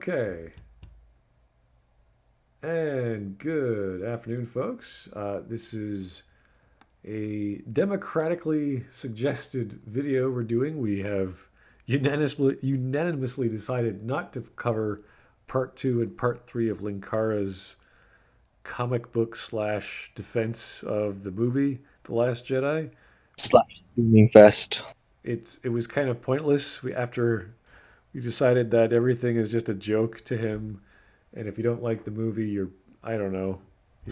Okay, and good afternoon, folks. This is a democratically suggested video we're doing. We have unanimously decided not to cover part two and part three of Linkara's comic book slash defense of the movie The Last Jedi. Slash streaming fest. It was kind of pointless. After we decided that everything is just a joke to him, and if you don't like the movie, I don't know,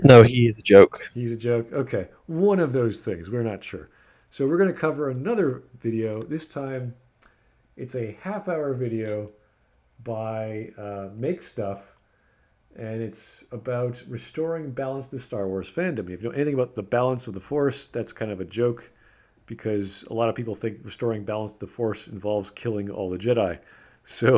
No, he is a joke. he's a joke. Okay, one of those things. We're not sure. So we're going to cover another video. This time, it's a half-hour video by Make Stuff, and it's about restoring balance to Star Wars fandom. If you know anything about the balance of the Force, that's kind of a joke because a lot of people think restoring balance to the Force involves killing all the Jedi. So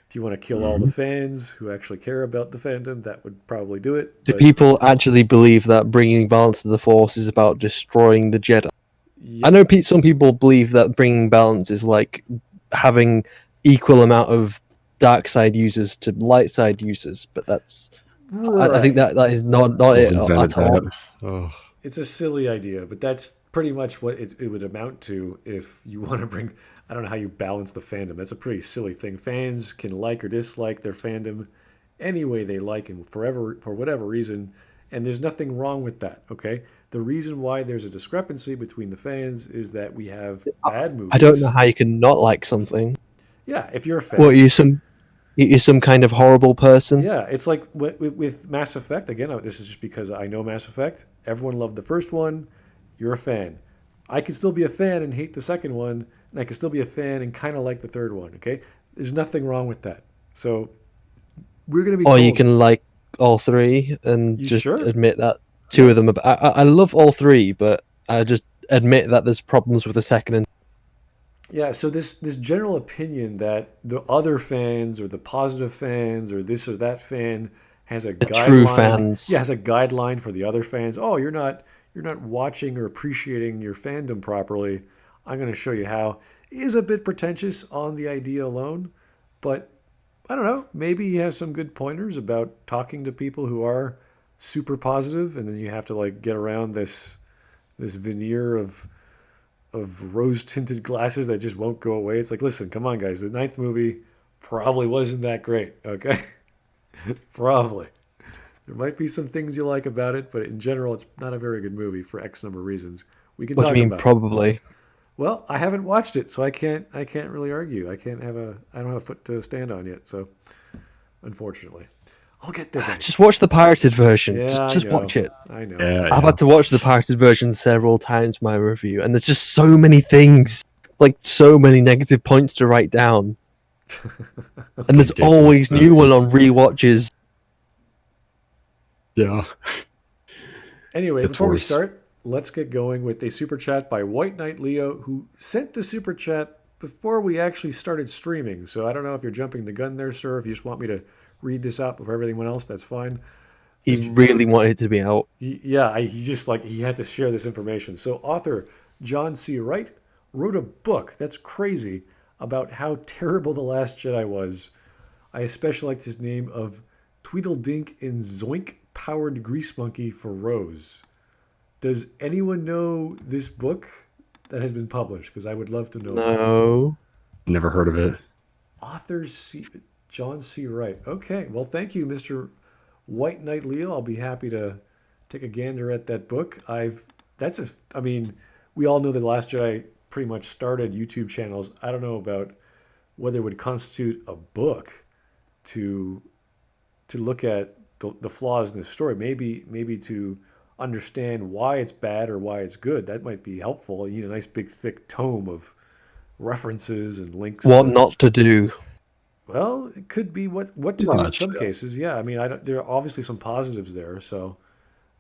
if you want to kill all the fans who actually care about the fandom, that would probably do it. Do But people actually believe that bringing balance to the Force is about destroying the Jedi? yeah, I know some people believe that bringing balance is like having equal amount of dark side users to light side users, but that's I think right. that is not it Just invented at all. that. Oh, It's a silly idea, but that's pretty much what it would amount to if you want to bring. I don't know how you balance the fandom. That's a pretty silly thing. Fans can like or dislike their fandom any way they like and forever for whatever reason, and there's nothing wrong with that. Okay, the reason why there's a discrepancy between the fans is that we have bad I don't know movies. how you can not like something. Yeah, if you're a What fan, you're some kind of horrible person? yeah, it's like with Mass Effect. Again, this is just because I know Mass Effect. Everyone loved the first one. You're a fan. I can still be a fan and hate the second one, and I can still be a fan and kind of like the third one. Okay, there's nothing wrong with that. So we're gonna be Or you told. can like all three and You just sure? admit that two Yeah, of them are. I love all three, but I just admit that there's problems with the second and yeah. So this general opinion that the other fans or the positive fans or this or that fan has a the true guideline. Yeah, fans. has a guideline for the other fans. Oh, you're not watching or appreciating your fandom properly. I'm going to show you how. Is a bit pretentious on the idea alone, but I don't know. Maybe he has some good pointers about talking to people who are super positive, and then you have to like get around this veneer of rose tinted glasses that just won't go away. It's like, listen, come on, guys. The ninth movie probably wasn't that great. Okay, probably. There might be some things you like about it, but in general, it's not a very good movie for X number of reasons. We can What do you talk mean? about it. Probably. Well, I haven't watched it, so I can't really argue. I don't have a foot to stand on yet. So, unfortunately, I'll get there. Buddy. Just watch the pirated version. Yeah, I Just know. watch it. I know. yeah, I've yeah. had to watch the pirated version several times for my review, and there's just so many things, like so many negative points to write down, and there's Ridiculous. always new one on rewatches. Yeah. Anyway, It's before we worse. start, let's get going with a super chat by White Knight Leo, who sent the super chat before we actually started streaming. So I don't know if you're jumping the gun there, sir. If you just want me to read this out before everything else, that's fine. He really wanted it to be out. He just like he had to share this information. So author John C. Wright wrote a book that's crazy about how terrible The Last Jedi was. I especially liked his name of Tweedledink and Zoink powered grease monkey for Rose. Does anyone know this book that has been published? Because I would love to know more. No. Never heard of it. Author John C. Wright. Okay, well, thank you, Mr. White Knight Leo. I'll be happy to take a gander at that book. I mean, we all know that The Last Jedi pretty much started YouTube channels. I don't know about whether it would constitute a book to look at the flaws in the story. Maybe to understand why it's bad or why it's good. That might be helpful. You know, a nice big thick tome of references and links What to. not to do? Well, it could be what to No, do in that's some true. cases. Yeah, I mean, there are obviously some positives there. So,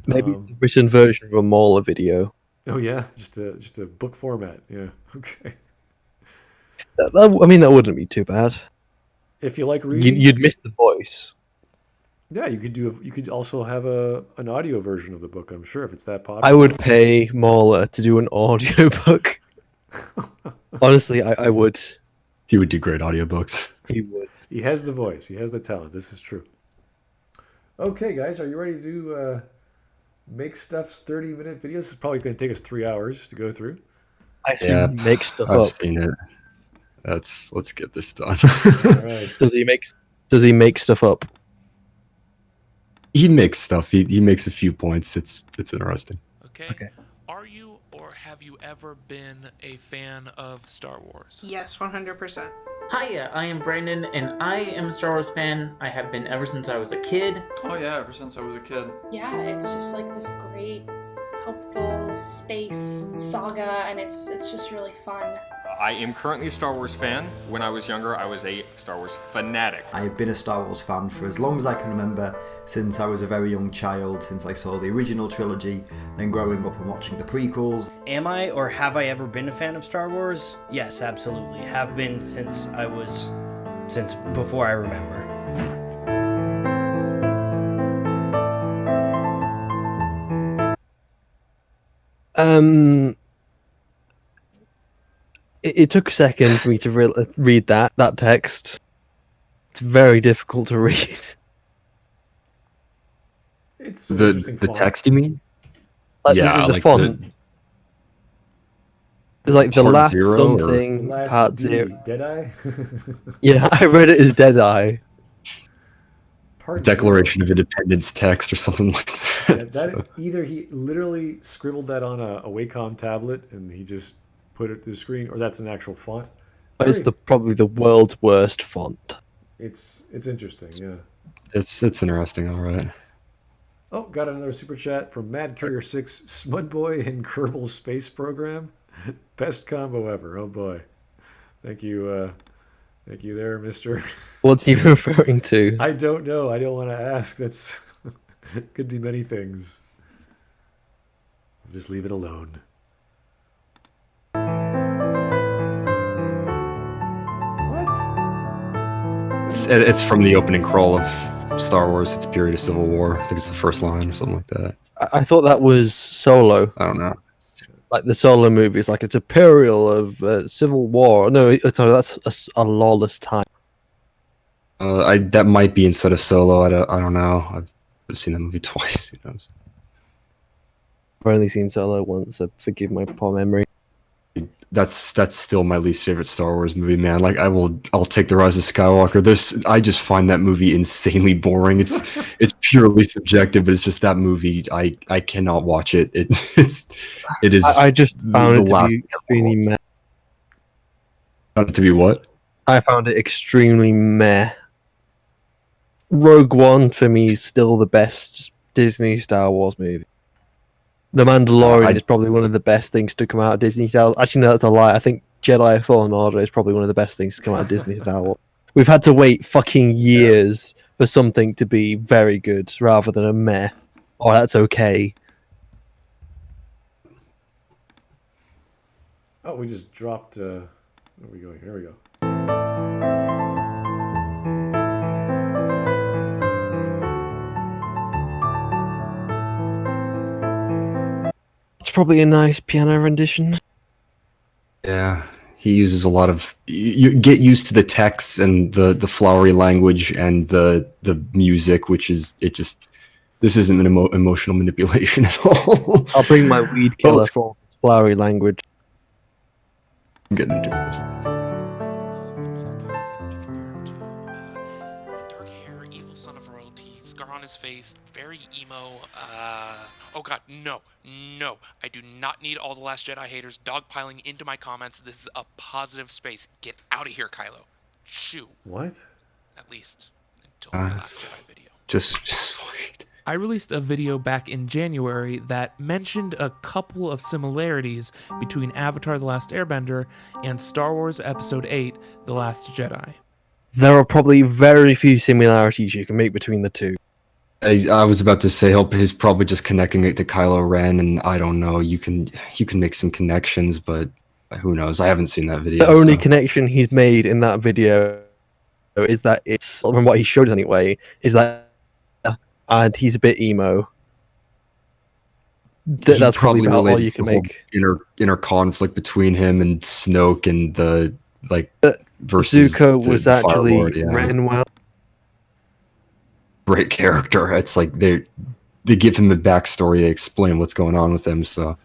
Maybe the written version of a Mauler video. oh yeah, just a book format. Yeah, okay. I mean, that wouldn't be too bad. If you like reading, You'd miss the voice. yeah, you could also have an audio version of the book. I'm sure if it's that I popular. would pay Mauler to do an audiobook. Honestly, I would. He would do great audiobooks. He would. He has the voice. He has the talent. This is true. Okay, guys, are you ready to do Make Stuff's 30-minute videos? It's probably going to take us 3 hours to go through. I see Yeah, make stuff I've up. seen it. Let's get this done. All right. Does he make stuff up? He makes stuff. He makes a few points. It's interesting. Okay. Are you or have you ever been a fan of Star Wars? Yes, 100%. Hiya, I am Brandon, and I am a Star Wars fan. I have been ever since I was a kid. Oh yeah, ever since I was a kid. Yeah, it's just like this great, helpful space saga, and it's just really fun. I am currently a Star Wars fan. When I was younger, I was a Star Wars fanatic. I've been a Star Wars fan for as long as I can remember, since I was a very young child, since I saw the original trilogy, then growing up and watching the prequels. Am I or have I ever been a fan of Star Wars? Yes, absolutely. Have been since before I remember. It took a second for me to read that text. It's very difficult to read. It's The interesting font. text, you mean? Like Yeah, the like font. It's like the Part last zero or- The something last part D, 0. Deadeye? Yeah, I read it as Deadeye. Part Declaration of Independence text or something like zero. that. Yeah, So, either he literally scribbled that on a Wacom tablet and he just put it to the screen, or that's an actual font. But it's probably the world's worst font. It's interesting, yeah. it's interesting, all right. Oh, got another super chat from Mad Courier 6, Smudboy and Kerbal Space Program. Best combo ever. Oh boy. Thank you there, mister. What's he referring to? I don't know. I don't want to ask. That's could be many things. I'll just leave it alone. What? It's from the opening crawl of Star Wars. It's period of Civil War. I think it's the first line or something like that. I thought that was Solo. I don't know. Like the Solo movies, like it's a peril of civil war. No, sorry, that's a lawless time. That might be instead of Solo. I don't know. I've seen that movie twice. Who knows? I've only seen Solo once, so forgive my poor memory. That's still my least favorite Star Wars movie, man. Like I'll take The Rise of Skywalker. I just find that movie insanely boring. It's purely subjective, but it's just that movie. I cannot watch it. It is. I just found it to be extremely meh. Found it to be what? I found it extremely meh. Rogue One for me is still the best Disney Star Wars movie. The Mandalorian is probably one of the best things to come out of Disney Star Wars. Actually, no, that's a lie. I think Jedi Fallen Order is probably one of the best things to come out of Disney Star Wars. We've had to wait fucking years for something to be very good rather than a meh. Oh, that's okay. Oh, we just dropped. Where are we going? Here we go. It's probably a nice piano rendition. Yeah, he uses a lot of. You get used to the texts and the flowery language and the music, which is it. Just this isn't an emotional manipulation at all. I'll bring my weed killer for its flowery language. I'm getting into this. Dark hair, evil son of royalty, scar on his face, very emo. Oh god, no. I do not need all the Last Jedi haters dogpiling into my comments. This is a positive space. Get out of here, Kylo. Shoo. What? At least until the Last Jedi video. Just wait. I released a video back in January that mentioned a couple of similarities between Avatar: The Last Airbender and Star Wars Episode 8: The Last Jedi. There are probably very few similarities you can make between the two. I was about to say he's probably just connecting it to Kylo Ren, and I don't know. You can make some connections, but who knows? I haven't seen that video. The only connection he's made in that video is that it's, from what he showed us anyway, is that and he's a bit emo. That's probably about all you can make. Inner conflict between him and Snoke and the like. versus Zuko was the Fire actually Lord, yeah. written well. Great character. It's like they give him a backstory, they explain what's going on with him. So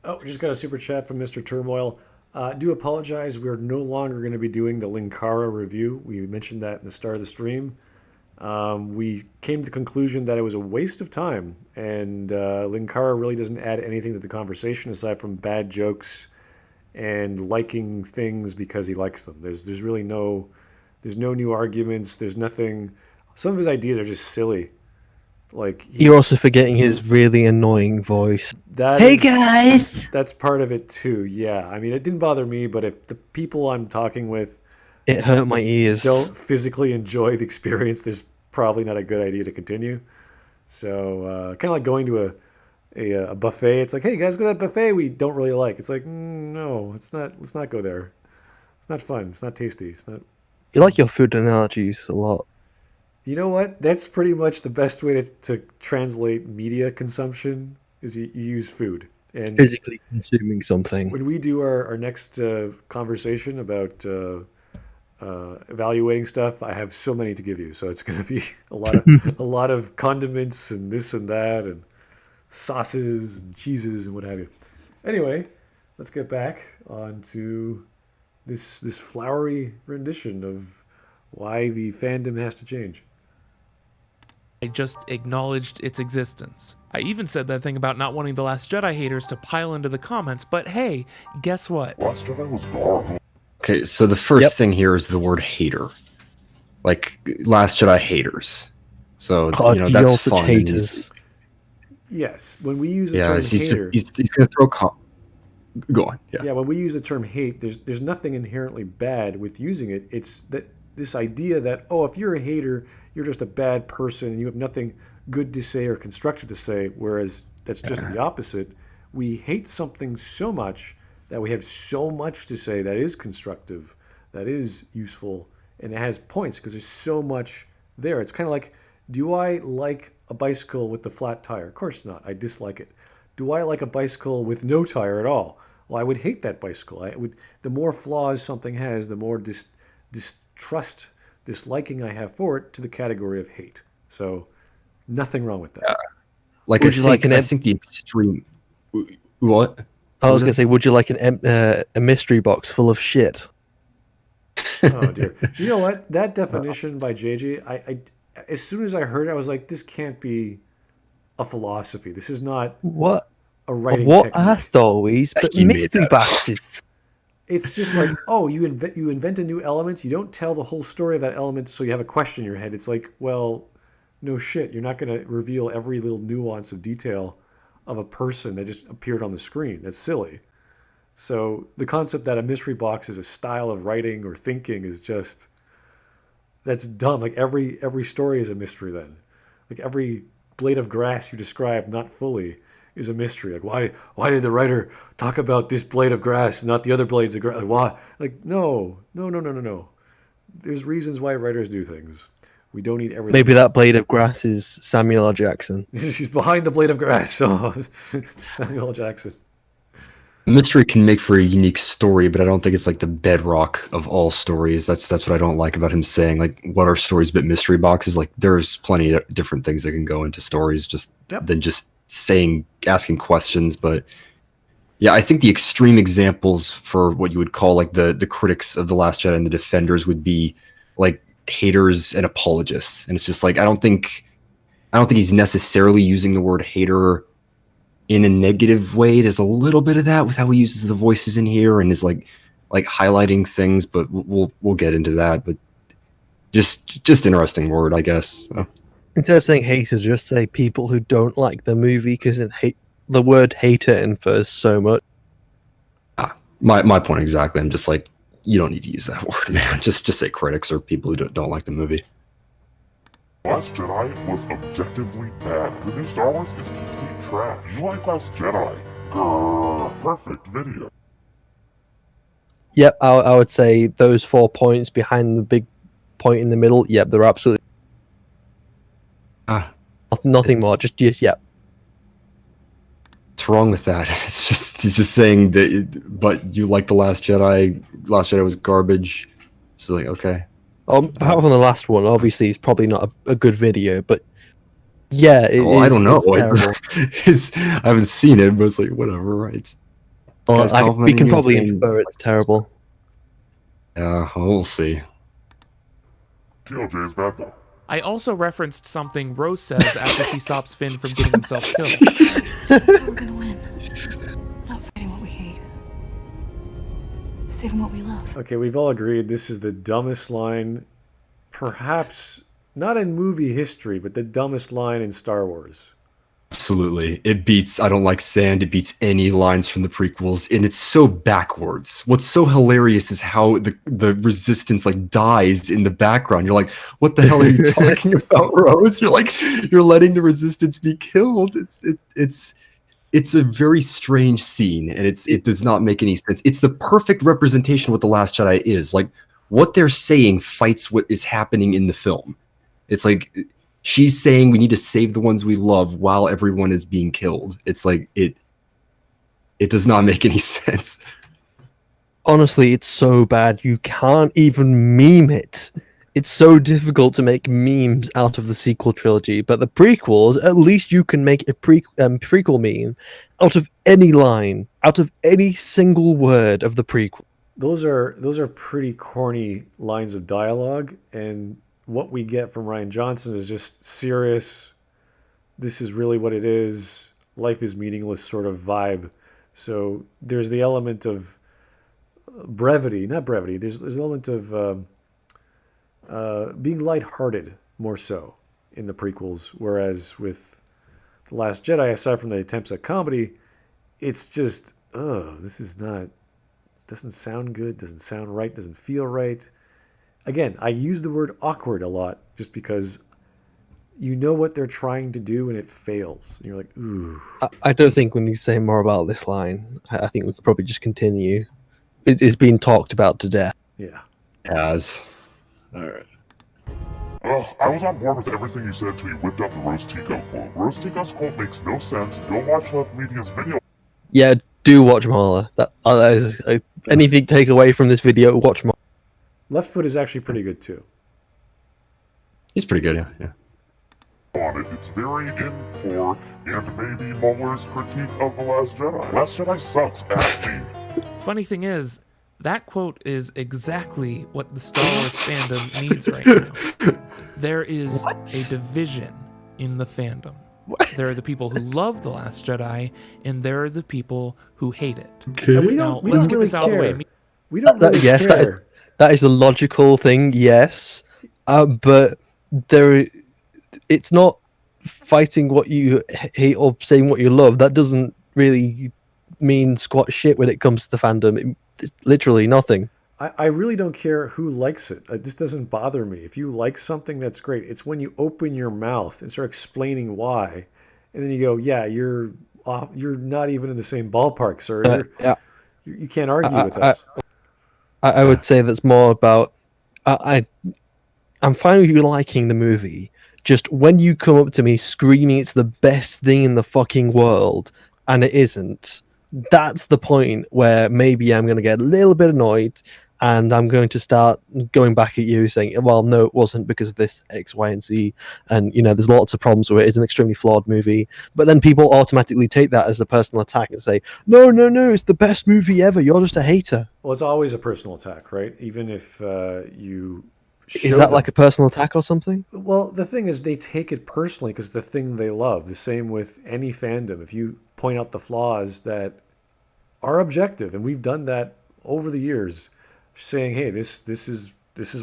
Oh, we just got a super chat from Mr. Turmoil. Do apologize. We're no longer going to be doing the Linkara review. We mentioned that in the start of the stream. We came to the conclusion that it was a waste of time, and Linkara really doesn't add anything to the conversation aside from bad jokes and liking things because he likes them. There's really no new arguments. There's nothing. Some of his ideas are just silly. Like You're also forgetting his really annoying voice. Hey guys! That's part of it too. Yeah, I mean, it didn't bother me, but if the people I'm talking with It hurt my ears. don't physically enjoy the experience, there's probably not a good idea to continue. So, kind of like going to a buffet. It's like, hey guys, go to that buffet we don't really like. It's like, no, it's not. Let's not go there. It's not fun. It's not tasty. It's not. You like your food analogies a lot. You know what? That's pretty much the best way to translate media consumption is you use food. And Physically consuming something. when we do our next conversation about evaluating stuff, I have so many to give you. So it's going to be a lot of condiments and this and that and sauces and cheeses and what have you. Anyway, let's get back on to this flowery rendition of why the fandom has to change. I just acknowledged its existence. I even said that thing about not wanting the Last Jedi haters to pile into the comments, but hey, guess what? Last Jedi was garbage. okay, so the first thing here is the word hater, like Last Jedi haters. So God, you know you that's also fun. haters. Yes, when we use the Yeah, term he's hater, just he's gonna throw. Go on. Yeah. yeah, when we use the term hate, there's nothing inherently bad with using it. It's that this idea that, oh, if you're a hater, you're just a bad person and you have nothing good to say or constructive to say, whereas that's just the opposite. We hate something so much that we have so much to say that is constructive, that is useful, and it has points because there's so much there. It's kind of like, do I like a bicycle with the flat tire? Of course not. I dislike it. Do I like a bicycle with no tire at all? Well, I would hate that bicycle. The more flaws something has, the more distrust, disliking I have for it to the category of hate. So, nothing wrong with that. Like Would you like I think the extreme. What? I was going to say, would you like a mystery box full of shit? Oh dear. You know what? That definition by JJ, I as soon as I heard it, I was like, this can't be a philosophy. This is not What? a writing What technique. are stories but You made mystery that. boxes? It's just like, oh, you invent a new element. You don't tell the whole story of that element, so you have a question in your head. It's like, well, no shit. You're not going to reveal every little nuance of detail of a person that just appeared on the screen. That's silly. So the concept that a mystery box is a style of writing or thinking is just, that's dumb. Like every story is a mystery then. Like every blade of grass you describe not fully is a mystery. Like why did the writer talk about this blade of grass, not the other blades of grass? Like, why? Like no. There's reasons why writers do things. We don't need everything. Maybe that blade of grass is Samuel L. Jackson. She's behind the blade of grass. So Samuel L. Jackson. Mystery can make for a unique story, but I don't think it's like the bedrock of all stories. That's what I don't like about him saying, like, what are stories but mystery boxes? Like, there's plenty of different things that can go into stories than just asking questions. But yeah, I think the extreme examples for what you would call like the critics of The Last Jedi and the defenders would be like haters and apologists. And it's just like, I don't think he's necessarily using the word hater in a negative way. There's a little bit of that with how he uses the voices in here and is like highlighting things, but we'll get into that. But just interesting word, I guess. So. Instead of saying hater, just say people who don't like the movie because the word hater infers so much. My point exactly. I'm just like, you don't need to use that word, man. Just say critics or people who don't like the movie. Last Jedi was objectively bad. The new Star Wars is complete trash. You like Last Jedi? Grrr, perfect video. Yep, I would say those 4 points behind the big point in the middle. Yep, they're absolutely nothing more. Just yep. What's wrong with that? He's just saying that. But you like The Last Jedi. Last Jedi was garbage. It's like, okay. Apart from the last one, obviously it's probably not a good video, but yeah, I don't know. It's terrible. I haven't seen it, but it's like whatever, right? We can probably infer it's terrible. Yeah, we'll see. TLJ is bad though. I also referenced something Rose says after she stops Finn from getting himself killed. We're gonna win. Not fighting what we hate. Saving what we love. Okay, we've all agreed this is the dumbest line, perhaps not in movie history, but the dumbest line in Star Wars. Absolutely. It beats I don't like sand, it beats any lines from the prequels, and it's so backwards. What's so hilarious is how the resistance like dies in the background. You're like, what the hell are you talking about, Rose? You're like, you're letting the resistance be killed. It's a very strange scene, and it does not make any sense. It's the perfect representation of what The Last Jedi is. Like, what they're saying fights what is happening in the film. It's like she's saying we need to save the ones we love while everyone is being killed. It's like it does not make any sense. Honestly, it's so bad you can't even meme it. It's so difficult to make memes out of the sequel trilogy, but the prequels, at least you can make a prequel meme out of any line, out of any single word of the prequel. Those are pretty corny lines of dialogue, and what we get from Rian Johnson is just serious. This is really what it is. Life is meaningless sort of vibe. So there's the element of brevity, not brevity. There's an element of being lighthearted more so in the prequels, whereas with The Last Jedi, aside from the attempts at comedy, it's just, this is not, doesn't sound good, doesn't sound right, doesn't feel right. Again, I use the word awkward a lot just because you know what they're trying to do and it fails. And you're like, ooh. I don't think we need to say more about this line. I think we could probably just continue. It's been talked about to death. Yeah. As. Alright. I was on board with everything you said until you whipped out the Rose Tico quote. Rose Tico's quote makes no sense. Go watch Left Media's video. Yeah, do watch Marla. That is anything take away from this video, watch Marla. Left Foot is actually pretty good too. He's pretty good, yeah. On it, it's very in for, and maybe Muller's critique of The Last Jedi. Last Jedi sucks at me. Funny thing is, that quote is exactly what the Star Wars fandom needs right now. There is a division in the fandom. There are the people who love The Last Jedi, and there are the people who hate it. And we don't really care. We don't really yes, care. That is the logical thing, yes. But it's not fighting what you hate or saying what you love. That doesn't really mean squat shit when it comes to the fandom. It's literally nothing. I really don't care who likes it. This doesn't bother me. If you like something, that's great. It's when you open your mouth and start explaining why, and then you go, "Yeah, you're not even in the same ballpark, sir. You can't argue with us." I would say that's more about I'm fine with you liking the movie. Just when you come up to me screaming it's the best thing in the fucking world and it isn't, that's the point where maybe I'm going to get a little bit annoyed and I'm going to start going back at you saying, well, no, it wasn't because of this X, Y, and Z. And, there's lots of problems with it. It's an extremely flawed movie. But then people automatically take that as a personal attack and say, no, it's the best movie ever. You're just a hater. Well, it's always a personal attack, right? Even if you... Is that like a personal attack or something? Well, the thing is they take it personally because it's the thing they love. The same with any fandom. If you point out the flaws that are objective, and we've done that over the years, saying, hey, this is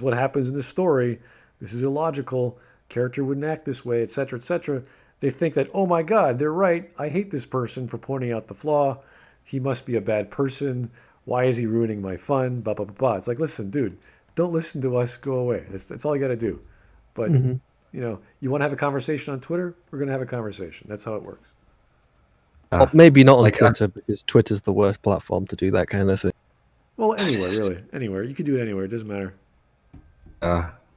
what happens in this story. This is illogical. Character wouldn't act this way, etc., etc. They think that, oh my God, they're right. I hate this person for pointing out the flaw. He must be a bad person. Why is he ruining my fun? Blah, blah, blah, blah. It's like, listen, dude, don't listen to us. Go away. That's all you got to do. But, you want to have a conversation on Twitter? We're going to have a conversation. That's how it works. Well, maybe not on Twitter, because Twitter's the worst platform to do that kind of thing. Well, anywhere, really. Anywhere. You can do it anywhere. It doesn't matter.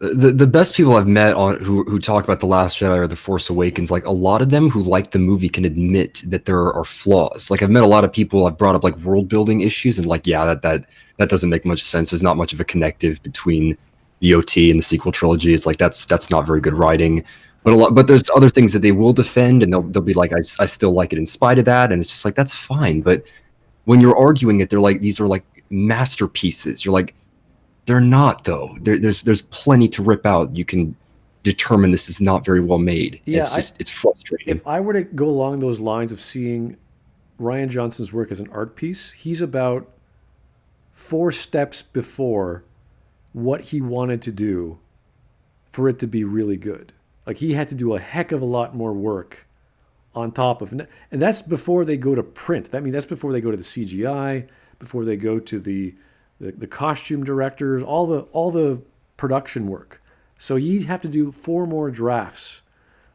The best people I've met on who talk about The Last Jedi or The Force Awakens, like a lot of them who like the movie can admit that there are flaws. Like I've met a lot of people, I've brought up like world building issues, and like that doesn't make much sense. There's not much of a connective between the OT and the sequel trilogy. It's like that's not very good writing. But there's other things that they will defend, and they'll be like, I still like it in spite of that, and it's just like that's fine. But when you're arguing it, they're like these are like masterpieces. You're like, they're not though. There's plenty to rip out. You can determine this is not very well made. Yeah, it's frustrating. If I were to go along those lines of seeing Rian Johnson's work as an art piece, he's about 4 steps before what he wanted to do for it to be really good. Like he had to do a heck of a lot more work on top of, and that's before they go to print. That's before they go to the CGI, before they go to the costume directors, all the production work. So he'd have to do 4 more drafts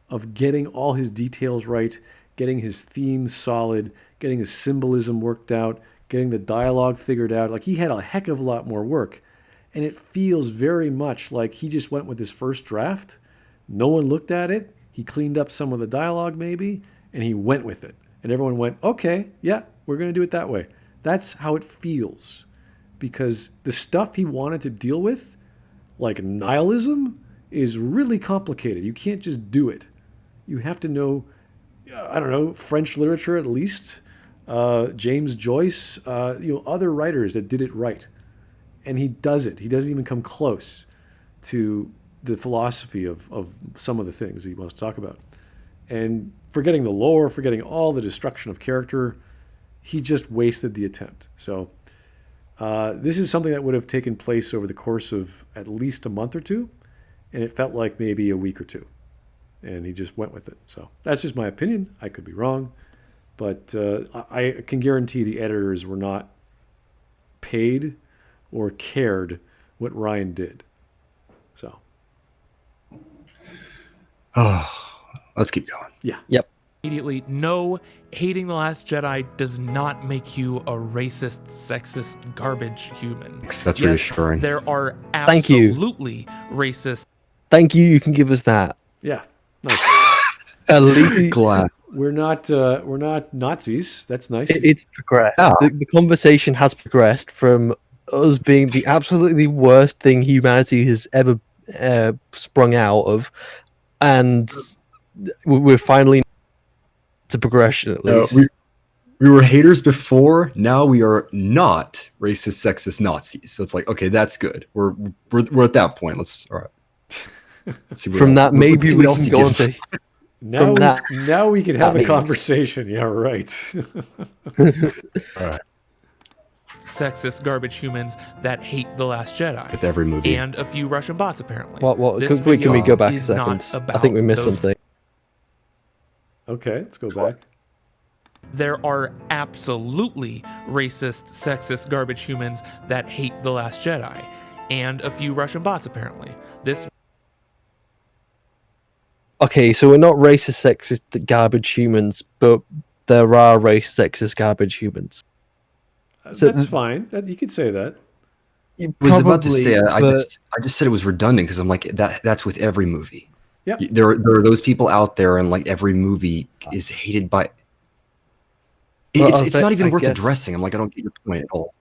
of getting all his details right, getting his themes solid, getting his symbolism worked out, getting the dialogue figured out. Like he had a heck of a lot more work. And it feels very much like he just went with his first draft. No one looked at it. He cleaned up some of the dialogue maybe, and he went with it. And everyone went, okay, yeah, we're going to do it that way. That's how it feels. Because the stuff he wanted to deal with, like nihilism, is really complicated. You can't just do it. You have to know, I don't know, French literature at least, James Joyce, other writers that did it right. And he does it. He doesn't even come close to the philosophy of some of the things he wants to talk about. And forgetting the lore, forgetting all the destruction of character, he just wasted the attempt. So this is something that would have taken place over the course of at least a month or two, and it felt like maybe a week or two. And he just went with it. So that's just my opinion. I could be wrong. But I can guarantee the editors were not paid or cared what Ryan did. So. Oh, let's keep going. Yeah. Yep. Immediately, no, hating The Last Jedi does not make you a racist, sexist, garbage human. That's reassuring. There are Thank you. absolutely racist. Thank you. You can give us that. Yeah. Nice. At least glad. We're not Nazis. That's nice. It's progressed. Yeah. The conversation has progressed from us being the absolutely worst thing humanity has ever sprung out of, and we're finally to progression at least. We were haters before. Now we are not racist, sexist Nazis. So it's like, okay, that's good. We're at that point. All right. Let's see from that, maybe we can go on to. Now we can have a means. Conversation. Yeah, right. All right. Sexist garbage humans that hate The Last Jedi. With every movie. And a few Russian bots, apparently. What? This Can we go back a is second? not about I think we missed those- something. Okay, let's go back. There are absolutely racist, sexist garbage humans that hate The Last Jedi. And a few Russian bots, apparently. This Okay, so we're not racist, sexist, garbage humans, but there are racist, sexist, garbage humans. So That's fine. You could say that. I was about to say, I but- just said it was redundant because I'm like, that's with every movie. Yep. There are those people out there, and like every movie is hated by. It's not even worth addressing. I'm like, I don't get your point at all.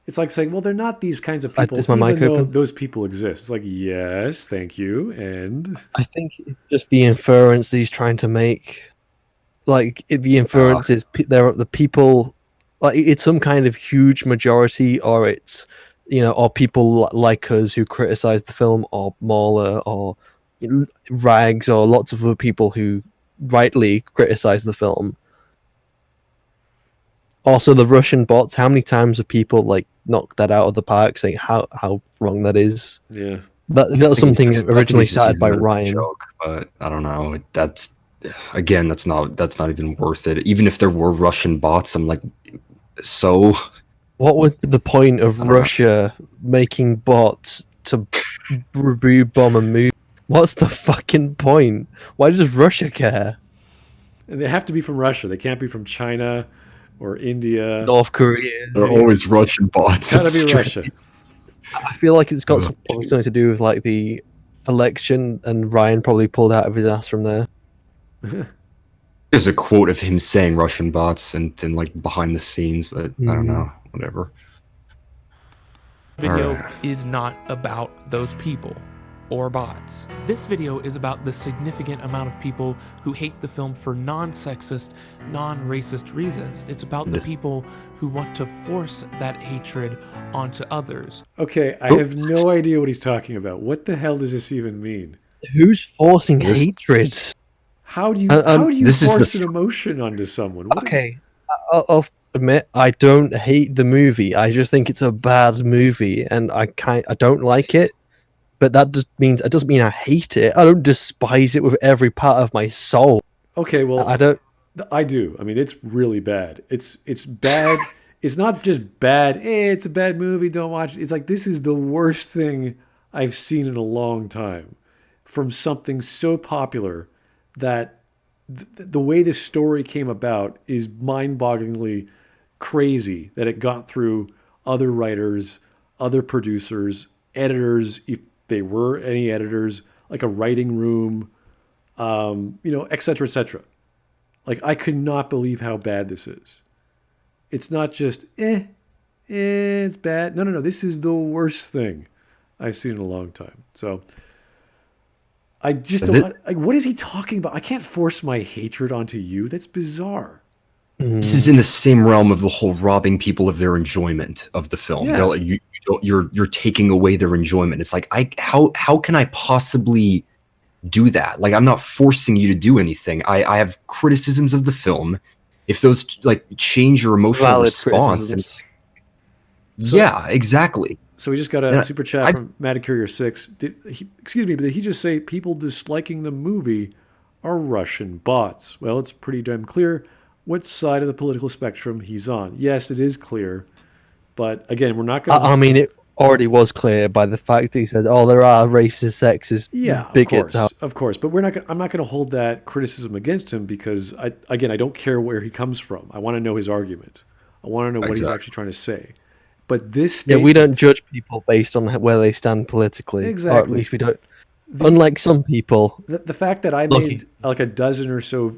It's like saying, well, they're not these kinds of people, Is my mic even though open? those people exist. It's like, yes, thank you, and I think it's just the inference that he's trying to make. Like the inference is there are the people, like it's some kind of huge majority, or it's or people like us who criticize the film, or Mauler, or Rags, or lots of other people who rightly criticize the film. Also, the Russian bots. How many times have people like knocked that out of the park, saying how wrong that is? yeah. That was something originally started by used as a Ryan. joke, but I don't know. That's not even worth it. Even if there were Russian bots, I'm like, so. What was the point of Russia making bots to reboot, bomb, and move? What's the fucking point? Why does Russia care? And they have to be from Russia. They can't be from China or India. North Korea. They're always Russian bots. Gotta It's be strange. Russia. I feel like it's got probably something to do with like the election, and Ryan probably pulled out of his ass from there. There's a quote of him saying Russian bots and then like behind the scenes, but I don't know, whatever. Video is not about those people or bots. This video is about the significant amount of people who hate the film for non-sexist, non-racist reasons. It's about the people who want to force that hatred onto others. Okay, I have no idea what he's talking about. What the hell does this even mean? Who's forcing hatred? How do you this is force an emotion onto someone? Okay, I'll admit I don't hate the movie. I just think it's a bad movie, and I don't like it. But it doesn't mean I hate it. I don't despise it with every part of my soul. Okay, well, I don't. I do. I mean, it's really bad. It's bad. It's not just bad. Hey, it's a bad movie. Don't watch it. It's like this is the worst thing I've seen in a long time, from something so popular that the way this story came about is mind-bogglingly crazy. That it got through other writers, other producers, editors, if they were any editors, like a writing room, et cetera, et cetera. Like, I could not believe how bad this is. It's not just, it's bad. No. This is the worst thing I've seen in a long time. So, I just don't, what is he talking about? I can't force my hatred onto you. That's bizarre. This is in the same realm of the whole robbing people of their enjoyment of the film. Yeah. Like, you're taking away their enjoyment. It's like, how can I possibly do that? Like, I'm not forcing you to do anything. I have criticisms of the film. If those like change your emotional response, then, yeah, exactly. So we just got a super chat from Matty Courier 6. Did he just say people disliking the movie are Russian bots? Well, it's pretty damn clear what side of the political spectrum he's on. Yes, it is clear. But again, we're not going to... I mean, it already was clear by the fact that he said, oh, there are racist, sexist bigots out. Of course. But I'm not going to hold that criticism against him because, I don't care where he comes from. I want to know his argument. I want to know what he's actually trying to say. But this statement... Yeah, we don't judge people based on where they stand politically. Exactly. Or at least we don't... Unlike some people... The fact that I made like a dozen or so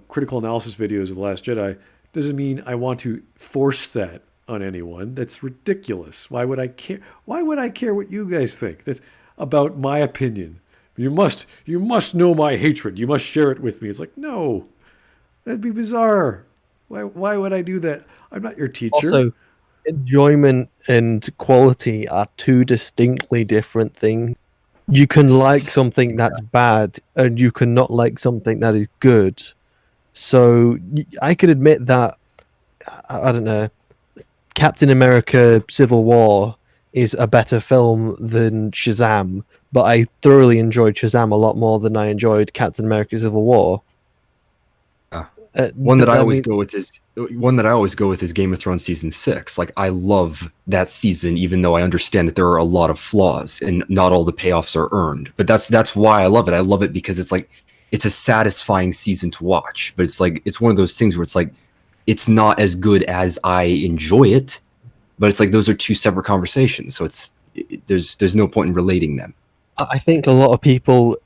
critical analysis videos of The Last Jedi doesn't mean I want to force that on anyone. That's ridiculous. Why would I care? Why would I care what you guys think? That's about my opinion. You must know my hatred. You must share it with me. It's like, no. That'd be bizarre. Why would I do that? I'm not your teacher. Also, enjoyment and quality are two distinctly different things. You can like something that's bad, and you can not like something that is good. So I could admit that, I don't know, Captain America Civil War is a better film than Shazam, but I thoroughly enjoyed Shazam a lot more than I enjoyed Captain America Civil War. One that I always go with is Game of Thrones season 6. Like, I love that season, even though I understand that there are a lot of flaws and not all the payoffs are earned. But that's why I love it. I love it because it's like it's a satisfying season to watch. But it's like it's one of those things where it's like it's not as good as I enjoy it. But it's like those are two separate conversations. So there's no point in relating them. I think a lot of people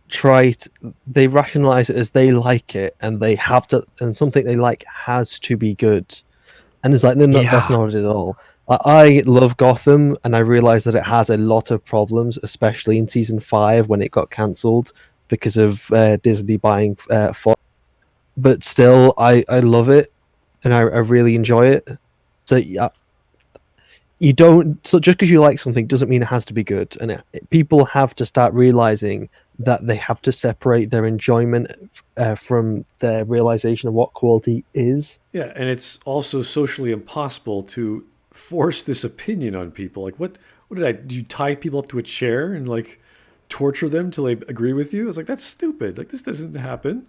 they rationalize it as they like it, and they have to, and something they like has to be good. And it's like, that's not it at all. I love Gotham, and I realize that it has a lot of problems, especially in season 5 when it got cancelled because of Disney buying Fox. But still, I love it, and I really enjoy it. So yeah. So just because you like something doesn't mean it has to be good, and people have to start realizing that they have to separate their enjoyment from their realization of what quality is. Yeah, and it's also socially impossible to force this opinion on people. Like, what do you tie people up to a chair and like torture them till they agree with you? It's like, that's stupid. Like, this doesn't happen.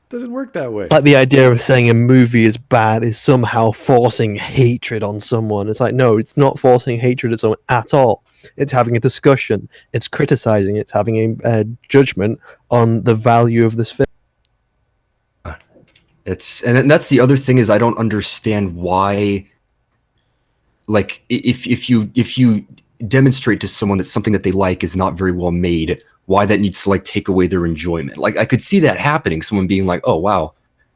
Doesn't work that way. Like the idea of saying a movie is bad is somehow forcing hatred on someone. It's like, no, it's not forcing hatred at someone at all. It's having a discussion. It's criticizing. It's having a judgment on the value of this film. And that's the other thing is I don't understand why. Like if you demonstrate to someone that something that they like is not very well made, why that needs to like take away their enjoyment. Like I could see that happening, someone being like, oh wow,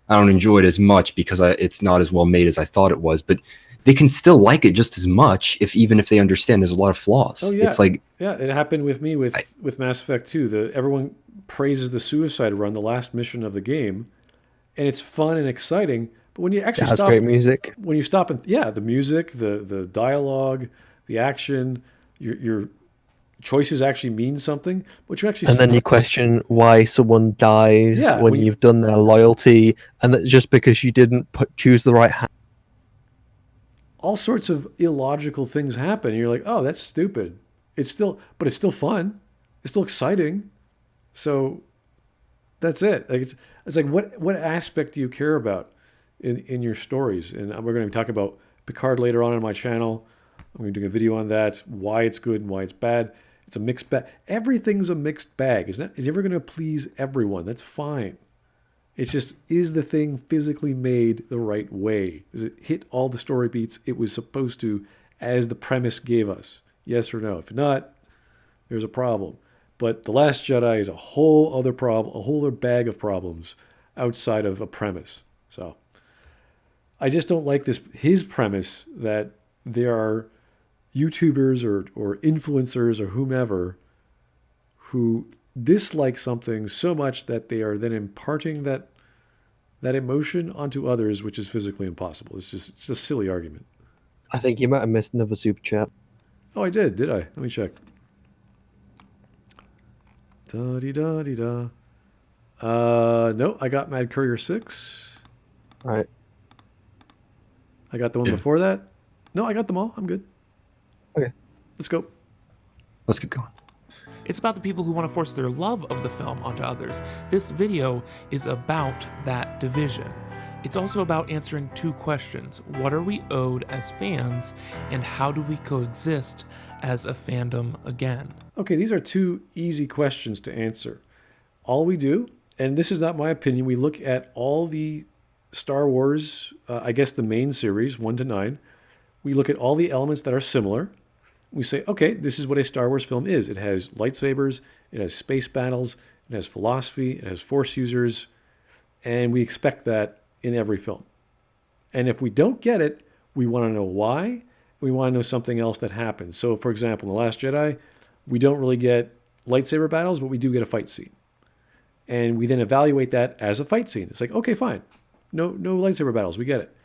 I don't enjoy it as much because it's not as well made as I thought it was, but they can still like it just as much even if they understand there's a lot of flaws. Oh yeah, it's like it happened with me with Mass Effect 2. Everyone praises the suicide run, the last mission of the game, and it's fun and exciting. But when you actually stop, great music. When you stop and the music, the dialogue, the action, your choices actually mean something. But you actually then you question why someone dies when you've done their loyalty, and that just because you didn't choose the right hand. All sorts of illogical things happen. And you're like, oh, that's stupid. But it's still fun. It's still exciting. So that's it. Like it's like what aspect do you care about in your stories? And we're going to talk about Picard later on my channel. I'm going to do a video on that, why it's good and why it's bad. It's a mixed bag. Everything's a mixed bag. It's never going to please everyone. That's fine. It's just, is the thing physically made the right way? Does it hit all the story beats it was supposed to as the premise gave us? Yes or no? If not, there's a problem. But The Last Jedi is a whole other problem, a whole other bag of problems outside of a premise. So I just don't like his premise that there are YouTubers or influencers or whomever who dislike something so much that they are then imparting that emotion onto others, which is physically impossible. It's a silly argument. I think you might have missed another super chat. Oh, I did I? Let me check. Da-dee-da-dee-da. No, I got Mad Courier 6. All right. I got the one before that. No, I got them all. I'm good. Okay. Let's go. Let's keep going. It's about the people who want to force their love of the film onto others. This video is about that division. It's also about answering two questions. What are we owed as fans, and how do we coexist as a fandom again? Okay, these are two easy questions to answer. All we do, and this is not my opinion, we look at all the Star Wars, I guess the main series, 1 to 9. We look at all the elements that are similar. We say, okay, this is what a Star Wars film is. It has lightsabers, it has space battles, it has philosophy, it has Force users, and we expect that in every film. And if we don't get it, we want to know why. We want to know something else that happens. So, for example, in The Last Jedi, we don't really get lightsaber battles, but we do get a fight scene. And we then evaluate that as a fight scene. It's like, okay, fine. No lightsaber battles, we get it.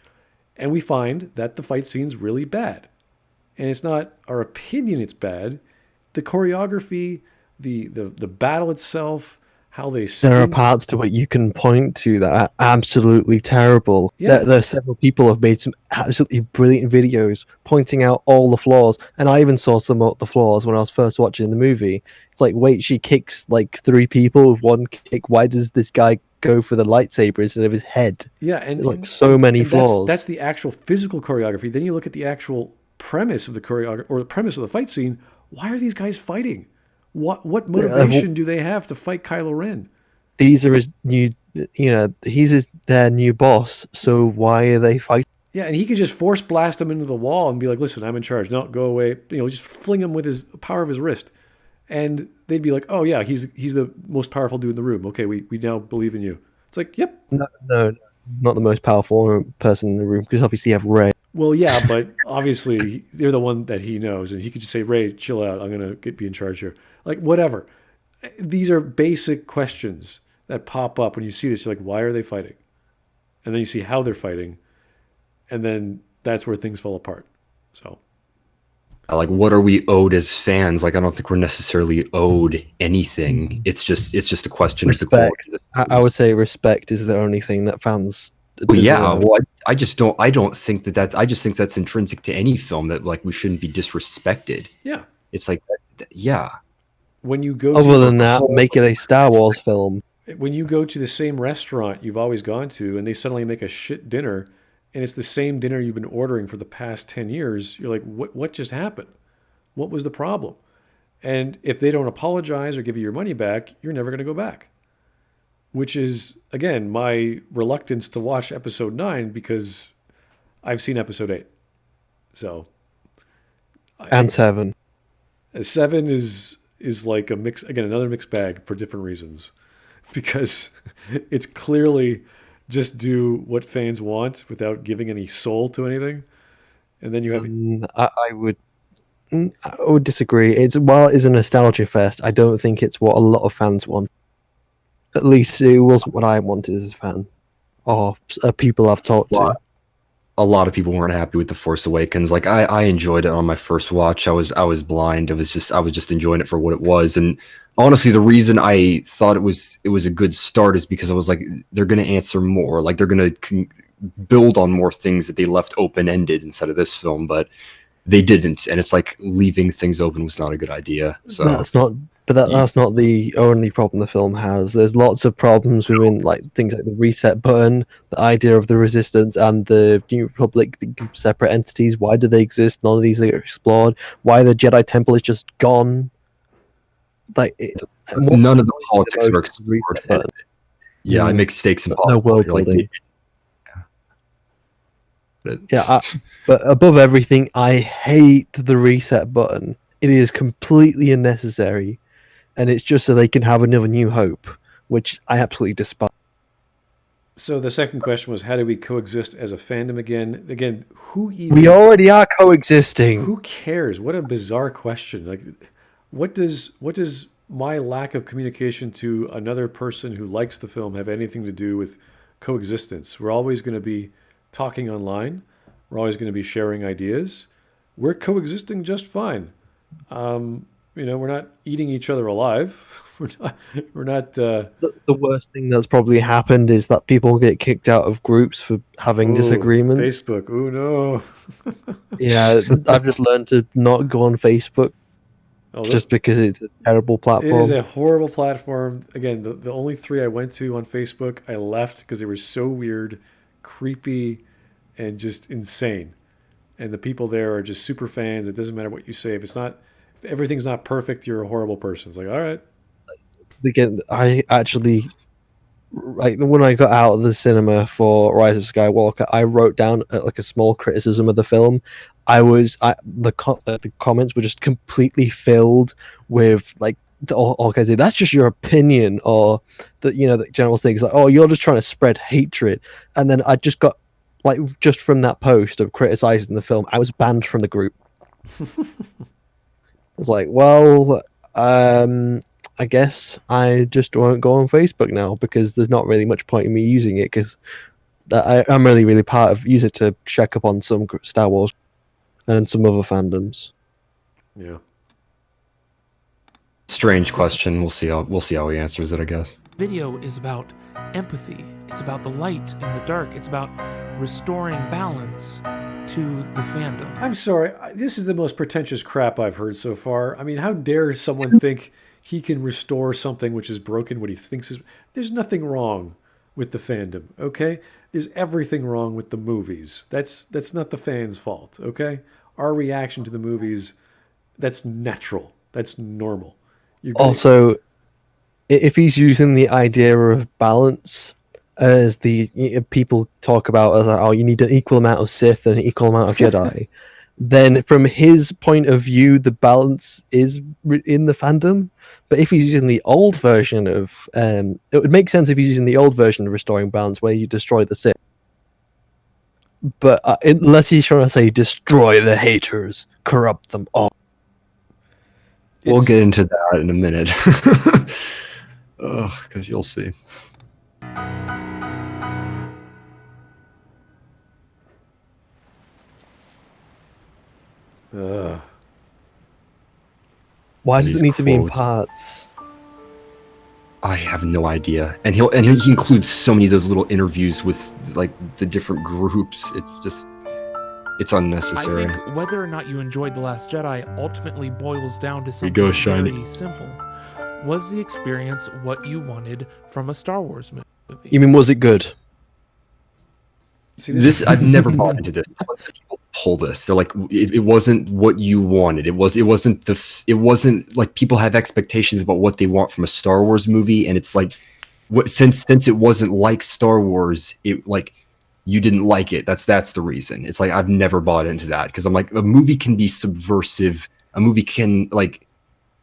And we find that the fight scene's really bad. And it's not our opinion it's bad. The choreography, the battle itself, how they spin. There are parts to it you can point to that are absolutely terrible. Yeah. There are several people who have made some absolutely brilliant videos pointing out all the flaws. And I even saw some of the flaws when I was first watching the movie. It's like, wait, she kicks like 3 people with one kick. Why does this guy go for the lightsaber instead of his head? Yeah, and there's like so many flaws. That's the actual physical choreography. Then you look at the actual premise of the choreography or the premise of the fight scene. Why are these guys fighting? What motivation do they have to fight Kylo Ren? These are his new, he's their new boss. So why are they fighting? Yeah, and he could just force blast him into the wall and be like, "Listen, I'm in charge. No, go away." Just fling him with his power of his wrist, and they'd be like, "Oh yeah, he's the most powerful dude in the room. Okay, we now believe in you." It's like, yep. No, not the most powerful person in the room, because obviously you have Rey. Well, yeah, but obviously they're the one that he knows, and he could just say, "Rey, chill out. I'm gonna be in charge here." Like whatever. These are basic questions that pop up when you see this. You're like, why are they fighting? And then you see how they're fighting, and then that's where things fall apart. So, like, what are we owed as fans? Like, I don't think we're necessarily owed anything. It's just a question respect. of the quality. I would say respect is the only thing that fans. Well, yeah, well, I just think that's. I just think that's intrinsic to any film, that like we shouldn't be disrespected. Yeah, it's like, yeah. When you go, other than that, make it a Star Wars film. When you go to the same restaurant you've always gone to, and they suddenly make a shit dinner, and it's the same dinner you've been ordering for the past 10 years, you're like, what just happened? What was the problem? And if they don't apologize or give you your money back, you're never going to go back. Which is, again, my reluctance to watch episode 9, because I've seen episode 8. So. And 7. Seven is like a mix again, another mixed bag for different reasons, because it's clearly just do what fans want without giving any soul to anything, and then you have I would disagree. It's while it is a nostalgia fest, I don't think it's what a lot of fans want. At least it wasn't what I wanted as a fan, or people I've talked to. A lot of people weren't happy with The Force Awakens. Like I enjoyed it on my first watch. I was blind. I was just enjoying it for what it was. And honestly, the reason I thought it was a good start is because I was like, they're going to answer more. Like they're going to build on more things that they left open ended instead of this film, but they didn't. And it's like leaving things open was not a good idea. So that's not. But that's not the only problem the film has. There's lots of problems within, like things like the reset button, the idea of the Resistance and the New Republic being separate entities. Why do they exist? None of these are explored. Why the Jedi Temple is just gone. Like none of the politics are explored. Yeah, I make stakes impossible. No world building. Yeah, but above everything, I hate the reset button. It is completely unnecessary. And it's just so they can have another New Hope, which I absolutely despise. So the second question was, how do we coexist as a fandom again? Again, we already are coexisting. Who cares? What a bizarre question. Like, what does my lack of communication to another person who likes the film have anything to do with coexistence? We're always going to be talking online. We're always going to be sharing ideas. We're coexisting just fine. We're not eating each other alive. We're not. The worst thing that's probably happened is that people get kicked out of groups for having disagreements. Facebook. Oh no. Yeah, I've just learned to not go on Facebook just because it's a terrible platform. It is a horrible platform. Again, the only 3 I went to on Facebook, I left because they were so weird, creepy, and just insane. And the people there are just super fans. It doesn't matter what you say. If everything's not perfect, you're a horrible person. It's like, all right. Again, I actually, like when I got out of the cinema for Rise of Skywalker, I wrote down like a small criticism of the film. The comments were just completely filled with like all kinds of, that's just your opinion, or the general things like, oh, you're just trying to spread hatred. And then I just got just from that post of criticizing the film, I was banned from the group. I was like, well, I guess I just won't go on Facebook now because there's not really much point in me using it because I'm really use it to check up on some Star Wars and some other fandoms. Yeah. Strange question. We'll see how he answers it, I guess. Video is about empathy. It's about the light and the dark. It's about restoring balance to the fandom. I'm sorry. This is the most pretentious crap I've heard so far. I mean, how dare someone think he can restore something which is broken, what he thinks is... There's nothing wrong with the fandom, okay? There's everything wrong with the movies. That's not the fans' fault, okay? Our reaction to the movies, that's natural. That's normal. Also, if he's using the idea of balance as people talk about as like, oh, you need an equal amount of Sith and an equal amount of Jedi, then from his point of view, the balance is in the fandom. But if he's using the old version of, it would make sense if he's using the old version of restoring balance, where you destroy the Sith. But unless he's trying to say destroy the haters, corrupt them all. We'll get into that in a minute. Because you'll see. Why does it need to be in parts? I have no idea. And he includes so many of those little interviews with like the different groups. It's unnecessary. I think whether or not you enjoyed The Last Jedi ultimately boils down to something very simple. Was the experience what you wanted from a Star Wars movie? You mean, was it good? See, this I've never bought into this. People pull this. They're like, it wasn't what you wanted. It wasn't like people have expectations about what they want from a Star Wars movie, and it's like, since it wasn't like Star Wars, it like you didn't like it. That's the reason. It's like I've never bought into that because I'm like, a movie can be subversive a movie can like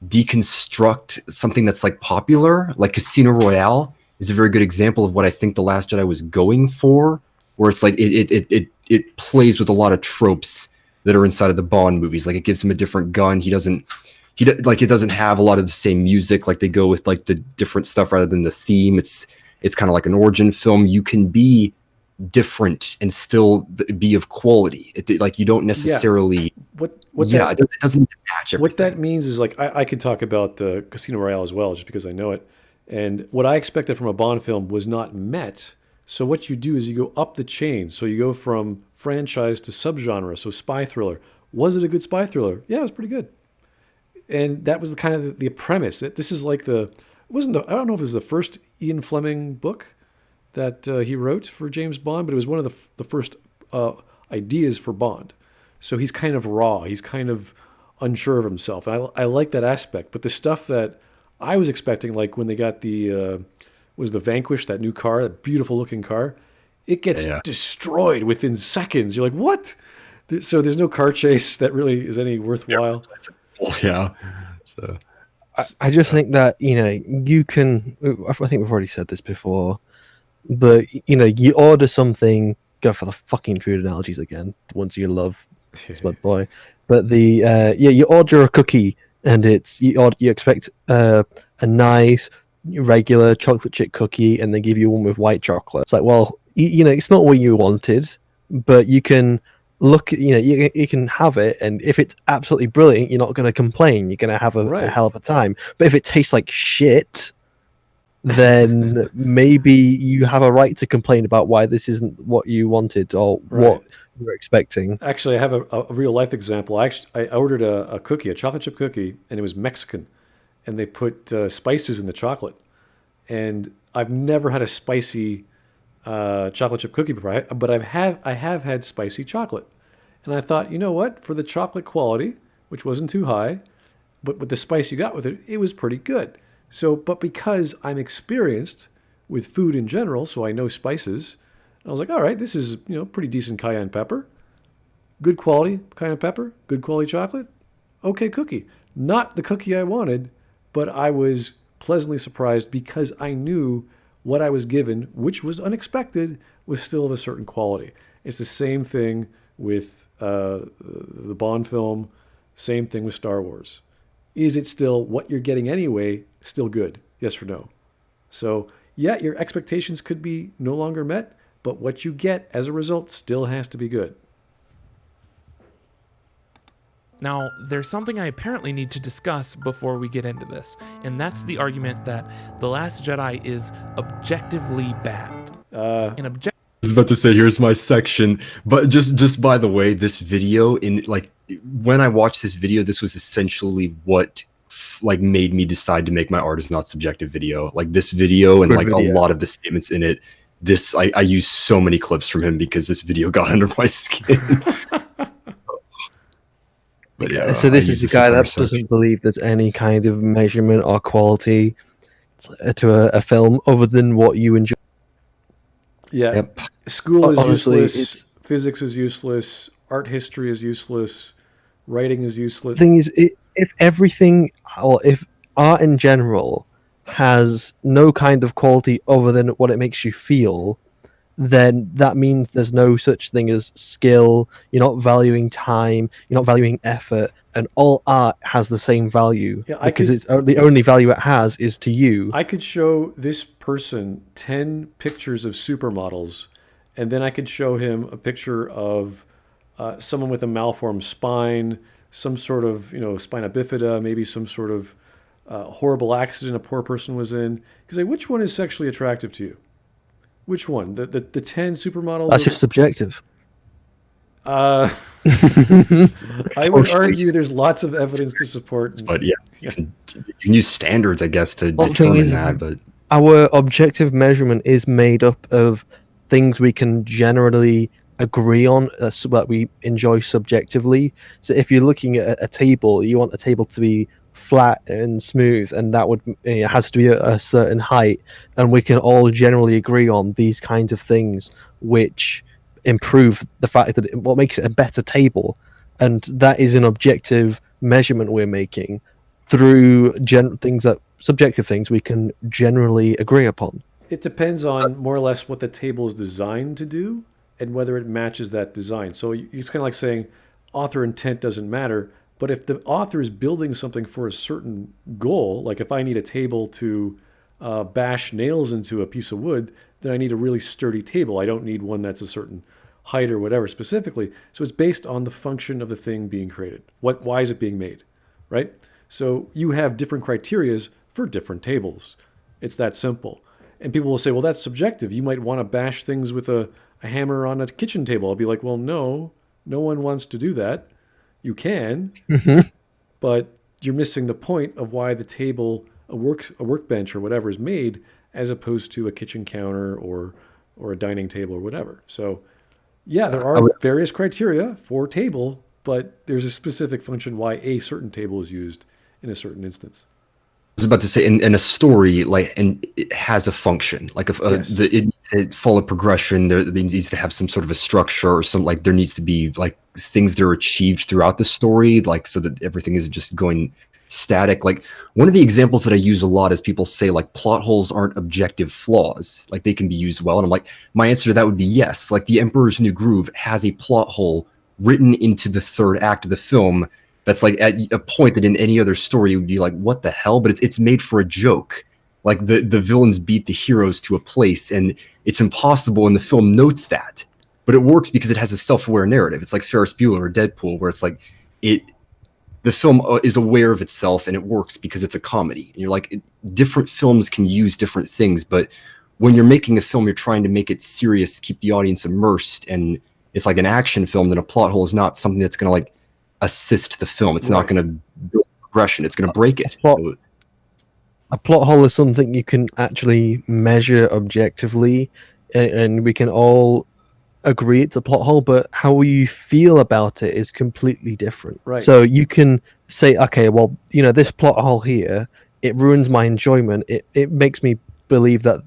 deconstruct something that's like popular, like Casino Royale is a very good example of what I think The Last Jedi was going for, where it's like it plays with a lot of tropes that are inside of the Bond movies. Like it gives him a different gun. It doesn't have a lot of the same music. Like they go with like the different stuff rather than the theme. It's kind of like an origin film. You can be different and still be of quality. Like you don't necessarily. It doesn't match everything. What that means is like I could talk about the Casino Royale as well, just because I know it. And what I expected from a Bond film was not met. So what you do is you go up the chain. So you go from franchise to subgenre. So spy thriller. Was it a good spy thriller? Yeah, it was pretty good. And that was the premise. That this is like I don't know if it was the first Ian Fleming book that he wrote for James Bond, but it was one of the first ideas for Bond. So he's kind of raw. He's kind of unsure of himself. I like that aspect. But the stuff that I was expecting, like when they got the Vanquish, that new car, that beautiful looking car, it gets destroyed within seconds. You're like, what? So there's no car chase that really is any worthwhile. Yeah. So I just think that, you can, I think we've already said this before, but, you order something, go for the fucking food analogies again, the ones you love, Smut Boy. But you order a cookie and you expect a nice, regular chocolate chip cookie and they give you one with white chocolate. It's like, well, it's not what you wanted, but you can look, you can have it, and if it's absolutely brilliant, you're not going to complain. You're going to have a hell of a time. But if it tastes like shit, then maybe you have a right to complain about why this isn't what you wanted or what you were expecting. Actually, I have a real life example. I ordered a cookie, a chocolate chip cookie, and it was Mexican, and they put spices in the chocolate. And I've never had a spicy chocolate chip cookie before, but I have had spicy chocolate. And I thought, you know what? For the chocolate quality, which wasn't too high, but with the spice you got with it, it was pretty good. So, but because I'm experienced with food in general, so I know spices, I was like, all right, this is pretty decent cayenne pepper, good quality cayenne pepper, good quality chocolate, okay cookie. Not the cookie I wanted, but I was pleasantly surprised because I knew what I was given, which was unexpected, was still of a certain quality. It's the same thing with the Bond film, same thing with Star Wars. Is it still what you're getting anyway still good? Yes or no? So, yeah, your expectations could be no longer met, but what you get as a result still has to be good. Now, there's something I apparently need to discuss before we get into this, and that's the argument that The Last Jedi is objectively bad. I was about to say, here's my section, but just by the way, this video, when I watched this video, this was essentially what made me decide to make my Art Is Not Subjective video. Like this video and a lot of the statements in it, I used so many clips from him because this video got under my skin. But yeah, so this is the guy that doesn't believe there's any kind of measurement or quality to a film other than what you enjoy. Yeah. Yep. School is Honestly, useless. Physics is useless. Art history is useless. Writing is useless. The thing is, if art in general has no kind of quality other than what it makes you feel, then that means there's no such thing as skill. You're not valuing time. You're not valuing effort, and all art has the same value because the only value it has is to you. I could show this person 10 pictures of supermodels, and then I could show him a picture of someone with a malformed spine, some sort of spina bifida, maybe some sort of horrible accident a poor person was in. Because which one is sexually attractive to you? Which one? The 10 supermodels? That's just subjective. I would argue there's lots of evidence to support. But yeah, you can use standards, I guess, to determine that. But our objective measurement is made up of things we can generally agree on, that we enjoy subjectively. So if you're looking at a table, you want a table to be flat and smooth, and that would it has to be a certain height, and we can all generally agree on these kinds of things which improve the fact that what makes it a better table, and that is an objective measurement we're making through things that subjective things we can generally agree upon. It depends on more or less what the table is designed to do and whether it matches that design. So it's kind of like saying author intent doesn't matter, but if the author is building something for a certain goal, like if I need a table to bash nails into a piece of wood, then I need a really sturdy table. I don't need one that's a certain height or whatever specifically. So it's based on the function of the thing being created. Why is it being made, right? So you have different criterias for different tables. It's that simple. And people will say, well, that's subjective. You might want to bash things with a hammer on a kitchen table. I'll be like, well, no one wants to do that. You can, but you're missing the point of why the table, a workbench or whatever is made, as opposed to a kitchen counter or a dining table or whatever. So yeah, there are various criteria for table, but there's a specific function why a certain table is used in a certain instance. I was about to say, in a story, and it has a function. Like if Yes. it needs to follow progression, there needs to have some sort of a structure, or there needs to be like things that are achieved throughout the story, like so that everything isn't just going static. Like one of the examples that I use a lot is people say like plot holes aren't objective flaws, like they can be used well, and I'm like, my answer to that would be yes. Like The Emperor's New Groove has a plot hole written into the third act of the film. That's like at a point that in any other story would be like, what the hell? But it's made for a joke. Like the villains beat the heroes to a place, and it's impossible, and the film notes that. But it works because it has a self-aware narrative. It's like Ferris Bueller or Deadpool, where it's like the film is aware of itself, and it works because it's a comedy. And you're like, different films can use different things, but when you're making a film, you're trying to make it serious, keep the audience immersed, and it's like an action film. Then a plot hole is not something that's going to like assist the film. It's not going to build progression. It's going to break it. A plot hole is something you can actually measure objectively, and we can all agree it's a plot hole, but how you feel about it is completely different. Right. So you can say, okay, well, this plot hole here, it ruins my enjoyment. It makes me believe that,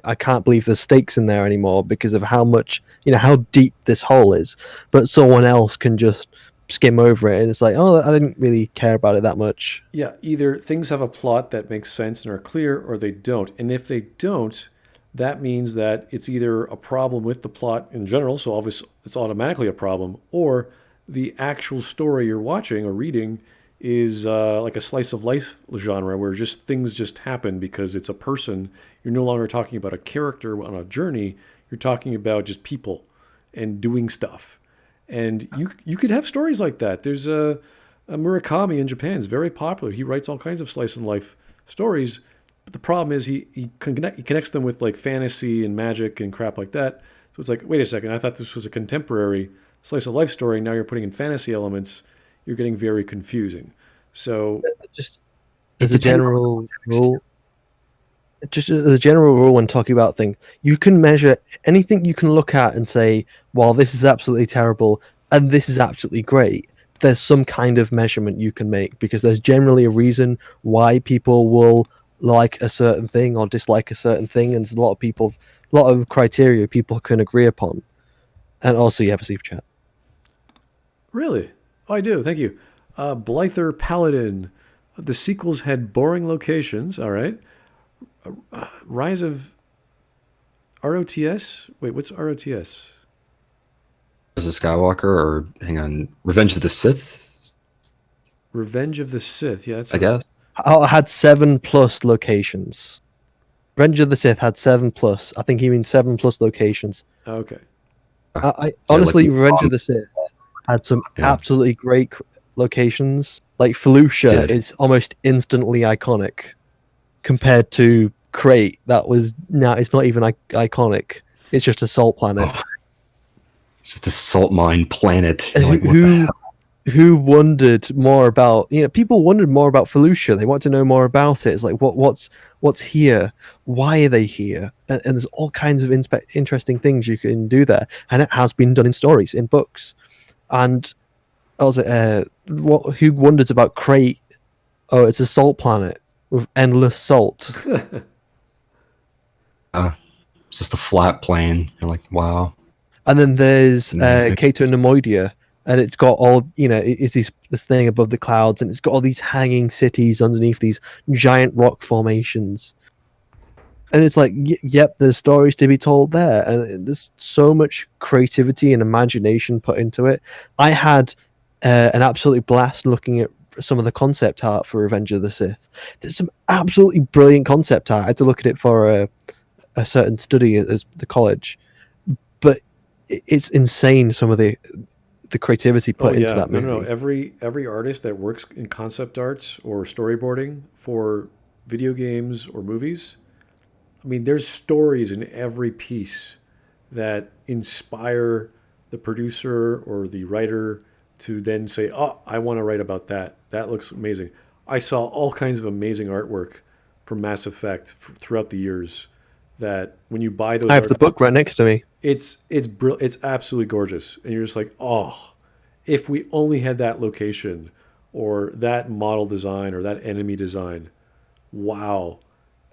I can't believe there's stakes in there anymore because of how much, how deep this hole is. But someone else can just skim over it, and it's like, oh, I didn't really care about it that much. Yeah, either things have a plot that makes sense and are clear, or they don't. And if they don't, that means that it's either a problem with the plot in general, so obviously it's automatically a problem, or the actual story you're watching or reading is like a slice of life genre where things just happen because it's a person. You're no longer talking about a character on a journey. You're talking about just people and doing stuff. And you could have stories like that. There's a Murakami in Japan is very popular. He writes all kinds of slice of life stories, but the problem is he connects them with like fantasy and magic and crap like that. So it's like, wait a second, I thought this was a contemporary slice of life story. Now you're putting in fantasy elements. You're getting very confusing. So just as a general rule, when talking about things, you can measure anything you can look at and say, well, this is absolutely terrible and this is absolutely great. There's some kind of measurement you can make because there's generally a reason why people will like a certain thing or dislike a certain thing, and there's a lot of criteria people can agree upon. And also you have a super chat. Really? Oh, I do. Thank you. Blyther Paladin. The sequels had boring locations. All right. Rise of ROTS? Wait, what's ROTS? Rise of Skywalker, or hang on, Revenge of the Sith? Revenge of the Sith, yeah. That's I guess. I had 7+ locations. Revenge of the Sith had 7+. I think he means 7+ locations. Okay. I honestly, Revenge of the Sith had some absolutely great locations. Like Felucia is almost instantly iconic compared to Crate. It's not even iconic. It's just a salt planet. Oh. It's just a salt mine planet. Like, who wondered more about? People wondered more about Felucia. They want to know more about it. It's like what's here? Why are they here? And there's all kinds of interesting things you can do there, and it has been done in stories, in books. And also, who wonders about Crate? Oh, it's a salt planet with endless salt. It's just a flat plane. You're like, wow. And then there's Cato Nemoidia, and it's got all, it's this thing above the clouds, and it's got all these hanging cities underneath these giant rock formations. And it's like, yep, there's stories to be told there, and there's so much creativity and imagination put into it. I had an absolute blast looking at some of the concept art for Revenge of the Sith. There's some absolutely brilliant concept art. I had to look at it for a certain study at the college, but it's insane, some of the creativity put into that movie. No. Every artist that works in concept arts or storyboarding for video games or movies, I mean, there's stories in every piece that inspire the producer or the writer to then say, oh, I want to write about that. That looks amazing. I saw all kinds of amazing artwork from Mass Effect throughout the years that when you buy those... I have the book right next to me. It's absolutely gorgeous. And you're just like, oh, if we only had that location or that model design or that enemy design, wow,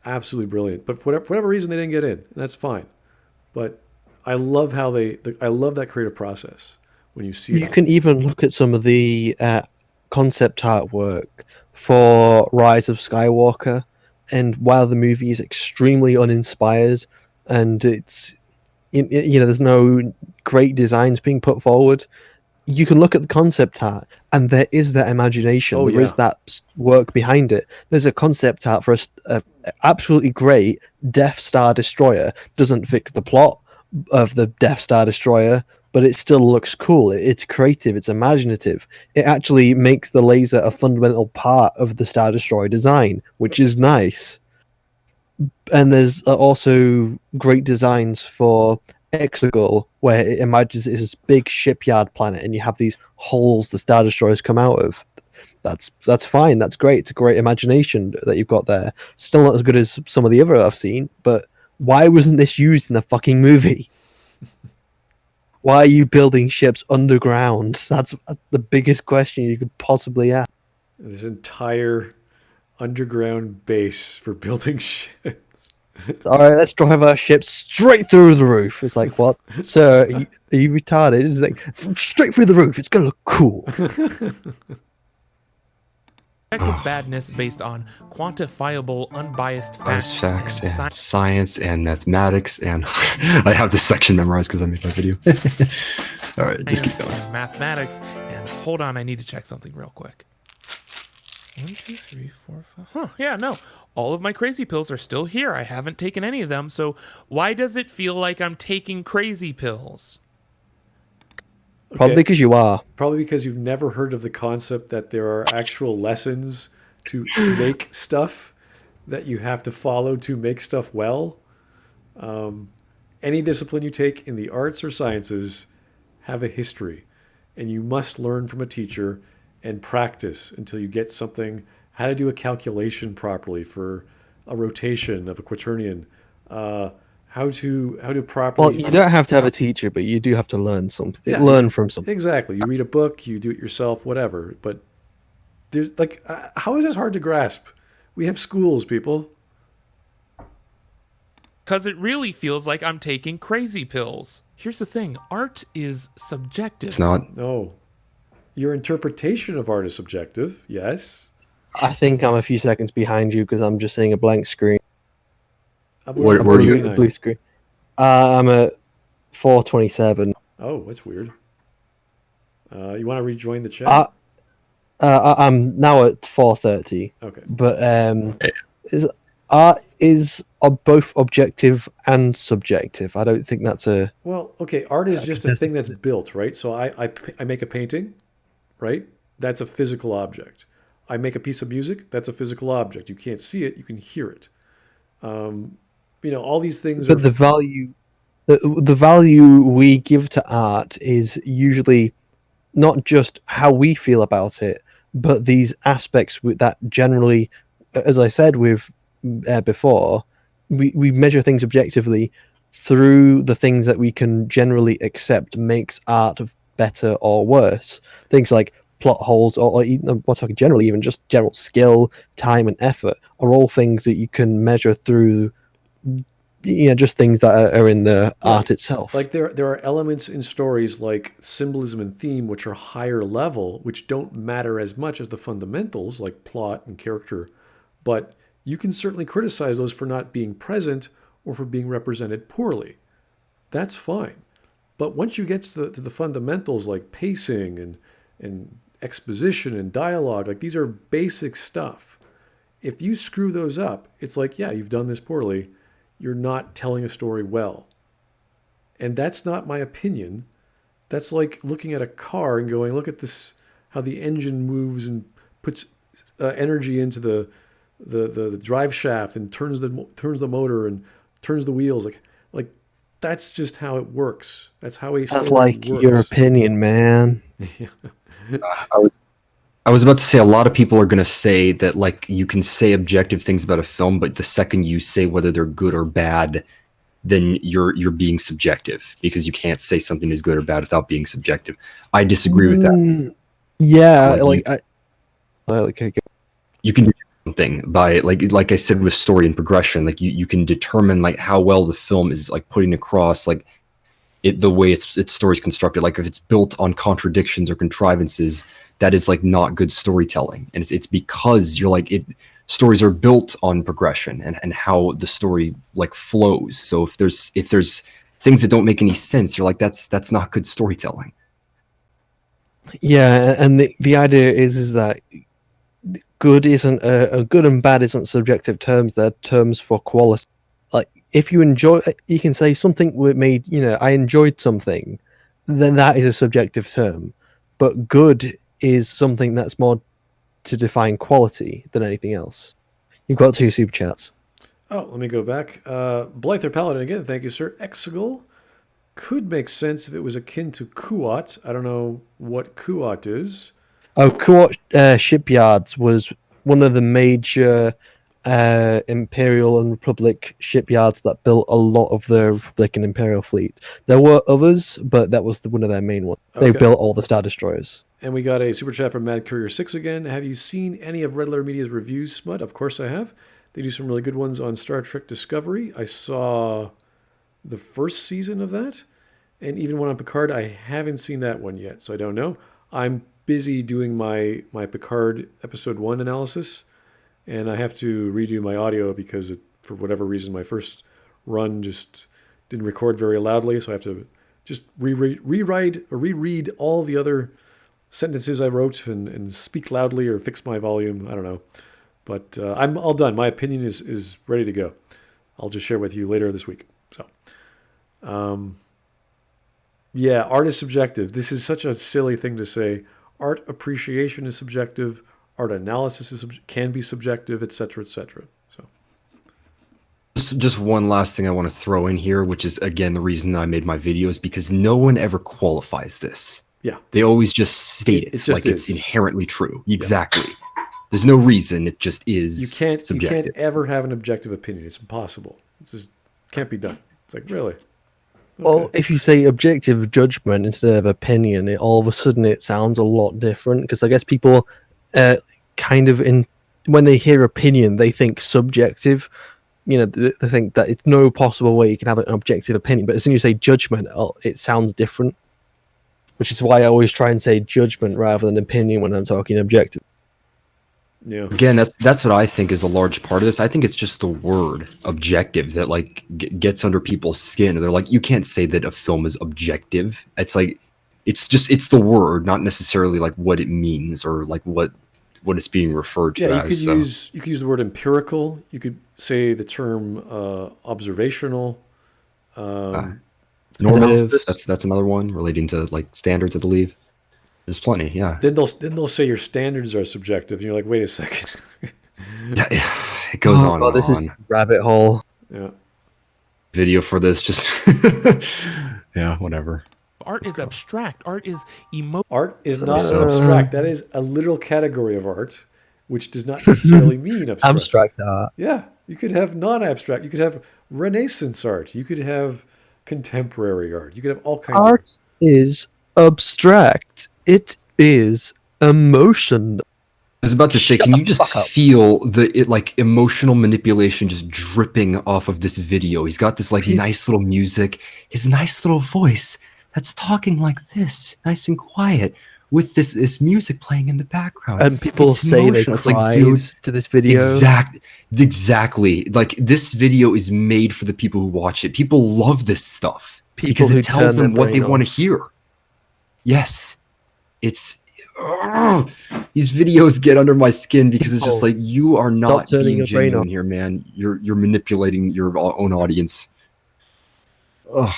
absolutely brilliant. But for whatever reason, they didn't get in, and that's fine. But I love how I love that creative process when you see You can even look at some of the concept artwork for Rise of Skywalker, and while the movie is extremely uninspired and it's there's no great designs being put forward, you can look at the concept art and there is that imagination. There is that work behind it. There's a concept art for a absolutely great Death Star destroyer. Doesn't fix the plot of the Death Star destroyer, but it still looks cool. It's creative, it's imaginative. It actually makes the laser a fundamental part of the Star Destroyer design, which is nice. And there's also great designs for Exegol, where it imagines it's this big shipyard planet and you have these holes the Star Destroyers come out of. That's fine, that's great. It's a great imagination that you've got there. Still not as good as some of the other I've seen, but why wasn't this used in the fucking movie? Why are you building ships underground? That's the biggest question you could possibly ask. This entire underground base for building ships. All right, let's drive our ship straight through the roof. It's like, what? Sir, are you retarded? It's like, straight through the roof. It's going to look cool. Objective badness based on quantifiable, unbiased facts, facts and science and mathematics, and I have this section memorized because I made my video. All right, just keep going. And mathematics, and hold on, I need to check something real quick. 1, 2, 3, 4, 5. Huh, yeah, no. All of my crazy pills are still here. I haven't taken any of them, so why does it feel like I'm taking crazy pills? Probably because you are. Probably because you've never heard of the concept that there are actual lessons to make stuff that you have to follow to make stuff well. Any discipline you take in the arts or sciences have a history, and you must learn from a teacher and practice until you get something, how to do a calculation properly for a rotation of a quaternion, how to properly... Well, you don't have to have a teacher, but you do have to learn something. Yeah, learn from something. Exactly. You read a book, you do it yourself, whatever. But there's like, how is this hard to grasp? We have schools, people. Because it really feels like I'm taking crazy pills. Here's the thing. Art is subjective. It's not. No. Your interpretation of art is subjective, yes. I think I'm a few seconds behind you because I'm just seeing a blank screen. Where are you? Blue screen. I'm at 4:27. Oh, that's weird. You want to rejoin the chat? I'm now at 4:30. Okay. But art is both objective and subjective. I don't think that's a... Well, okay, art is just a thing that's built, right? So I make a painting, right? That's a physical object. I make a piece of music, that's a physical object. You can't see it, you can hear it. All these things but the value we give to art is usually not just how we feel about it, but these aspects that generally, as I said before, we measure things objectively through the things that we can generally accept makes art better or worse. Things like plot holes, or we're talking generally, even just general skill, time, and effort are all things that you can measure through just things that are in the art itself. Like there are elements in stories like symbolism and theme which are higher level, which don't matter as much as the fundamentals like plot and character, but you can certainly criticize those for not being present or for being represented poorly. That's fine. But once you get to the fundamentals like pacing and exposition and dialogue, like these are basic stuff. If you screw those up, it's like, yeah, you've done this poorly. You're not telling a story well. And that's not my opinion. That's like looking at a car and going, look at this, how the engine moves and puts energy into the drive shaft and turns the motor and turns the wheels. Like that's just how it works. That's how a story That's like works. your opinion, man. I was about to say a lot of people are going to say that like you can say objective things about a film, but the second you say whether they're good or bad, then you're being subjective because you can't say something is good or bad without being subjective. I disagree with that. Yeah, you can do something by like I said with story and progression. Like you can determine like how well the film is like putting across like the way its story is constructed. Like if it's built on contradictions or contrivances, that is like not good storytelling, and it's because you're like stories are built on progression and how the story like flows. So if there's things that don't make any sense, you're like that's not good storytelling. Yeah, and the idea is that good isn't good and bad isn't subjective terms. They're terms for quality. Like if you enjoy, you can say something made. I enjoyed something, then that is a subjective term. But good is something that's more to define quality than anything else. You've got 2 super chats. Oh, let me go back. Blyther Paladin again, thank you, sir. Exegol could make sense if it was akin to Kuat. I don't know what Kuat is. Oh, Kuat shipyards was one of the major Imperial and Republic shipyards that built a lot of the Republic and Imperial fleet. There were others, but that was one of their main ones. They built all the Star Destroyers. And we got a super chat from Mad Courier 6 again. Have you seen any of Red Letter Media's reviews, Smut? Of course I have. They do some really good ones on Star Trek Discovery. I saw the first season of that. And even one on Picard. I haven't seen that one yet, so I don't know. I'm busy doing my Picard episode 1 analysis. And I have to redo my audio because for whatever reason, my first run just didn't record very loudly. So I have to just reread all the other sentences I wrote and speak loudly or fix my volume. I don't know. But I'm all done. My opinion is ready to go. I'll just share with you later this week. So, yeah, art is subjective. This is such a silly thing to say. Art appreciation is subjective. Art analysis can be subjective, etc., etc. So, just one last thing I want to throw in here, which is again the reason I made my videos, because no one ever qualifies this. Yeah, they always just state it like it's inherently true. Exactly. Yeah. There's no reason. It just is. You can't ever have an objective opinion. It's impossible. It just can't be done. It's like, really. Okay. Well, if you say objective judgment instead of opinion, all of a sudden it sounds a lot different, because I guess people when they hear opinion, they think subjective. They think that it's no possible way you can have an objective opinion. But as soon as you say judgment, it sounds different, which is why I always try and say judgment rather than opinion when I'm talking objective. Yeah. Again, that's what I think is a large part of this. I think it's just the word objective that like gets under people's skin. They're like, you can't say that a film is objective. It's like, it's the word, not necessarily like what it means or like what it's being referred to as. You could use the word empirical. You could say the term observational. Normative. That's another one relating to like standards, I believe. There's plenty, yeah. Then they'll say your standards are subjective, and you're like, wait a second. It goes on. Oh, this on. Is rabbit hole. Yeah. Video for this, just yeah, whatever. Art is abstract. Art is Art is not abstract. That is a literal category of art, which does not necessarily mean abstract. Abstract art. Yeah, you could have non-abstract. You could have Renaissance art. You could have contemporary art. You could have all kinds of art is abstract. It is emotion. was about to say, Shut can the you just fuck up. feel like emotional manipulation just dripping off of this video? He's got this like nice little music, his nice little voice that's talking like this, nice and quiet, with this music playing in the background. And people It's say they emotional. It's like, cried dude, to this video. Exactly. Like, this video is made for the people who watch it. People love this stuff because who it tells turn their them what they brain want to off. hear. Yes. It's these videos get under my skin because it's just like, you are not turning being your brain genuine off. here, man. You're manipulating your own audience. Ugh.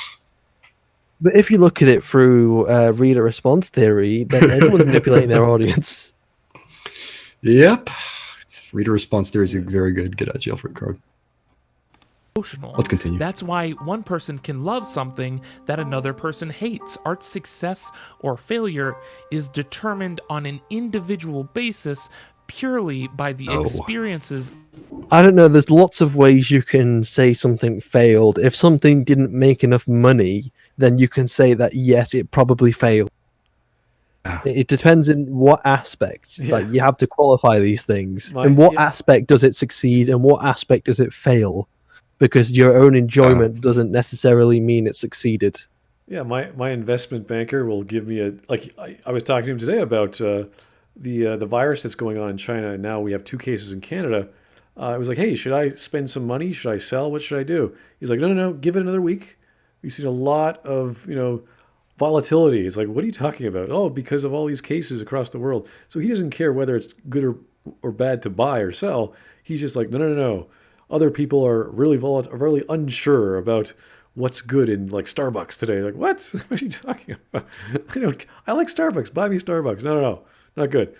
But if you look at it through reader response theory, then everyone's manipulating their audience. Yep. Reader response theory is a very good get out of jail free card. Emotional. Let's continue. That's why one person can love something that another person hates. Art's success or failure is determined on an individual basis purely by the experiences. I don't know. There's lots of ways you can say something failed. If something didn't make enough money, then you can say that, yes, it probably failed. It depends in what aspect. Yeah. Like, you have to qualify these things. In what aspect does it succeed and what aspect does it fail? Because your own enjoyment doesn't necessarily mean it succeeded. Yeah, my investment banker will give me I was talking to him today about the virus that's going on in China, and now we have 2 cases in Canada. I was like, hey, should I spend some money? Should I sell? What should I do? He's like, no, give it another week. We've seen a lot of volatility. It's like, what are you talking about? Oh, because of all these cases across the world. So he doesn't care whether it's good or bad to buy or sell. He's just like, no. Other people are really really unsure about what's good in like Starbucks today. Like, what? What are you talking about? I like Starbucks. Buy me Starbucks. No, not good.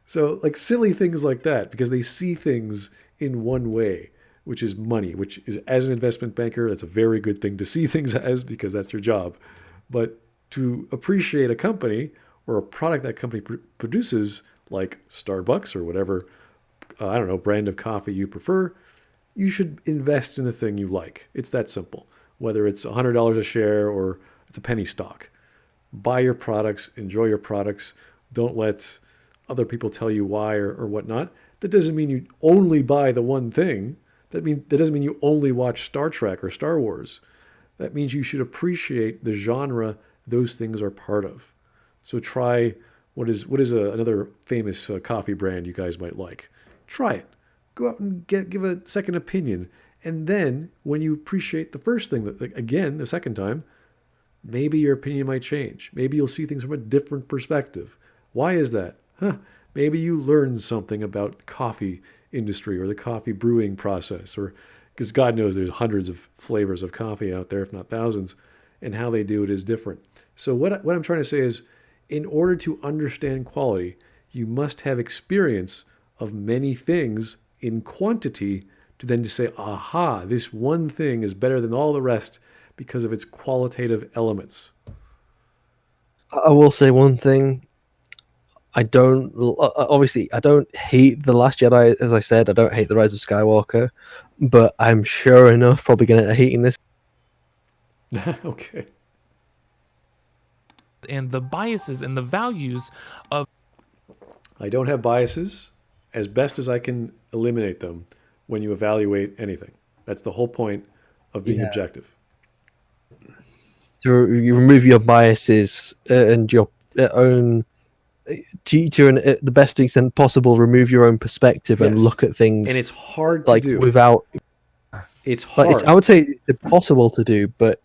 So like silly things like that, because they see things in one way, which is money, which is, as an investment banker, that's a very good thing to see things as, because that's your job. But to appreciate a company or a product that company produces, like Starbucks or whatever, I don't know, brand of coffee you prefer, you should invest in the thing you like. It's that simple. Whether it's $100 a share or it's a penny stock. Buy your products, enjoy your products. Don't let other people tell you why or whatnot. That doesn't mean you only buy the one thing. That doesn't mean you only watch Star Trek or Star Wars. That means you should appreciate the genre those things are part of. So try what is another famous coffee brand you guys might like. Try it. Go out and give a second opinion. And then when you appreciate the first thing, again, the second time, maybe your opinion might change. Maybe you'll see things from a different perspective. Why is that? Maybe you learned something about the coffee industry or the coffee brewing process, or because God knows there's hundreds of flavors of coffee out there, if not thousands, and how they do it is different. So what I'm trying to say is, in order to understand quality, you must have experience of many things in quantity to then to say, aha, this one thing is better than all the rest because of its qualitative elements. I will say one thing. I don't hate The Last Jedi, as I said. I don't hate The Rise of Skywalker, but I'm sure enough probably going to end up hating this. Okay. And the biases and the values of... I don't have biases. As best as I can eliminate them when you evaluate anything. That's the whole point of being objective. So you remove your biases and your own, to the best extent possible, remove your own perspective and look at things. And it's hard to do. Without. It's hard. I would say it's possible to do, but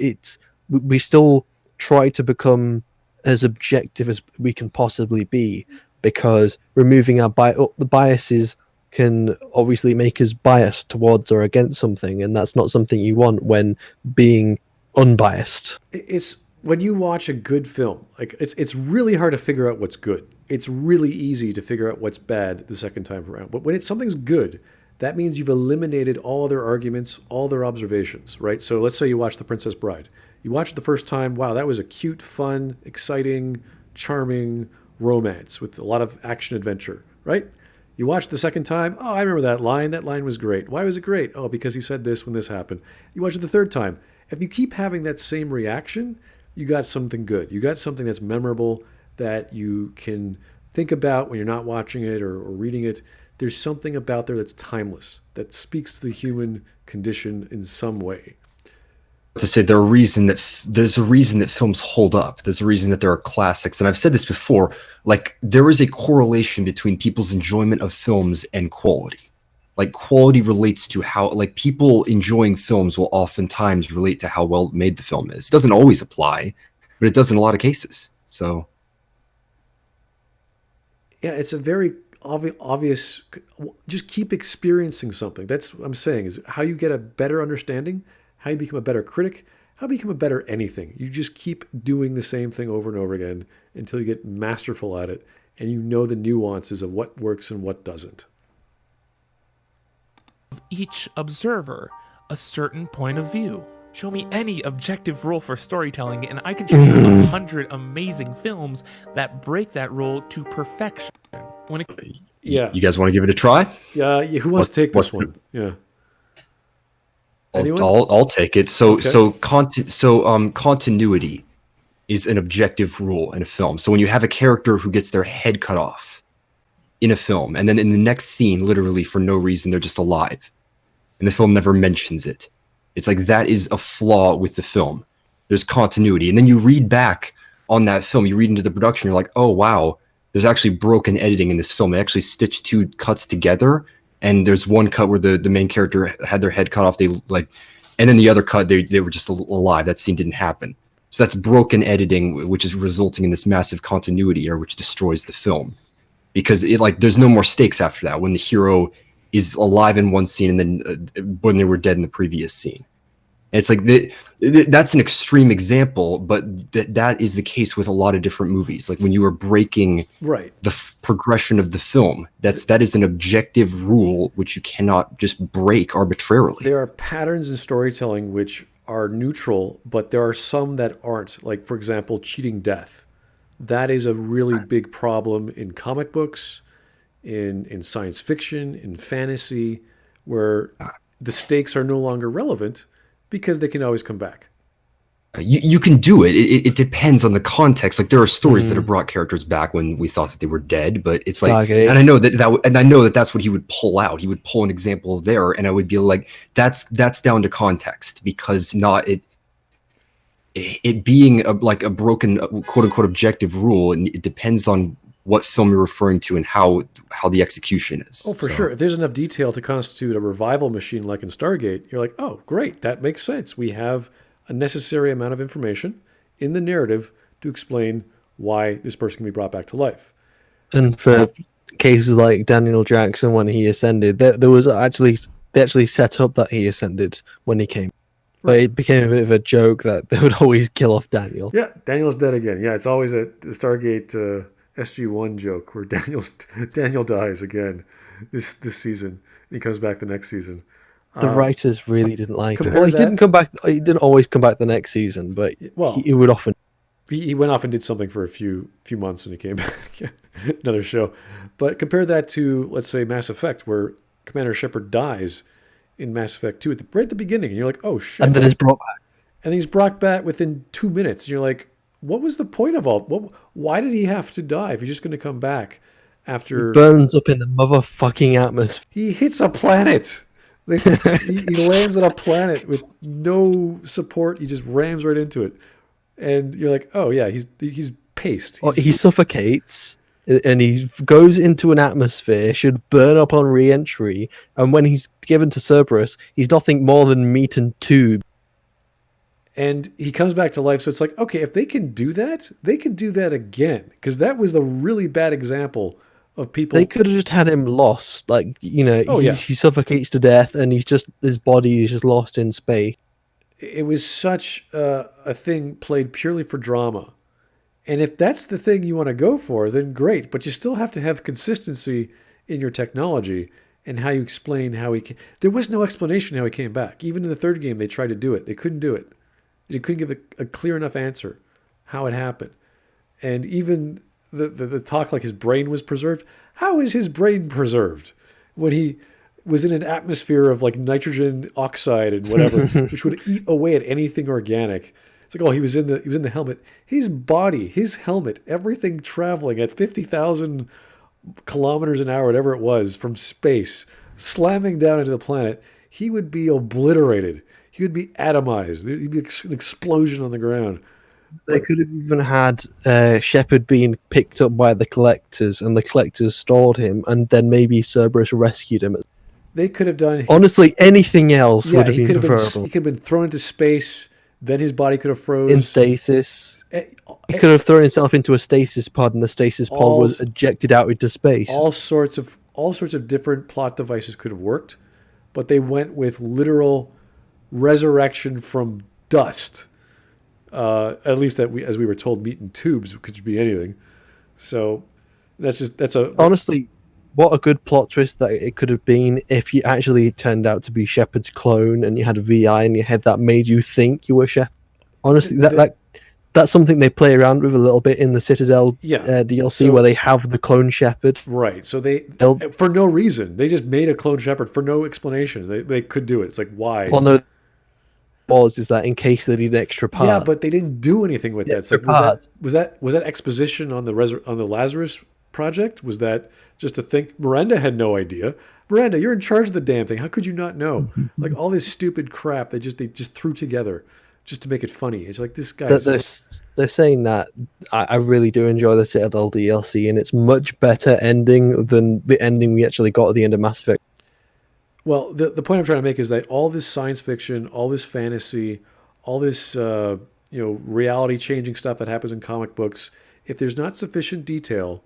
we still try to become as objective as we can possibly be, because removing the biases can obviously make us biased towards or against something, and that's not something you want when being unbiased. It's when you watch a good film, like it's really hard to figure out what's good. It's really easy to figure out what's bad the second time around. But when something's good, that means you've eliminated all other arguments, all other observations, right? So let's say you watch The Princess Bride. You watch it the first time, wow, that was a cute, fun, exciting, charming romance with a lot of action adventure, right? You watch the second time, oh, I remember that line. That line was great. Why was it great? Oh, because he said this when this happened. You watch it the third time. If you keep having that same reaction, you got something good. You got something that's memorable that you can think about when you're not watching it or reading it, there's something about there that's timeless, that speaks to the human condition in some way. To say there's a reason that films hold up. There's a reason that there are classics. And I've said this before, like there is a correlation between people's enjoyment of films and quality. Like quality relates to how, like people enjoying films will oftentimes relate to how well made the film is. It doesn't always apply, but it does in a lot of cases. So yeah, it's a very obvious, just keep experiencing something. That's what I'm saying, is how you get a better understanding, how you become a better critic, how you become a better anything. You just keep doing the same thing over and over again until you get masterful at it and you know the nuances of what works and what doesn't. Each observer a certain point of view. Show me any objective rule for storytelling, and I can show you 100 amazing films that break that rule to perfection. Yeah. You guys want to give it a try? Yeah. Who wants to take this one? Yeah. I'll take it. Okay. Continuity is an objective rule in a film. So when you have a character who gets their head cut off in a film, and then in the next scene, literally for no reason, they're just alive, and the film never mentions it. It's like that is a flaw with the film. There's continuity. And then you read back on that film, you read into the production, you're like, oh, wow, there's actually broken editing in this film. They actually stitched two cuts together. And there's one cut where the main character had their head cut off. And then the other cut, they were just alive. That scene didn't happen. So that's broken editing, which is resulting in this massive continuity error, which destroys the film. Because there's no more stakes after that when the hero is alive in one scene and then when they were dead in the previous scene. And it's like that's an extreme example, but that is the case with a lot of different movies. Like when you are breaking the progression of the film, that is an objective rule which you cannot just break arbitrarily. There are patterns in storytelling which are neutral, but there are some that aren't. Like, for example, cheating death. That is a really big problem in comic books, in science fiction, in fantasy, where the stakes are no longer relevant because they can always come back. You can do it. It depends on the context. Like there are stories that have brought characters back when we thought that they were dead, but it's like, and I know that's what he would pull out. He would pull an example there, and I would be like, that's down to context, because it being a broken quote unquote objective rule, and it depends on what film you're referring to and how the execution is. Oh, for sure. If there's enough detail to constitute a revival machine like in Stargate, you're like, oh, great, that makes sense. We have a necessary amount of information in the narrative to explain why this person can be brought back to life. And for cases like Daniel Jackson when he ascended, they actually set up that he ascended when he came. But it became a bit of a joke that they would always kill off Daniel. Yeah, Daniel's dead again. Yeah, it's always a Stargate SG-1 joke where Daniel dies again this season. And he comes back the next season. The writers really didn't like him. Well, he didn't come back. He didn't always come back the next season, but he would often. He went off and did something for a few months, and he came back. Another show. But compare that to, let's say, Mass Effect, where Commander Shepard dies in Mass Effect 2 right at the beginning, and you're like, oh shit. And then he's brought back. And he's brought back within 2 minutes. And you're like, what was the point of all? Why did he have to die if he's just going to come back after? He burns up in the motherfucking atmosphere. He hits a planet. He lands on a planet with no support. He just rams right into it, and you're like, "Oh yeah, he's paced." He suffocates, and he goes into an atmosphere. Should burn up on re-entry, and when he's given to Cerberus, he's nothing more than meat and tube. And he comes back to life. So it's like, okay, if they can do that, they can do that again, because that was the really bad example of people. They could have just had him lost, he suffocates to death, and his body is just lost in space. It was such a thing played purely for drama, and if that's the thing you want to go for, then great. But you still have to have consistency in your technology and how you explain how he came. There was no explanation how he came back. Even in the third game, they tried to do it. They couldn't do it. They couldn't give a clear enough answer how it happened, and even the talk like his brain was preserved. How is his brain preserved when he was in an atmosphere of like nitrogen oxide and whatever, which would eat away at anything organic? It's like, oh, he was in the helmet. His body, his helmet, everything traveling at 50,000 kilometers an hour, whatever it was, from space, slamming down into the planet. He would be obliterated. He would be atomized. He'd be an explosion on the ground. They could have even had Shepard being picked up by the collectors, and the collectors stored him, and then maybe Cerberus rescued him. They could have done... Honestly, anything else would have been preferable. He could have been thrown into space, then his body could have froze. In stasis. He could have thrown himself into a stasis pod, and the stasis pod was ejected out into space. All sorts of different plot devices could have worked, but they went with literal resurrection from dust. At least as we were told, meat and tubes could be anything. So honestly, what a good plot twist that it could have been if you actually turned out to be Shepard's clone and you had a VI in your head that made you think you were Shepard. Honestly, that's something they play around with a little bit in the Citadel DLC, where they have the clone Shepard. Right. So for no reason, they just made a clone Shepard for no explanation. They could do it. It's like, why? Well, no. Is that in case they need an extra part? Yeah, but they didn't do anything with that. It's like, was that exposition on the Lazarus project? Was that just a thing? Miranda had no idea. Miranda, you're in charge of the damn thing. How could you not know? Like all this stupid crap they just threw together just to make it funny. It's like this guy. They're saying that I really do enjoy the Citadel DLC, and it's much better ending than the ending we actually got at the end of Mass Effect. Well, the point I'm trying to make is that all this science fiction, all this fantasy, all this reality changing stuff that happens in comic books, if there's not sufficient detail,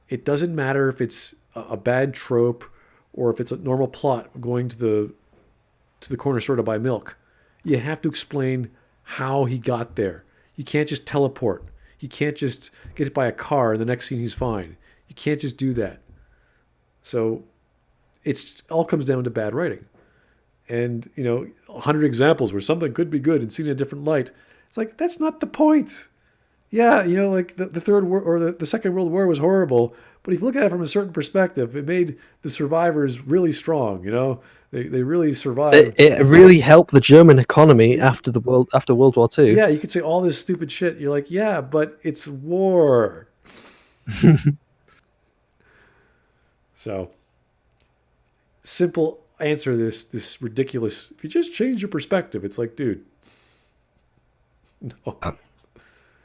it doesn't matter if it's a bad trope or if it's a normal plot going to the corner store to buy milk. You have to explain how he got there. You can't just teleport. You can't just get hit by a car and the next scene he's fine. You can't just do that. So it all comes down to bad writing. And, 100 examples where something could be good and seen in a different light. It's like, that's not the point. Yeah, like the Third War or the Second World War was horrible, but if you look at it from a certain perspective, it made the survivors really strong, They really survived. It really helped the German economy after World War II. Yeah, you could say all this stupid shit. You're like, yeah, but it's war. So, simple answer this ridiculous. If you just change your perspective, it's like, dude. No.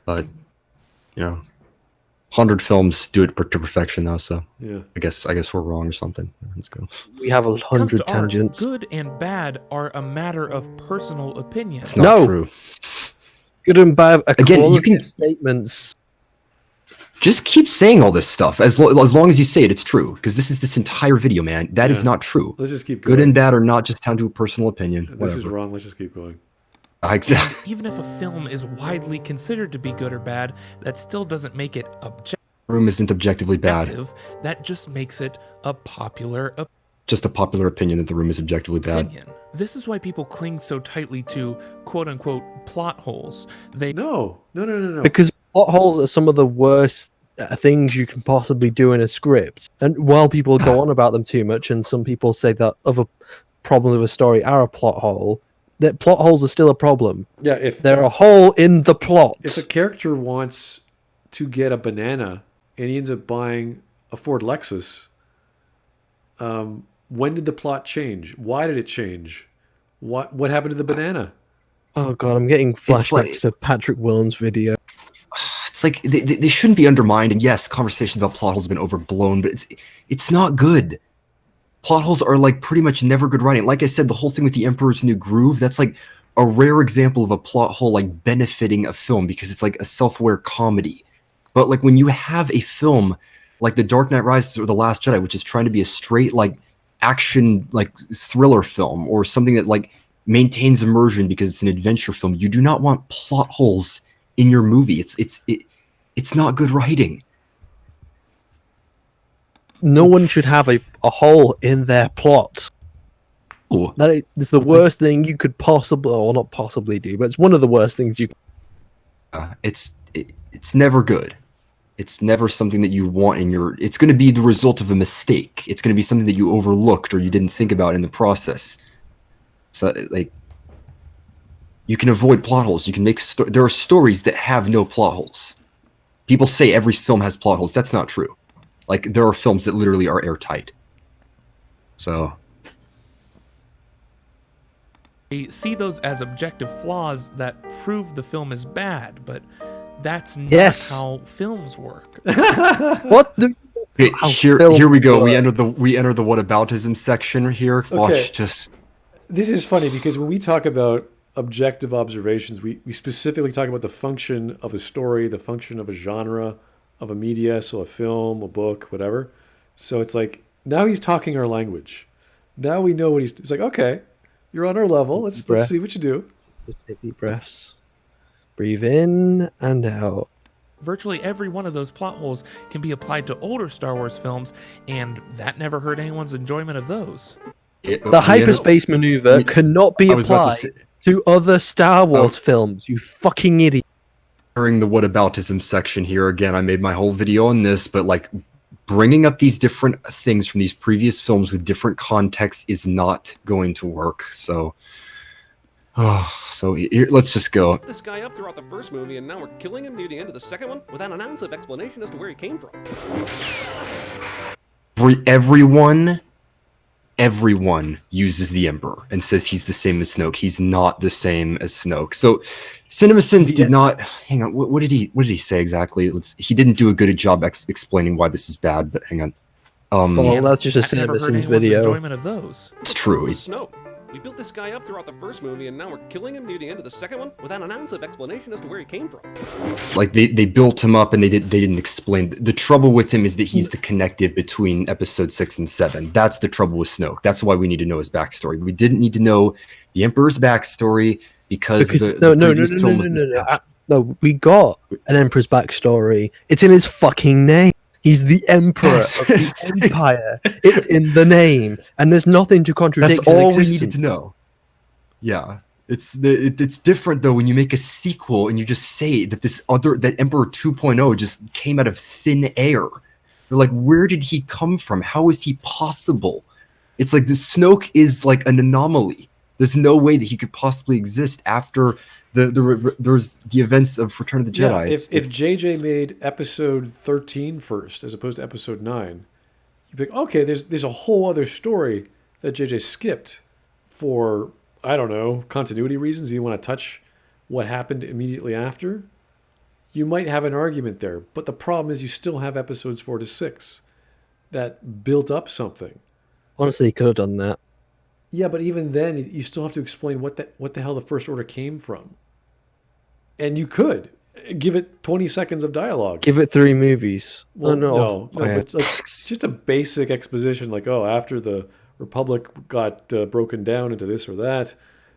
But 100 films do it to perfection, though. So yeah, I guess we're wrong or something. Let's go. We have 100 tangents. Good and bad are a matter of personal opinion. It's not true. Good and bad are again. You can statements. Just keep saying all this stuff as long as you say it's true. Because this entire video, man, that is not true. Let's just keep going. Good and bad are not just down to a personal opinion. This is wrong. Let's just keep going. Exactly. Even if a film is widely considered to be good or bad, that still doesn't make it objective. Room isn't objectively bad. That just makes it a popular just a popular opinion that The Room is objectively bad. This is why people cling so tightly to quote-unquote plot holes. No. Because plot holes are some of the worst things you can possibly do in a script. And while people go on about them too much, and some people say that other problems of a story are a plot hole, that plot holes are still a problem. Yeah, if they're a hole in the plot. If a character wants to get a banana and he ends up buying a Ford Lexus, when did the plot change? Why did it change? What happened to the banana? Oh god, I'm getting flashbacks to Patrick Williams' video. It's like they shouldn't be undermined. And yes, conversations about plot holes have been overblown, but it's not good. Plot holes are like pretty much never good writing. Like I said, the whole thing with The Emperor's New Groove, that's like a rare example of a plot hole like benefiting a film because it's like a self-aware comedy. But like when you have a film like The Dark Knight Rises or The Last Jedi, which is trying to be a straight like action like thriller film or something that like maintains immersion because it's an adventure film, you do not want plot holes in your movie. It's not good writing. No one should have a hole in their plot. Ooh. That is the worst thing you could possibly, or not possibly do, but it's one of the worst things you can. It's never good. It's never something that you want in your... It's going to be the result of a mistake. It's going to be something that you overlooked or you didn't think about in the process. So, like... You can avoid plot holes. You can make there are stories that have no plot holes. People say every film has plot holes. That's not true. Like, there are films that literally are airtight. So They see those as objective flaws that prove the film is bad, but that's not how films work. What the? okay, here we go. We enter the whataboutism section here. Watch This is funny because when we talk about objective observations, we specifically talk about the function of a story, the function of a genre, of a media, so a film, a book, whatever. So it's like, now he's talking our language. Now we know what it's like, okay, you're on our level. Let's see what you do. Just take deep breaths. Breathe in and out. Virtually every one of those plot holes can be applied to older Star Wars films, and that never hurt anyone's enjoyment of those. The hyperspace maneuver cannot be applied to other Star Wars films, you fucking idiot. During the whataboutism section here, again, I made my whole video on this, but like, bringing up these different things from these previous films with different contexts is not going to work. So, here, let's just go. This guy up throughout the first movie, and now we're killing him near the end of the second one without an ounce of explanation as to where he came from. Everyone uses the Emperor and says he's the same as Snoke. He's not the same as Snoke. So, CinemaSins did not. Hang on. What did he say exactly? He didn't do a good job explaining why this is bad. But hang on. Well, that's just a CinemaSins video. Enjoyment of those. It's true. Snoke. We built this guy up throughout the first movie, and now we're killing him near the end of the second one without an ounce of explanation as to where he came from. Like, they built him up and they didn't explain. The trouble with him is that he's the connective between episode 6 and 7. That's the trouble with Snoke. That's why we need to know his backstory. We didn't need to know the Emperor's backstory because the previous film was no, we got an Emperor's backstory. It's in his fucking name. He's the Emperor of the Empire. It's in the name, and there's nothing to contradict. That's all we needed to know. Yeah, it's different though when you make a sequel and you just say that that Emperor 2.0 just came out of thin air. You're like, where did he come from? How is he possible? It's like the Snoke is like an anomaly. There's no way that he could possibly exist after there's the events of Return of the Jedi. Yeah, if JJ made episode 13 first as opposed to episode 9, you'd be like, okay, there's a whole other story that JJ skipped for, I don't know, continuity reasons. He didn't want to touch what happened immediately after. You might have an argument there, but the problem is you still have episodes 4 to 6 that built up something. Honestly, he could have done that. Yeah, but even then, you still have to explain what the hell the First Order came from. And you could give it 20 seconds of dialogue. Give it 3 movies. Well, no, but like, just a basic exposition, like, oh, after the Republic got broken down into this or that,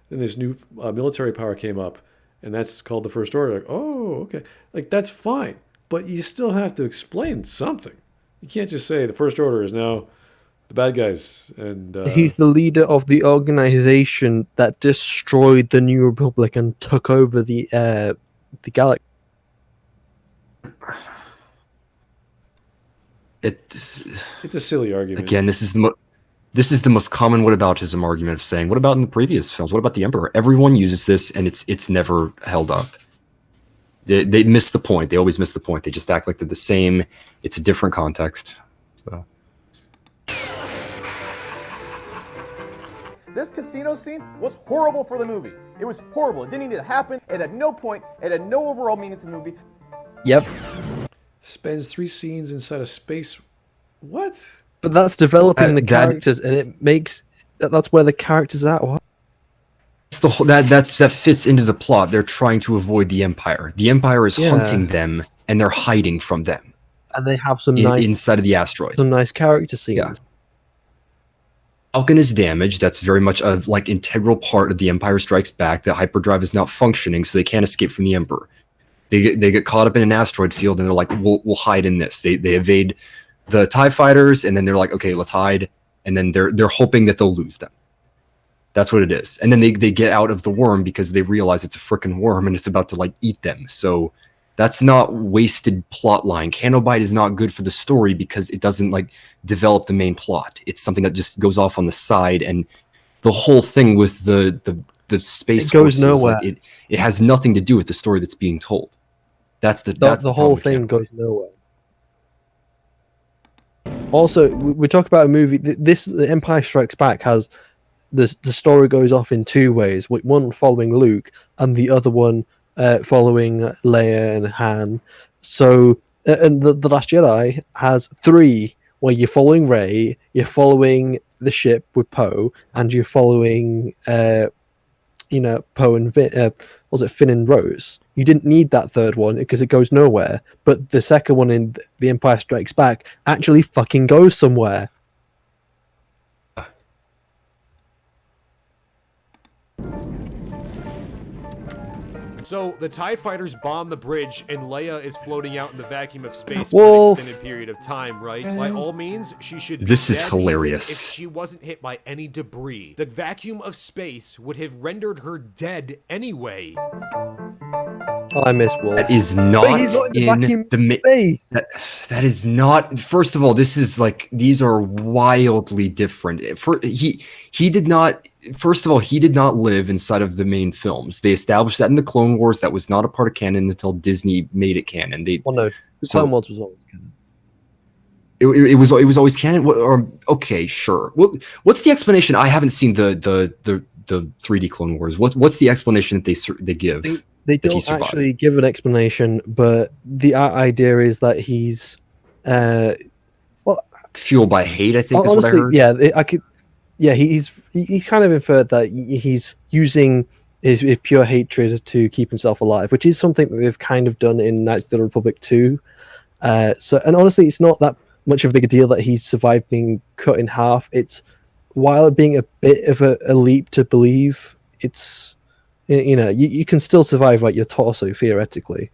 then this new military power came up, and that's called the First Order. Like, oh, okay, like that's fine, but you still have to explain something. You can't just say the First Order is now the bad guys, and he's the leader of the organization that destroyed the New Republic and took over the galaxy. It's a silly argument. Again, this is the most common whataboutism argument of saying, what about in the previous films? What about the Emperor? Everyone uses this, and it's never held up. They miss the point. They always miss the point. They just act like they're the same. It's a different context. So. This casino scene was horrible for the movie. It was horrible. It didn't need to happen. It had no point. It had no overall meaning to the movie. Yep. Spends 3 scenes inside a space. What? But that's developing the characters, and it makes that's where the characters are at. What? That fits into the plot. They're trying to avoid the Empire. The Empire is hunting them, and they're hiding from them. And they have some inside of the asteroid. Some nice character scenes. Yeah. Falcon is damaged. That's very much a integral part of the Empire Strikes Back. The hyperdrive is not functioning, so they can't escape from the Emperor. They get caught up in an asteroid field, and they're like, we'll hide in this. They evade the TIE fighters, and then they're like, okay, let's hide. And then they're hoping that they'll lose them. That's what it is. And then they get out of the worm because they realize it's a freaking worm and it's about to like eat them. So that's not wasted plot line. Canobite is not good for the story because it doesn't like develop the main plot. It's something that just goes off on the side, and the whole thing with the the space It goes Forces, nowhere. like, it has nothing to do with the story that's being told. That's the whole problem with thing Canon. goes nowhere. Also, we talk about a movie. The Empire Strikes Back has the story goes off in two ways. One following Luke, and the other one following Leia and Han. So, and the Last Jedi has three, where you're following Rey, you're following the ship with Poe, and you're following Poe and was it Finn and Rose? You didn't need that third one because it goes nowhere. But the second one in The Empire Strikes Back actually fucking goes somewhere. So the TIE fighters bomb the bridge, and Leia is floating out in the vacuum of space Wolf. for an extended period of time, right? By all means, she should be This is dead even hilarious. if she wasn't hit by any debris. The vacuum of space would have rendered her dead anyway. I miss Wolf. That is But not he's not in vacuum the space. that is not. First of all, this is like, these are wildly different. He did not. First of all, he did not live inside of the main films. They established that in the Clone Wars. That was not a part of canon until Disney made it canon. Well, no, the Clone Wars was always canon. It was always canon. Okay, sure. Well, what's the explanation? I haven't seen the 3D Clone Wars. What's the explanation that they give? They that he don't survived? actually give an explanation, but the idea is that he's Fueled by hate, I think, is honestly, what I heard. yeah, I could. Yeah, he's kind of inferred that he's using his pure hatred to keep himself alive, which is something that they've kind of done in Knights of the Republic 2. And honestly, it's not that much of a big deal that he's survived being cut in half. It's, while it being a bit of a leap to believe, it's, you can still survive like your torso theoretically.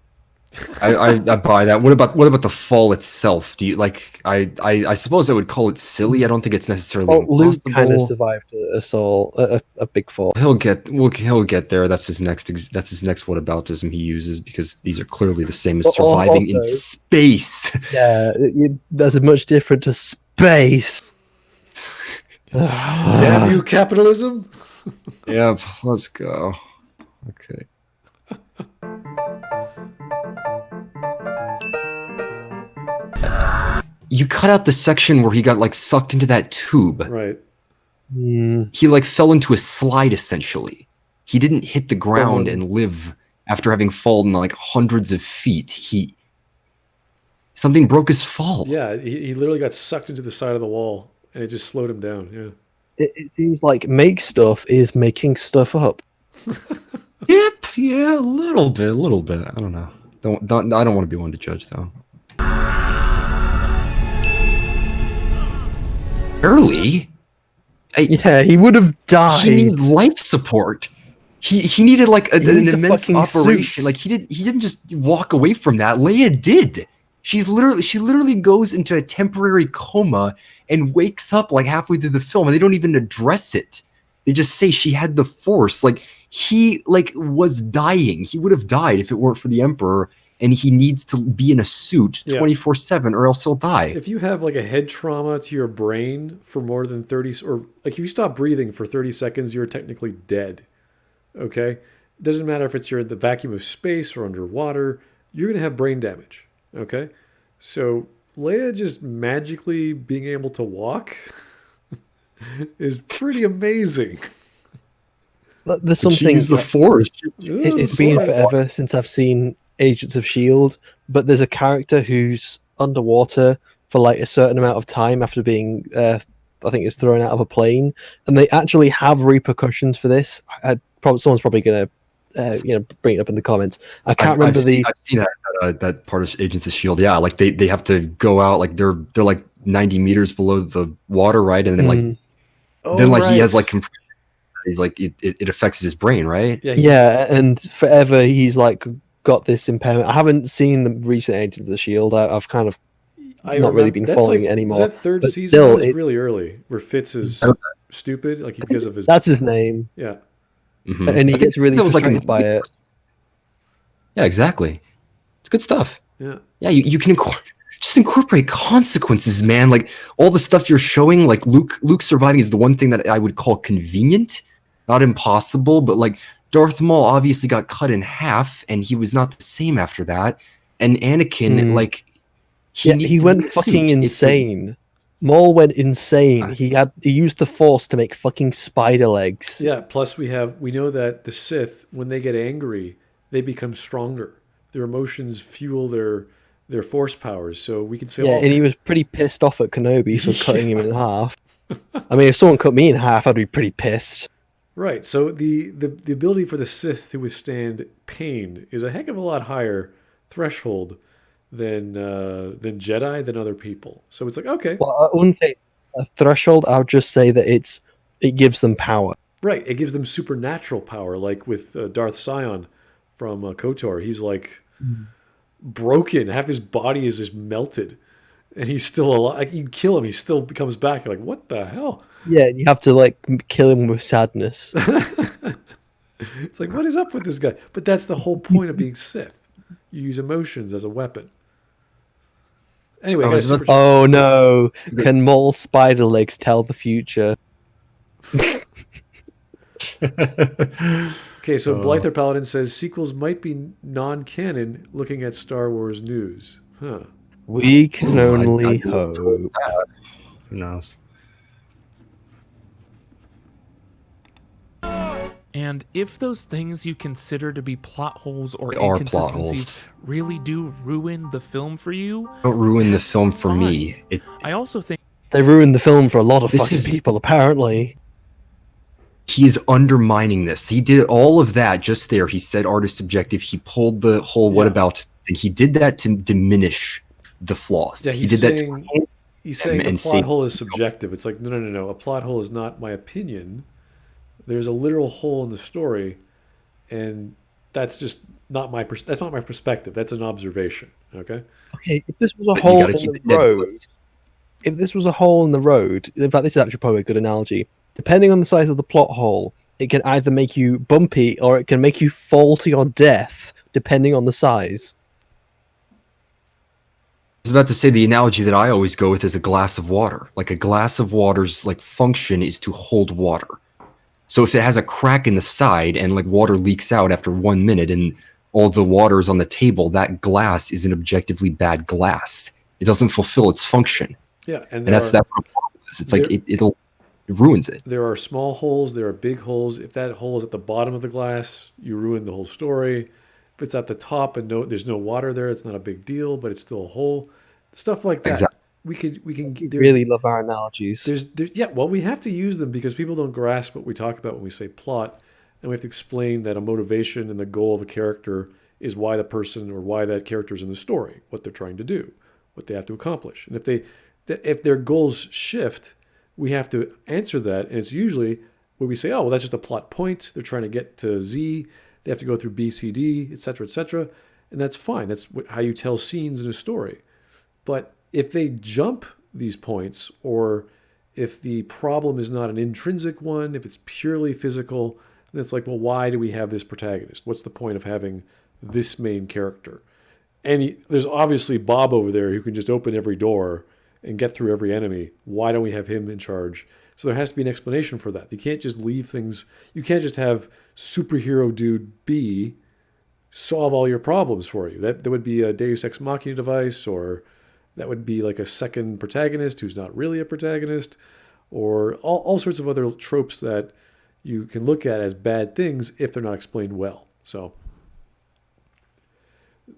I buy that. What about the fall itself? Do you like? I suppose I would call it silly. I don't think it's necessarily Luke impossible. kind of survived a big fall. He'll get there. That's his next whataboutism he uses, because these are clearly the same as But surviving in also- space. Yeah, that's much different to space. Damn you, capitalism! Yep, let's go. Okay. You cut out the section where he got like sucked into that tube. Right. He like fell into a slide essentially. He didn't hit the ground and live after having fallen like hundreds of feet. Something broke his fall. Yeah, he literally got sucked into the side of the wall, and it just slowed him down. Yeah. It seems like make stuff is making stuff up. Yep, yeah, a little bit. I don't know. I don't want to be one to judge though. Early? Yeah, he would have died. He needs life support. He needed like an needs a immense fucking operation. suit. Like he didn't just walk away from that. Leia did. She literally goes into a temporary coma and wakes up like halfway through the film, and they don't even address it. They just say she had the Force. Like he was dying. He would have died if it weren't for the Emperor, and he needs to be in a suit 24/7 or else he'll die. If you have like a head trauma to your brain for more than 30, or like if you stop breathing for 30 seconds, you're technically dead. Okay? It doesn't matter if you're in the vacuum of space or underwater, you're going to have brain damage. Okay? So Leia just magically being able to walk is pretty amazing. There's something. Use the Force. It's been forever since I've seen Agents of S.H.I.E.L.D., but there's a character who's underwater for like a certain amount of time after being, I think it's thrown out of a plane, and they actually have repercussions for this. Someone's probably going to, bring it up in the comments. I can't remember I've seen that part of Agents of S.H.I.E.L.D. Yeah, like they have to go out, like they're like 90 meters below the water, right? And then he has like compression. He's like it affects his brain, right? Yeah, and forever he's like got this impairment. I haven't seen the recent Agents of S.H.I.E.L.D. I've kind of not really been following it anymore. Was that third but season? still, That was really early, where Fitz is stupid, like because of his. That's his name. Yeah. Mm-hmm. And he gets really frustrated by it. Yeah, exactly. It's good stuff. Yeah. Yeah, you can just incorporate consequences, man. Like all the stuff you're showing, like Luke surviving is the one thing that I would call convenient. not impossible, but like Darth Maul obviously got cut in half, and he was not the same after that. And Anakin, like, he went fucking insane. Maul went insane. He used the Force to make fucking spider legs. Yeah. Plus, we know that the Sith, when they get angry, they become stronger. Their emotions fuel their Force powers. So we could say, yeah, and he was pretty pissed off at Kenobi for cutting him in half. I mean, if someone cut me in half, I'd be pretty pissed. Right. So the ability for the Sith to withstand pain is a heck of a lot higher threshold than Jedi, than other people. So it's like, okay. Well, I wouldn't say a threshold. I would just say that it gives them power. Right. It gives them supernatural power, like with Darth Sion from KOTOR. He's like broken. Half his body is just melted, and he's still alive. Like, you kill him, he still comes back. You're like, what the hell? Yeah, you have to like kill him with sadness. It's like, what is up with this guy? But that's the whole point of being Sith. You use emotions as a weapon. Anyway, oh no! Can Maul's spider legs tell the future? Okay, so Blyther Paladin says sequels might be non-canon. Looking at Star Wars news, huh? We can only hope. Who knows? And if those things you consider to be plot holes or They are plot inconsistencies holes. really do ruin the film for you, Don't ruin the film for me. I also think They ruined the film for a lot of This fucking is- people, apparently. He is undermining this. He did all of that just there. He said art is subjective. He pulled the whole what about, and he did that to diminish the flaws. Yeah, he did that. He's saying the plot hole is subjective. It's like, no. A plot hole is not my opinion. There's a literal hole in the story, and that's just not my that's not my perspective. That's an observation. Okay. Okay, if this was a hole in the road, in fact, this is actually probably a good analogy. Depending on the size of the plot hole, it can either make you bumpy or it can make you fall to your death, depending on the size. I was about to say the analogy that I always go with is a glass of water. Like a glass of water's like function is to hold water. So if it has a crack in the side and like water leaks out after 1 minute and all the water is on the table, that glass is an objectively bad glass. It doesn't fulfill its function. Yeah, and that's what a problem is. It's like it ruins it. There are small holes. There are big holes. If that hole is at the bottom of the glass, you ruin the whole story. If it's at the top and there's no water there, it's not a big deal, but it's still a hole. Stuff like that. Exactly. We can Really love our analogies. Well, we have to use them because people don't grasp what we talk about when we say plot, and we have to explain that a motivation and the goal of a character is why the person or why that character is in the story, what they're trying to do, what they have to accomplish. And if their goals shift, we have to answer that, and it's usually where we say, oh, well, that's just a plot point. They're trying to get to Z. They have to go through B, C, D, etc., and that's fine. That's how you tell scenes in a story. But if they jump these points, or if the problem is not an intrinsic one, if it's purely physical, then it's like, well, why do we have this protagonist? What's the point of having this main character? And there's obviously Bob over there who can just open every door and get through every enemy. Why don't we have him in charge? So there has to be an explanation for that. You can't just leave things. You can't just have superhero dude B solve all your problems for you. That would be a Deus Ex Machina device, or that would be like a second protagonist who's not really a protagonist, or all sorts of other tropes that you can look at as bad things if they're not explained well. So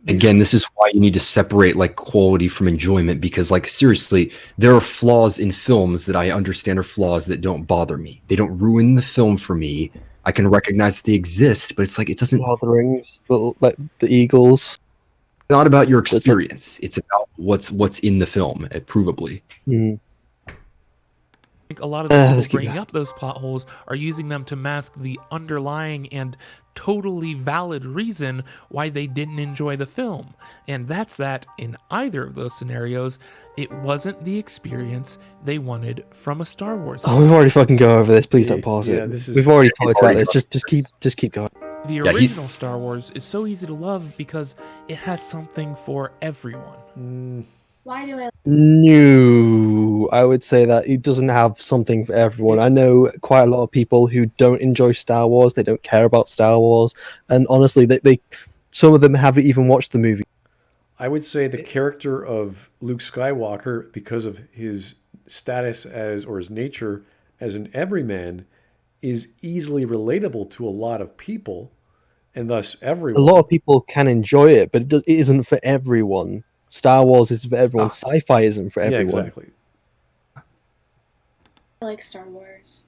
again, this is why you need to separate like quality from enjoyment, because like seriously, there are flaws in films that I understand are flaws that don't bother me. They don't ruin the film for me. I can recognize they exist, but it's like it doesn't. Lord of the Rings, like the Eagles. It's not about your experience. It's about what's in the film, provably. Mm. I think a lot of the people bringing up those plot holes are using them to mask the underlying and totally valid reason why they didn't enjoy the film. And that's that in either of those scenarios, it wasn't the experience they wanted from a Star Wars film. Oh, we've already fucking go over this. Please don't pause it. We've already talked about this. Just keep going. The original Star Wars is so easy to love because it has something for everyone. Why do I? No. no, I would say that it doesn't have something for everyone. I know quite a lot of people who don't enjoy Star Wars. They don't care about Star Wars, and honestly, they some of them haven't even watched the movie. I would say the character of Luke Skywalker, because of his status as, or his nature as an everyman, is easily relatable to a lot of people, and thus everyone. A lot of people can enjoy it, but it isn't for everyone. Star Wars is for everyone. Sci-fi isn't for everyone. Yeah, exactly. I like Star Wars.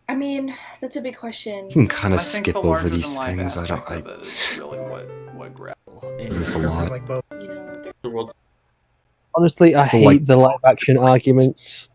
I mean, that's a big question. You can kind I of think skip the over these larger-than-life things. I don't. aspect of it is really what grabs. There's a lot. Honestly, I hate Like- the live action arguments.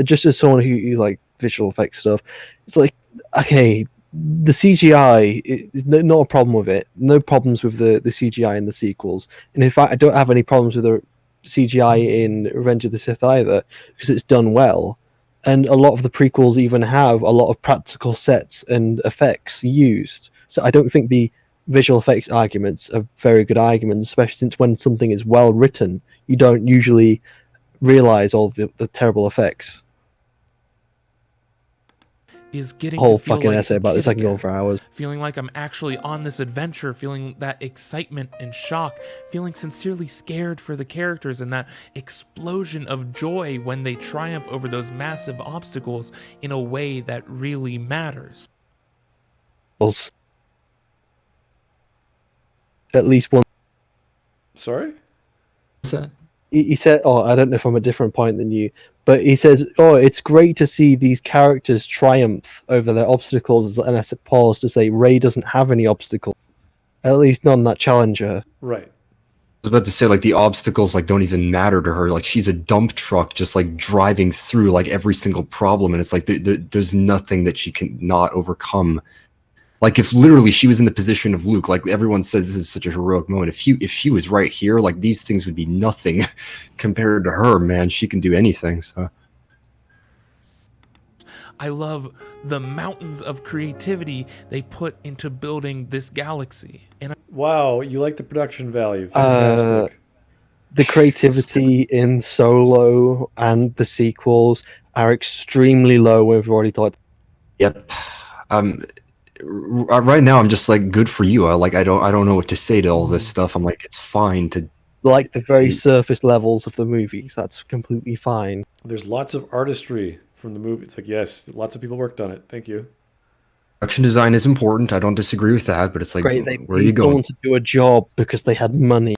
Just as someone who like visual effects stuff, it's like, okay, the CGI is not a problem with it. No problems with the CGI in the sequels. And in fact, I don't have any problems with the CGI in Revenge of the Sith either, because it's done well. And a lot of the prequels even have a lot of practical sets and effects used. So I don't think the visual effects arguments are very good arguments, especially since when something is well written, you don't usually realize all the terrible effects. Is getting Whole to feel fucking like essay a about this kid I can go on again. for hours. Feeling like I'm actually on this adventure, feeling that excitement and shock, feeling sincerely scared for the characters, and that explosion of joy when they triumph over those massive obstacles in a way that really matters. At least one. Sorry? What's that? He said, oh, I don't know if I'm a different point than you, but he says, oh, it's great to see these characters triumph over their obstacles, and I pause to say Rey doesn't have any obstacles, at least none that challenge her. Right. I was about to say, like, the obstacles like don't even matter to her. Like, she's a dump truck just like driving through like every single problem, and it's like there's nothing that she can not overcome. Like, if literally she was in the position of Luke, like everyone says this is such a heroic moment. If she was right here, like these things would be nothing compared to her, man. She can do anything, so. I love the mountains of creativity they put into building this galaxy. And wow, you like the production value. Fantastic. The creativity in Solo and the sequels are extremely low. We've already talked. Yep. Right now, I'm just like, good for you. I don't know what to say to all this stuff. I'm like, it's fine to like the very surface levels of the movies. That's completely fine. There's lots of artistry from the movie. It's like, yes, lots of people worked on it. Thank you. Production design is important. I don't disagree with that, but it's like, Great, they where are you going? want to do a job because they had money.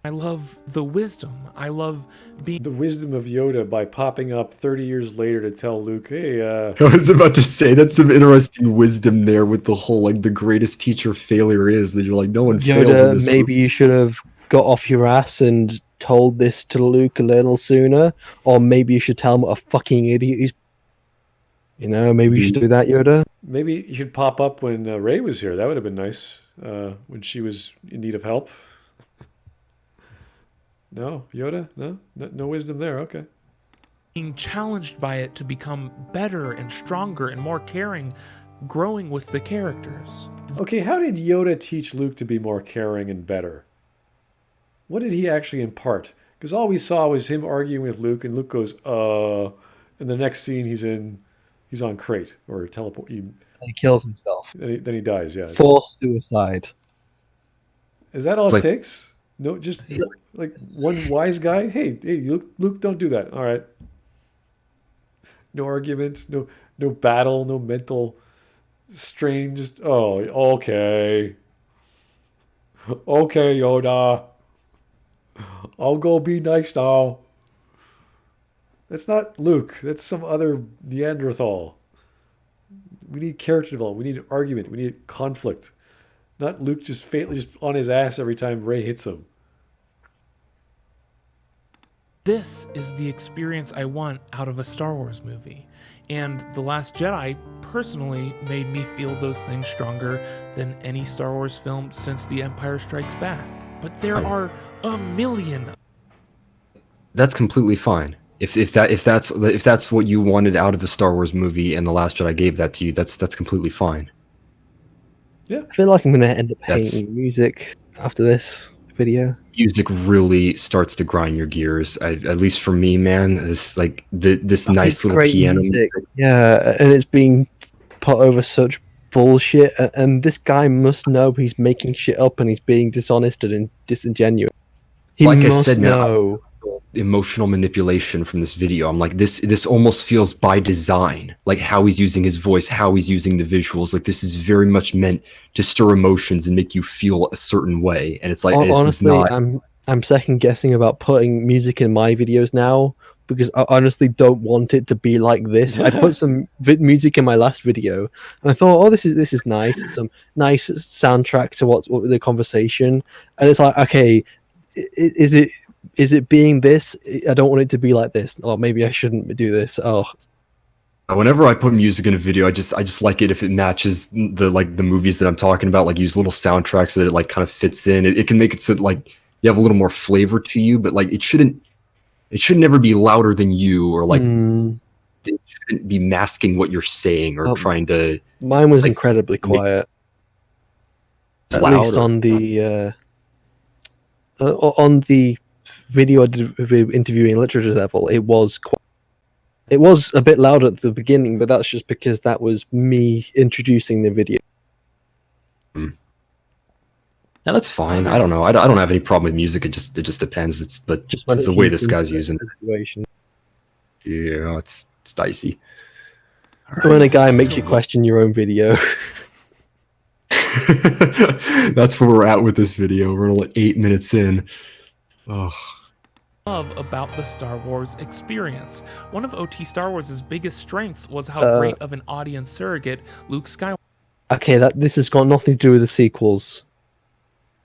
I love the wisdom. I love being the wisdom of Yoda by popping up 30 years later to tell Luke, hey, I was about to say, that's some interesting wisdom there with the whole, like, the greatest teacher failure is that you're like, no one fails in Yoda, this maybe you should have got off your ass and told this to Luke a little sooner, or maybe you should tell him what a fucking idiot he's. You know, maybe you should do that, Yoda. Maybe you should pop up when Rey was here. That would have been nice when she was in need of help. No, Yoda? No wisdom there. Okay. being challenged by it to become better and stronger and more caring, growing with the characters. Okay, how did Yoda teach Luke to be more caring and better? What did he actually impart? Because all we saw was him arguing with Luke, and Luke goes, and the next scene he's on Crate, or teleport. He kills himself. Then he dies, yeah. Forced suicide. Is that all It's it like- takes? No, just like one wise guy. Hey, Luke, don't do that. All right. No argument, no battle, no mental strain. Just okay, Yoda. I'll go be nice now. That's not Luke. That's some other Neanderthal. We need character development. We need argument. We need conflict. Not Luke just on his ass every time Rey hits him. This is the experience I want out of a Star Wars movie. And The Last Jedi personally made me feel those things stronger than any Star Wars film since The Empire Strikes Back. But there are a million. That's completely fine. If that's what you wanted out of a Star Wars movie and The Last Jedi gave that to you, that's completely fine. Yeah. I feel like I'm going to end up That's- hating music after this. video. Music really starts to grind your gears. At least for me, man. It's like this nice It's little great piano music. Yeah, and it's being put over such bullshit. And this guy must know he's making shit up and he's being dishonest and disingenuous. He Like I must said, man, know. emotional manipulation from this video. I'm like, this almost feels by design, like how he's using his voice, how he's using the visuals. Like this is very much meant to stir emotions and make you feel a certain way. And it's like, this Honestly, is not. I'm second guessing about putting music in my videos now because I honestly don't want it to be like this. I put some music in my last video, and I thought, oh, this is nice. It's some nice soundtrack to what the conversation, and it's like, okay, is it being this? I don't want it to be like this. Or maybe I shouldn't do this. Oh. Whenever I put music in a video, I just like it if it matches the movies that I'm talking about. Like use little soundtracks so that it like kind of fits in. It can make it so like you have a little more flavor to you, but like it should never be louder than you, or like it shouldn't be masking what you're saying or trying to. Mine was like, incredibly quiet. At least on the video I did interviewing literature level, it was a bit loud at the beginning, but that's just because that was me introducing the video. Yeah, that's fine. I don't know. I don't have any problem with music. It just depends. It's the way this guy's using it. Yeah, it's dicey. When a guy makes you question your own video. That's where we're at with this video. We're like 8 minutes in. Oh. Love about the Star Wars experience. One of OT Star Wars' biggest strengths was how great of an audience surrogate Luke Skywalker. Okay, this has got nothing to do with the sequels.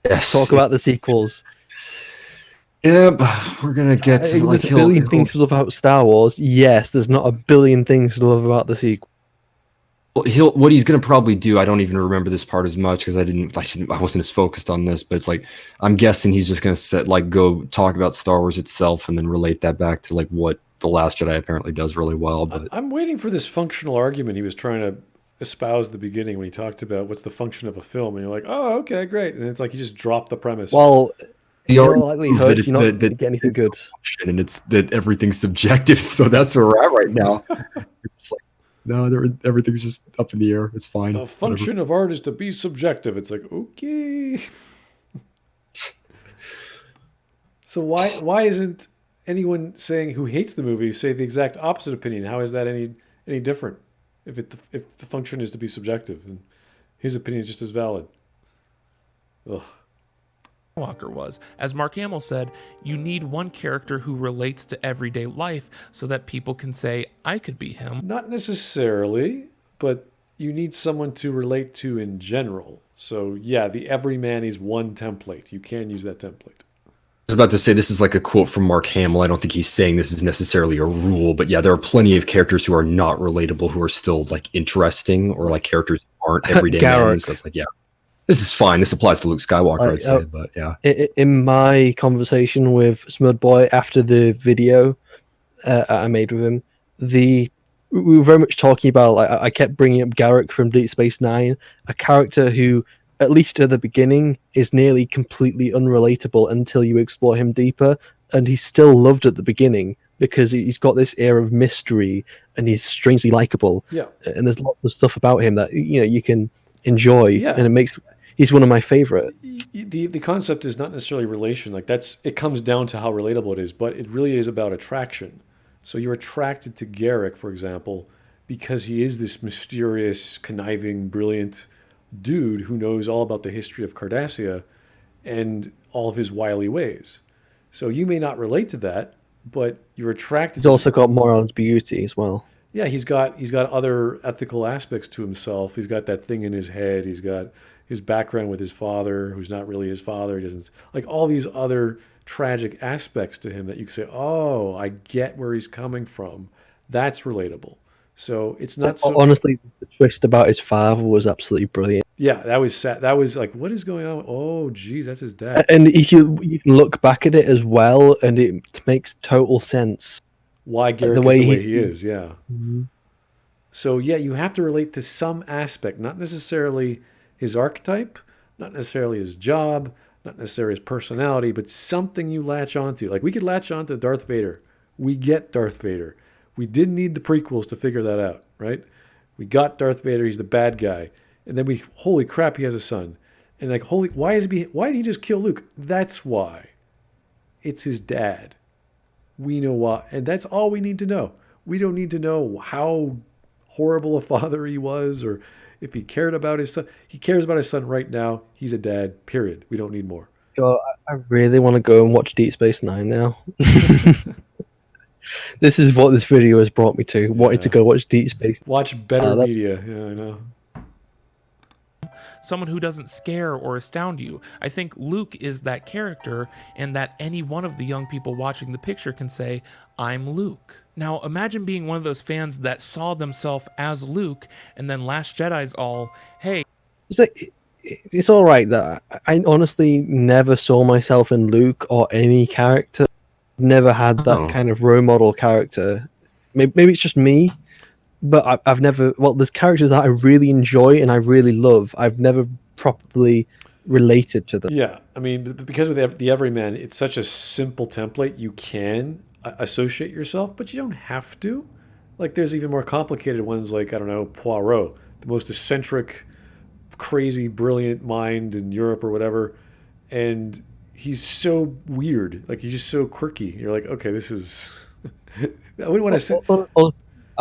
Yes. Talk about the sequels. Yep, we're gonna get to like there's a billion things to love about Star Wars. Yes, there's not a billion things to love about the sequel. Well, what he's gonna probably do, I don't even remember this part as much because I wasn't as focused on this, but it's like I'm guessing he's just gonna go talk about Star Wars itself and then relate that back to like what The Last Jedi apparently does really well. But I'm waiting for this functional argument he was trying to espouse at the beginning when he talked about what's the function of a film, and you're like, oh, okay, great, and it's like he just dropped the premise. Well, the likelihood you're not get anything good, and it's that everything's subjective. So that's where we're at right now. It's like, no, everything's just up in the air. It's fine. The function of art is to be subjective. It's like, okay. So why isn't anyone saying who hates the movie say the exact opposite opinion? How is that any different? If the function is to be subjective, and his opinion is just as valid. Ugh. Walker was. As Mark Hamill said, you need one character who relates to everyday life so that people can say, I could be him. Not necessarily, but you need someone to relate to in general. So yeah, the everyman is one template. You can use that template. I was about to say this is like a quote from Mark Hamill. I don't think he's saying this is necessarily a rule, but yeah, there are plenty of characters who are not relatable, who are still like interesting, or like characters who aren't everyday men. So it's like, yeah, this is fine. This applies to Luke Skywalker, I'd say, but yeah. In my conversation with Smudboy after the video I made with him, we were very much talking about, like, I kept bringing up Garrick from Deep Space Nine, a character who, at least at the beginning, is nearly completely unrelatable until you explore him deeper, and he's still loved at the beginning because he's got this air of mystery and he's strangely likable. Yeah. And there's lots of stuff about him that you can enjoy, yeah. And he's one of my favorite. The concept is not necessarily relation. Like it comes down to how relatable it is, but it really is about attraction. So you're attracted to Garrick, for example, because he is this mysterious, conniving, brilliant dude who knows all about the history of Cardassia and all of his wily ways. So you may not relate to that, but you're attracted. He's also got moral beauty as well. Yeah, he's got other ethical aspects to himself. He's got that thing in his head. He's got his background with his father, who's not really his father. He doesn't, like, all these other tragic aspects to him that you can say, oh, I get where he's coming from. That's relatable. So it's not so... Honestly, the twist about his father was absolutely brilliant. Yeah, that was sad. That was like, what is going on? Oh, geez, that's his dad. And you can look back at it as well, and it makes total sense. Why Garrick is the way he is, yeah. Mm-hmm. So, yeah, you have to relate to some aspect, not necessarily his archetype, not necessarily his job, not necessarily his personality, but something you latch onto. Like we could latch onto Darth Vader. We get Darth Vader. We didn't need the prequels to figure that out, right? We got Darth Vader. He's the bad guy, and then holy crap, he has a son. And like, why did he just kill Luke? That's why. It's his dad. We know why, and that's all we need to know. We don't need to know how horrible a father he was, or if he cared about his son. He cares about his son right now. He's a dad, period. We don't need more. God, I really want to go and watch Deep Space Nine now. This is what this video has brought me to. Wanting to go watch Deep Space. Watch better media. Yeah, I know. Someone who doesn't scare or astound you. I think Luke is that character, and that any one of the young people watching the picture can say, I'm Luke. Now, imagine being one of those fans that saw themselves as Luke, and then Last Jedi's all, hey. It's all right that I honestly never saw myself in Luke or any character. Never had that kind of role model character. Maybe it's just me. But I've never. Well, there's characters that I really enjoy and I really love. I've never properly related to them. Yeah, I mean, because with the Everyman, it's such a simple template. You can associate yourself, but you don't have to. Like, there's even more complicated ones, like I don't know, Poirot, the most eccentric, crazy, brilliant mind in Europe or whatever, and he's so weird. Like, he's just so quirky. You're like, okay, this is. I wouldn't want to say.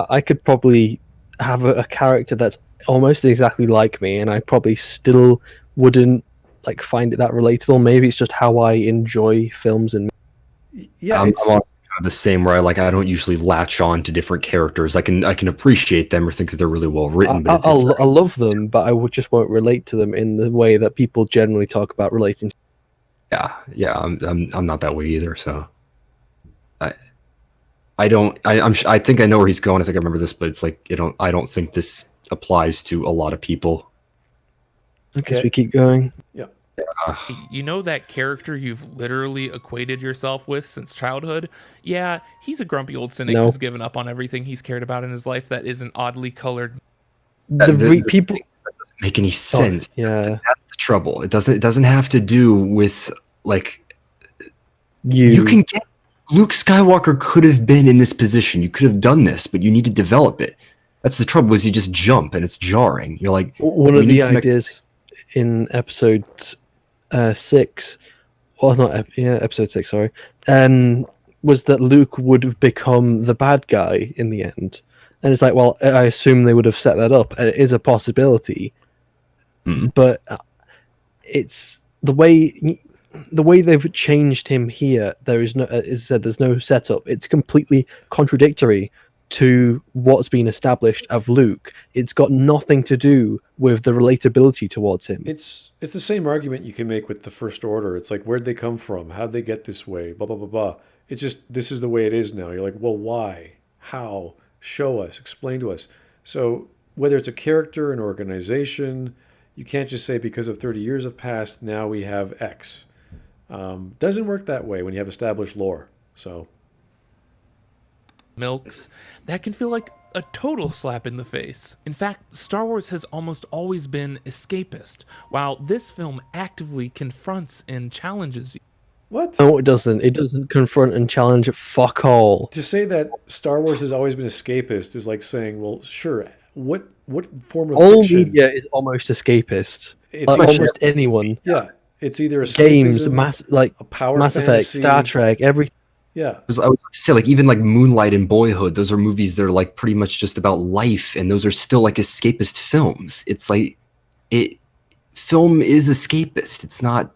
I could probably have a character that's almost exactly like me, and I probably still wouldn't like find it that relatable. Maybe it's just how I enjoy films and. Yeah, I'm kind of the same where I don't usually latch on to different characters. I can appreciate them or think that they're really well written, but I love them, but I just won't relate to them in the way that people generally talk about relating. Yeah, I'm not that way either. So. I think I know where he's going. I think I remember this, but it's like I don't think this applies to a lot of people. I guess we keep going. Yeah. You know that character you've literally equated yourself with since childhood? Yeah, he's a grumpy old cynic who's given up on everything he's cared about in his life that isn't oddly colored. People that doesn't make any sense. Yeah, that's the trouble. It doesn't have to do with like you can get. Luke Skywalker could have been in this position. You could have done this, but you need to develop it. That's the trouble. Is you just jump and it's jarring. You're like one of the ideas in episode 6, or not? Episode 6. Sorry, was that Luke would have become the bad guy in the end, and it's like, well, I assume they would have set that up, and it is a possibility, but it's the way they've changed him here. There is no, as I said, there's no setup. It's completely contradictory to what's been established of Luke. It's got nothing to do with the relatability towards him. It's the same argument you can make with the First Order. It's like, where'd they come from? How'd they get this way? Blah, blah, blah, blah. It's just, this is the way it is now. You're like, well, why? How? Show us. Explain to us. So whether it's a character, an organization, you can't just say because of 30 years have passed, now we have X. Doesn't work that way when you have established lore. So milks, that can feel like a total slap in the face. In fact, Star Wars has almost always been escapist, while this film actively confronts and challenges you. What? No, it doesn't. It doesn't confront and challenge fuck all. To say that Star Wars has always been escapist is like saying, well, sure, what form of all fiction? media is almost escapist. It's like almost anyone. Yeah, it's either games, a power Mass Effect, fantasy. Star Trek, everything. Yeah, I was about to say, like, even like Moonlight and Boyhood, those are movies that are like pretty much just about life, and those are still like escapist films. It's like film is escapist. It's not.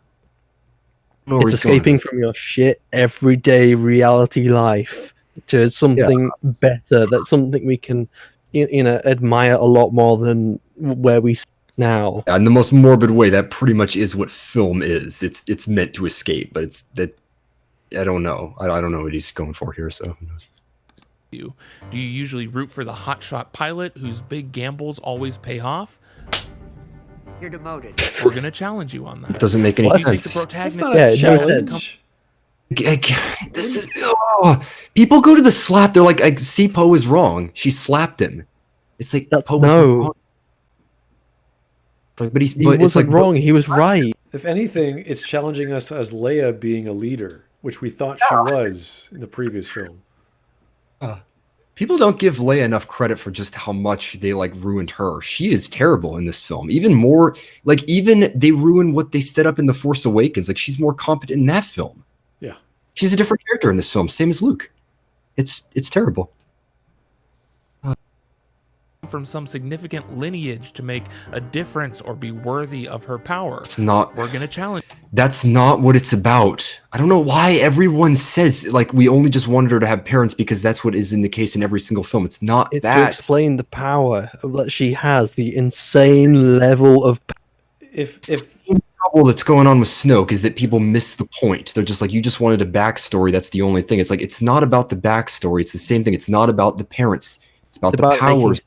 It's escaping from your shit everyday reality life to something better. That's something we can, admire a lot more than where we sit now. In the most morbid way, that pretty much is what film is. It's meant to escape, but it's that. I don't know. I don't know what he's going for here. So who knows? Do you usually root for the hotshot pilot whose big gambles always pay off? You're demoted. We're gonna challenge you on that. It doesn't make any sense. The protagonist That's not a challenge. This is people go to the slap. They're like, see, Poe is wrong. She slapped him. It's like Poe was wrong. Like, but he wasn't wrong. He was right. If anything, it's challenging us as Leia being a leader, which we thought she was in the previous film. People don't give Leia enough credit for just how much they like ruined her. She is terrible in this film. Even more, like even they ruin what they set up in The Force Awakens. Like she's more competent in that film. Yeah. She's a different character in this film, same as Luke. It's terrible. From some significant lineage to make a difference or be worthy of her power. It's not. We're gonna challenge. That's not what it's about. I don't know why everyone says like we only just wanted her to have parents because that's what is in the case in every single film. It's not It's that. to explain the power that she has, the insane level of. If the trouble that's going on with Snoke is that people miss the point. They're just like, you just wanted a backstory. That's the only thing. It's like it's not about the backstory. It's the same thing. It's not about the parents. It's about the powers.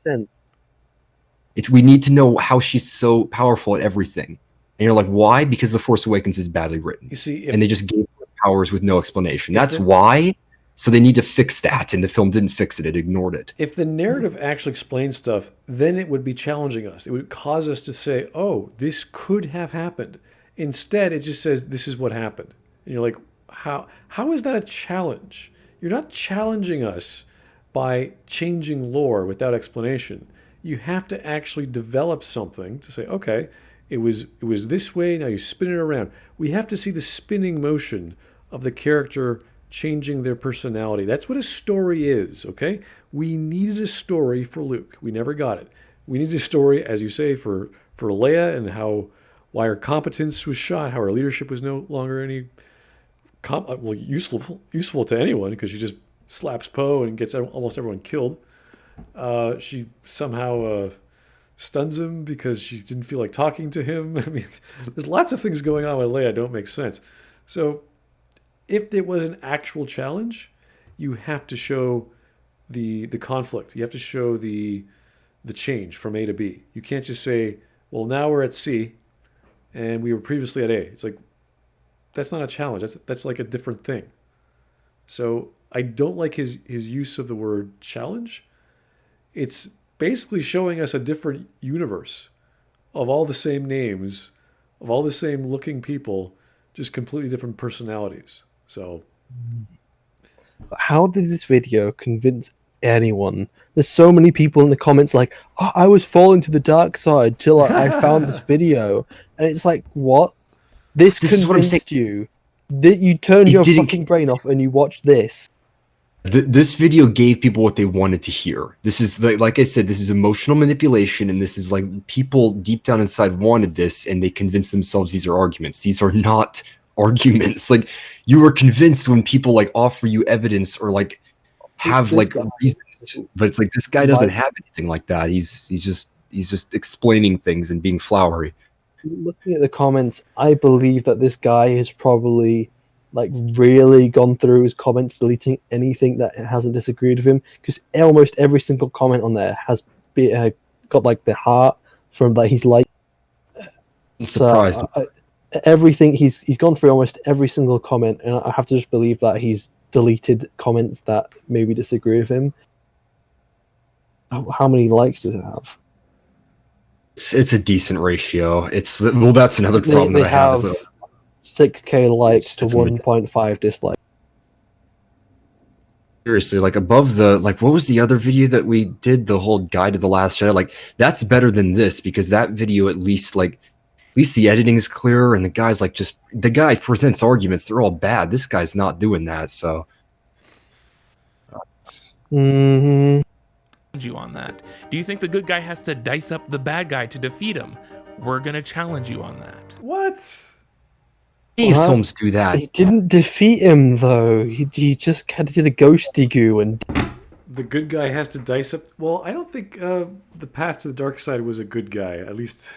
We need to know how she's so powerful at everything. And you're like, why? Because The Force Awakens is badly written. You see, and they just gave her powers with no explanation. That's why. So they need to fix that. And the film didn't fix it. It ignored it. If the narrative actually explains stuff, then it would be challenging us. It would cause us to say, oh, this could have happened. Instead, it just says, this is what happened. And you're like, how is that a challenge? You're not challenging us by changing lore without explanation. You have to actually develop something to say, okay, it was this way, now you spin it around. We have to see the spinning motion of the character changing their personality. That's what a story is, okay? We needed a story for Luke. We never got it. We needed a story, as you say, for Leia and why her competence was shot, how her leadership was no longer any useful to anyone because she just slaps Poe and gets almost everyone killed. She somehow stuns him because she didn't feel like talking to him. I mean, there's lots of things going on with Leia don't make sense. So if there was an actual challenge, you have to show the conflict. You have to show the change from A to B. You can't just say, well, now we're at C and we were previously at A. It's like, that's not a challenge. That's like a different thing. So I don't like his use of the word challenge. It's basically showing us a different universe of all the same names, of all the same looking people, just completely different personalities. So how did this video convince anyone? There's so many people in the comments like, oh, I was falling to the dark side till I found this video. And it's like, what? This convinced you that you turned your fucking brain off and you watched this. This video gave people what they wanted to hear. This is like I said, this is emotional manipulation, and this is like people deep down inside wanted this, and they convinced themselves these are arguments. These are not arguments. Like you were convinced when people like offer you evidence or like have like reasons, but it's like this guy doesn't have anything like that. He's just explaining things and being flowery. Looking at the comments, I believe that this guy has probably like really gone through his comments, deleting anything that hasn't disagreed with him, because almost every single comment on there has got like the heart from that he's like. Surprised. Everything he's gone through almost every single comment, and I have to just believe that he's deleted comments that maybe disagree with him. How many likes does it have? It's a decent ratio. That's another problem that I have. 6K likes to 1.5 dislikes. Seriously, like above the what was the other video that we did, the whole guide to the Last Jedi? Like that's better than this because that video at least the editing is clearer and the guy presents arguments. They're all bad. This guy's not doing that. So. You on that. Do you think the good guy has to dice up the bad guy to defeat him? We're gonna challenge you on that. What? Films do that. He didn't defeat him though. He just kind of did a ghosty goo and. The good guy has to dice up. Well, I don't think the path to the dark side was a good guy, at least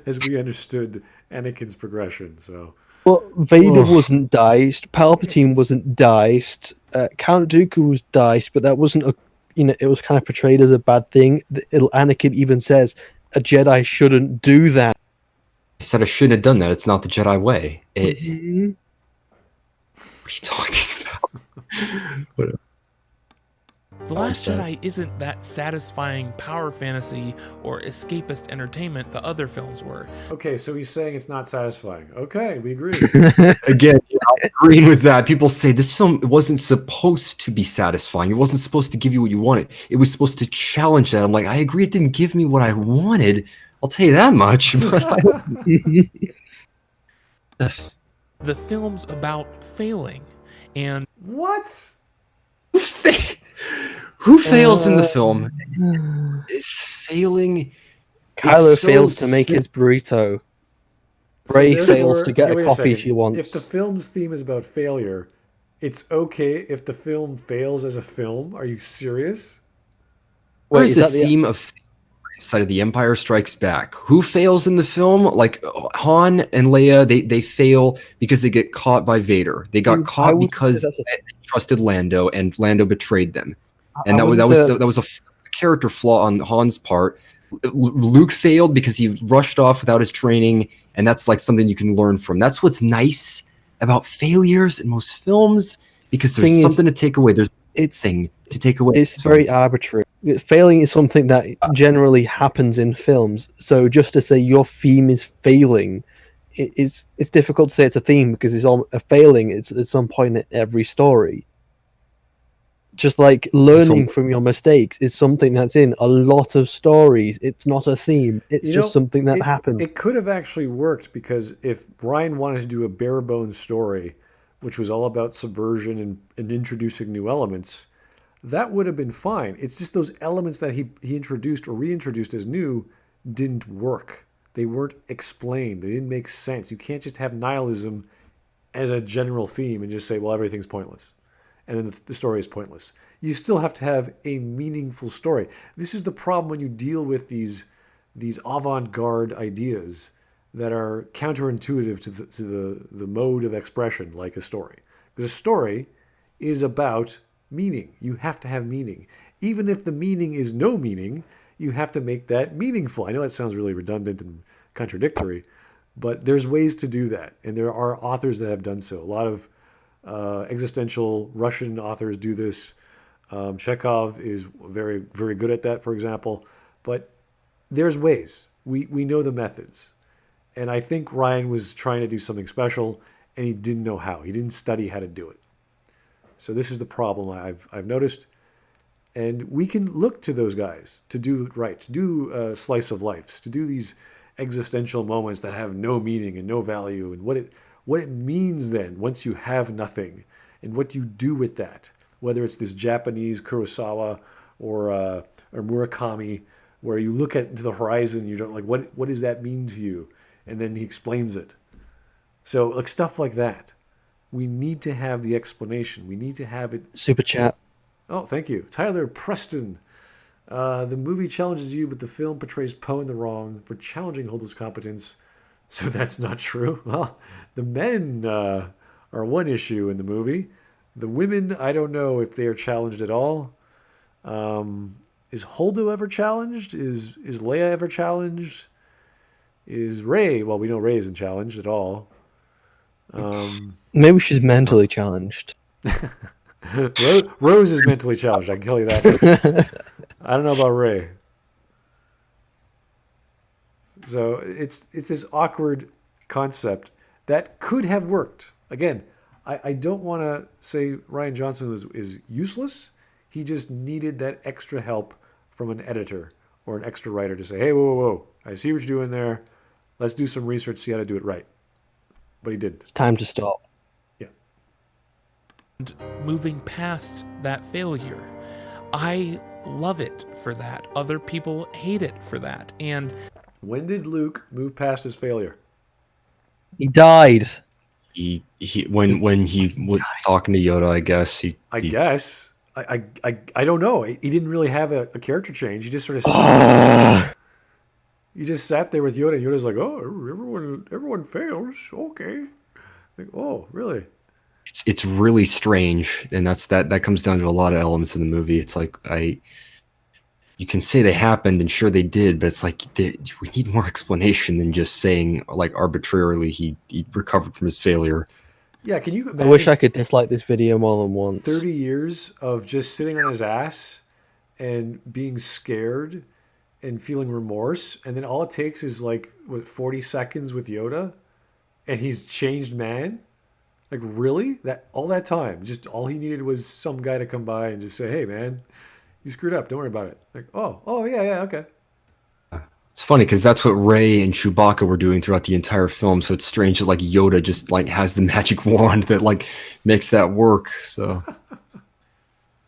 as we understood Anakin's progression. So. Well, Vader wasn't diced. Palpatine wasn't diced. Count Dooku was diced, but that wasn't a. It was kind of portrayed as a bad thing. Anakin even says a Jedi shouldn't do that. He said I shouldn't have done that. It's not the Jedi way. What are you talking about? The Last Jedi isn't that satisfying power fantasy or escapist entertainment the other films were. Okay, so he's saying it's not satisfying. Okay, we agree. Again, I'm agreeing with that. People say this film wasn't supposed to be satisfying. It wasn't supposed to give you what you wanted. It was supposed to challenge that. I'm like, I agree it didn't give me what I wanted. I'll tell you that much. But The film's about failing. And what? Who fails in the film? Is failing. Kylo it's so fails to make his burrito. Rey fails to get a coffee she wants. If the film's theme is about failure, it's okay if the film fails as a film. Are you serious? Where's the theme of side of the Empire Strikes Back? Who fails in the film? Like Han and Leia, they fail because they get caught by Vader. They got caught because they trusted Lando, and Lando betrayed them. And that was a character flaw on Han's part. Luke failed because he rushed off without his training, and that's like something you can learn from. That's what's nice about failures in most films, because there's something to take away. There's thing to take away. It's very arbitrary. Failing is something that generally happens in films. So just to say your theme is failing, it's difficult to say it's a theme, because it's a failing. It's at some point in every story. Just like learning from your mistakes is something that's in a lot of stories. It's not a theme. It's just something that happens. It could have actually worked, because if Ryan wanted to do a bare bones story, which was all about subversion and introducing new elements, that would have been fine. It's just those elements that he introduced or reintroduced as new didn't work. They weren't explained. They didn't make sense. You can't just have nihilism as a general theme and just say, well, everything's pointless, and then the story is pointless. You still have to have a meaningful story. This is the problem when you deal with these avant-garde ideas that are counterintuitive to the mode of expression, like a story. Because a story is about meaning. You have to have meaning. Even if the meaning is no meaning, you have to make that meaningful. I know that sounds really redundant and contradictory, but there's ways to do that. And there are authors that have done so. A lot of existential Russian authors do this. Chekhov is very, very good at that, for example. But there's ways. We know the methods. And I think Ryan was trying to do something special, and he didn't know how. He didn't study how to do it. So this is the problem I've noticed. And we can look to those guys to do it right, to do slice of lives, to do these existential moments that have no meaning and no value, and what it means then once you have nothing, and what you do with that. Whether it's this Japanese Kurosawa or Murakami, where you look into the horizon, you don't like, what does that mean to you? And then he explains it. So like stuff like that. We need to have the explanation. We need to have it. Super chat. Oh, thank you. Tyler Preston. The movie challenges you, but the film portrays Poe in the wrong for challenging Holden's competence. So that's not true. Well, the men are one issue in the movie. The women, I don't know if they are challenged at all. Is Holdo ever challenged? Is Leia ever challenged? Is Rey? Well, we know Rey isn't challenged at all. Maybe she's mentally challenged. Rose is mentally challenged, I can tell you that. I don't know about Rey. So it's this awkward concept that could have worked. Again, I don't want to say Rian Johnson is useless. He just needed that extra help from an editor or an extra writer to say, hey, whoa, I see what you're doing there. Let's do some research, see how to do it right. But he didn't. It's time to stop. Yeah. And moving past that failure, I love it for that. Other people hate it for that. And when did Luke move past his failure? He died. When he was talking to Yoda, I guess. I don't know. He didn't really have a character change. He just sort of he just sat there with Yoda, and Yoda's like, "Oh, everyone fails. Okay." Like, oh, really? It's really strange, and that comes down to a lot of elements in the movie. It's like you can say they happened, and sure they did, but it's like we need more explanation than just saying like arbitrarily he recovered from his failure. Yeah, can you I imagine wish I could dislike this video more than once. 30 years of just sitting on his ass and being scared and feeling remorse, and then all it takes is like 40 seconds with Yoda, and he's changed man? Like, really? That all that time, just all he needed was some guy to come by and just say, "Hey, man, you screwed up. Don't worry about it." Like, oh, yeah, okay. It's funny because that's what Rey and Chewbacca were doing throughout the entire film. So it's strange that like Yoda just like has the magic wand that like makes that work. So I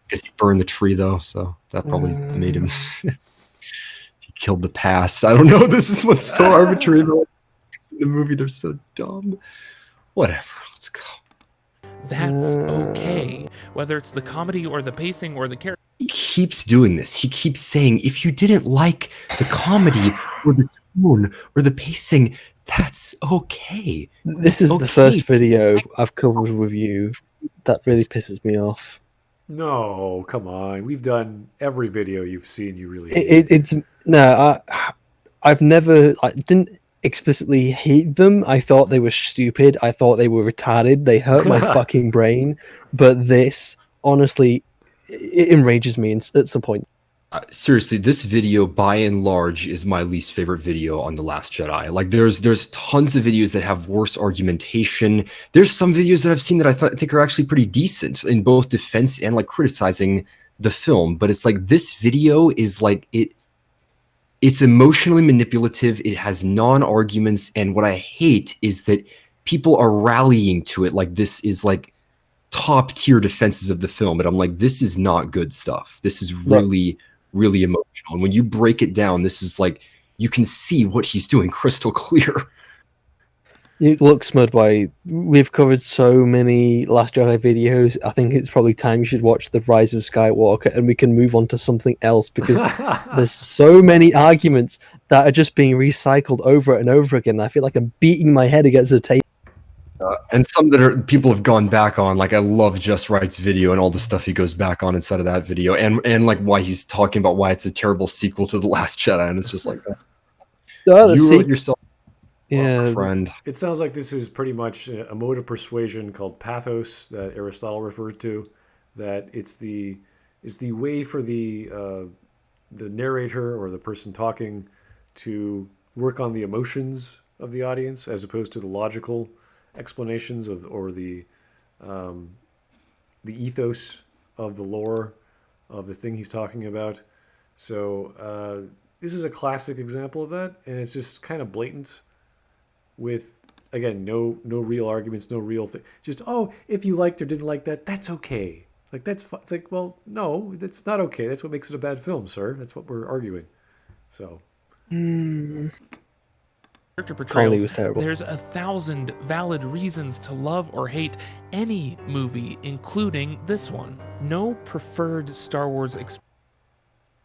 guess he burned the tree though, so that probably made him. He killed the past. I don't know. This is what's so arbitrary. But in the movie, they're so dumb. Whatever. Let's go. That's okay. Whether it's the comedy or the pacing or the character. He keeps doing this. He keeps saying, if you didn't like the comedy or the tone or the pacing, that's okay. This is the first video I've covered with you. That really pisses me off. No, come on. We've done every video you've seen. You really hate. It's no. I've never. I didn't explicitly hate them. I thought they were stupid. I thought they were retarded. They hurt my fucking brain. But this, honestly, it enrages me at some point. Seriously, this video by and large is my least favorite video on The Last Jedi. Like there's tons of videos that have worse argumentation. There's some videos that I've seen that I think are actually pretty decent in both defense and like criticizing the film. But it's like this video is like it's emotionally manipulative. It has non-arguments, and what I hate is that people are rallying to it like this is like top tier defenses of the film. And I'm like, this is not good stuff. This is really really emotional, and when you break it down, this is like you can see what he's doing crystal clear. Look, Smudboy, we've covered so many Last Jedi videos. I think it's probably time you should watch The Rise of Skywalker, and we can move on to something else, because there's so many arguments that are just being recycled over and over again. I feel like I'm beating my head against the table. And some that people have gone back on, like I love Just Right's video and all the stuff he goes back on inside of that video, and like why he's talking about why it's a terrible sequel to The Last Jedi, and it's just like you wrote yourself, friend. It sounds like this is pretty much a mode of persuasion called pathos that Aristotle referred to. That it's the way for the narrator or the person talking to work on the emotions of the audience as opposed to the logical explanations of or the ethos of the lore of the thing he's talking about. So this is a classic example of that, and it's just kind of blatant with, again, no real arguments, no real thing. Just, if you liked or didn't like that, that's okay. Like, that's fine. It's like, well, no, that's not okay. That's what makes it a bad film, sir. That's what we're arguing. So Character portrayals, was terrible. There's 1,000 valid reasons to love or hate any movie, including this one. No preferred Star Wars experience.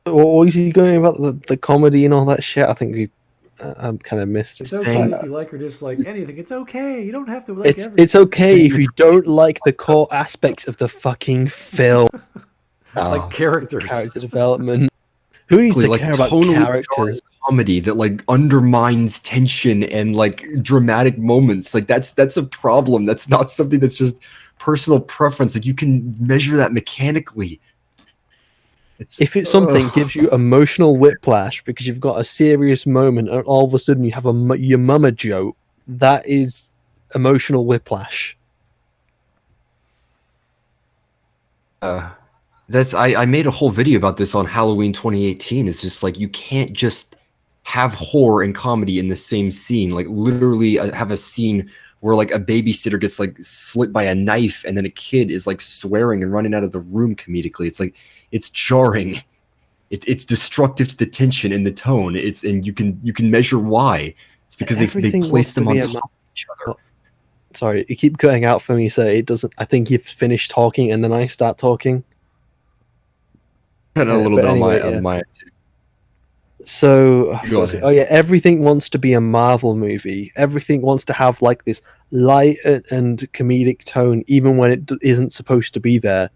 What was he going about the comedy and all that shit? I think I'm kind of missed. It's okay if you like or dislike anything. It's okay. You don't have to like everything. It's okay if you don't like the core aspects of the fucking film. Like character development. Who needs to care about characters? Comedy that like undermines tension and like dramatic moments. Like that's a problem. That's not something that's just personal preference. Like you can measure that mechanically. If it's something gives you emotional whiplash because you've got a serious moment and all of a sudden you have your mama joke, that is emotional whiplash. I made a whole video about this on Halloween 2018. It's just like you can't just have horror and comedy in the same scene. Like literally have a scene where like a babysitter gets like slit by a knife and then a kid is like swearing and running out of the room comedically. It's like it's jarring. It's destructive to the tension and the tone. And you can measure why. It's because they place them on top of each other. Sorry, you keep cutting out for me, so it doesn't. I think you've finished talking and then I start talking. And a little bit on my So, everything wants to be a Marvel movie. Everything wants to have like this light and comedic tone, even when it isn't supposed to be there.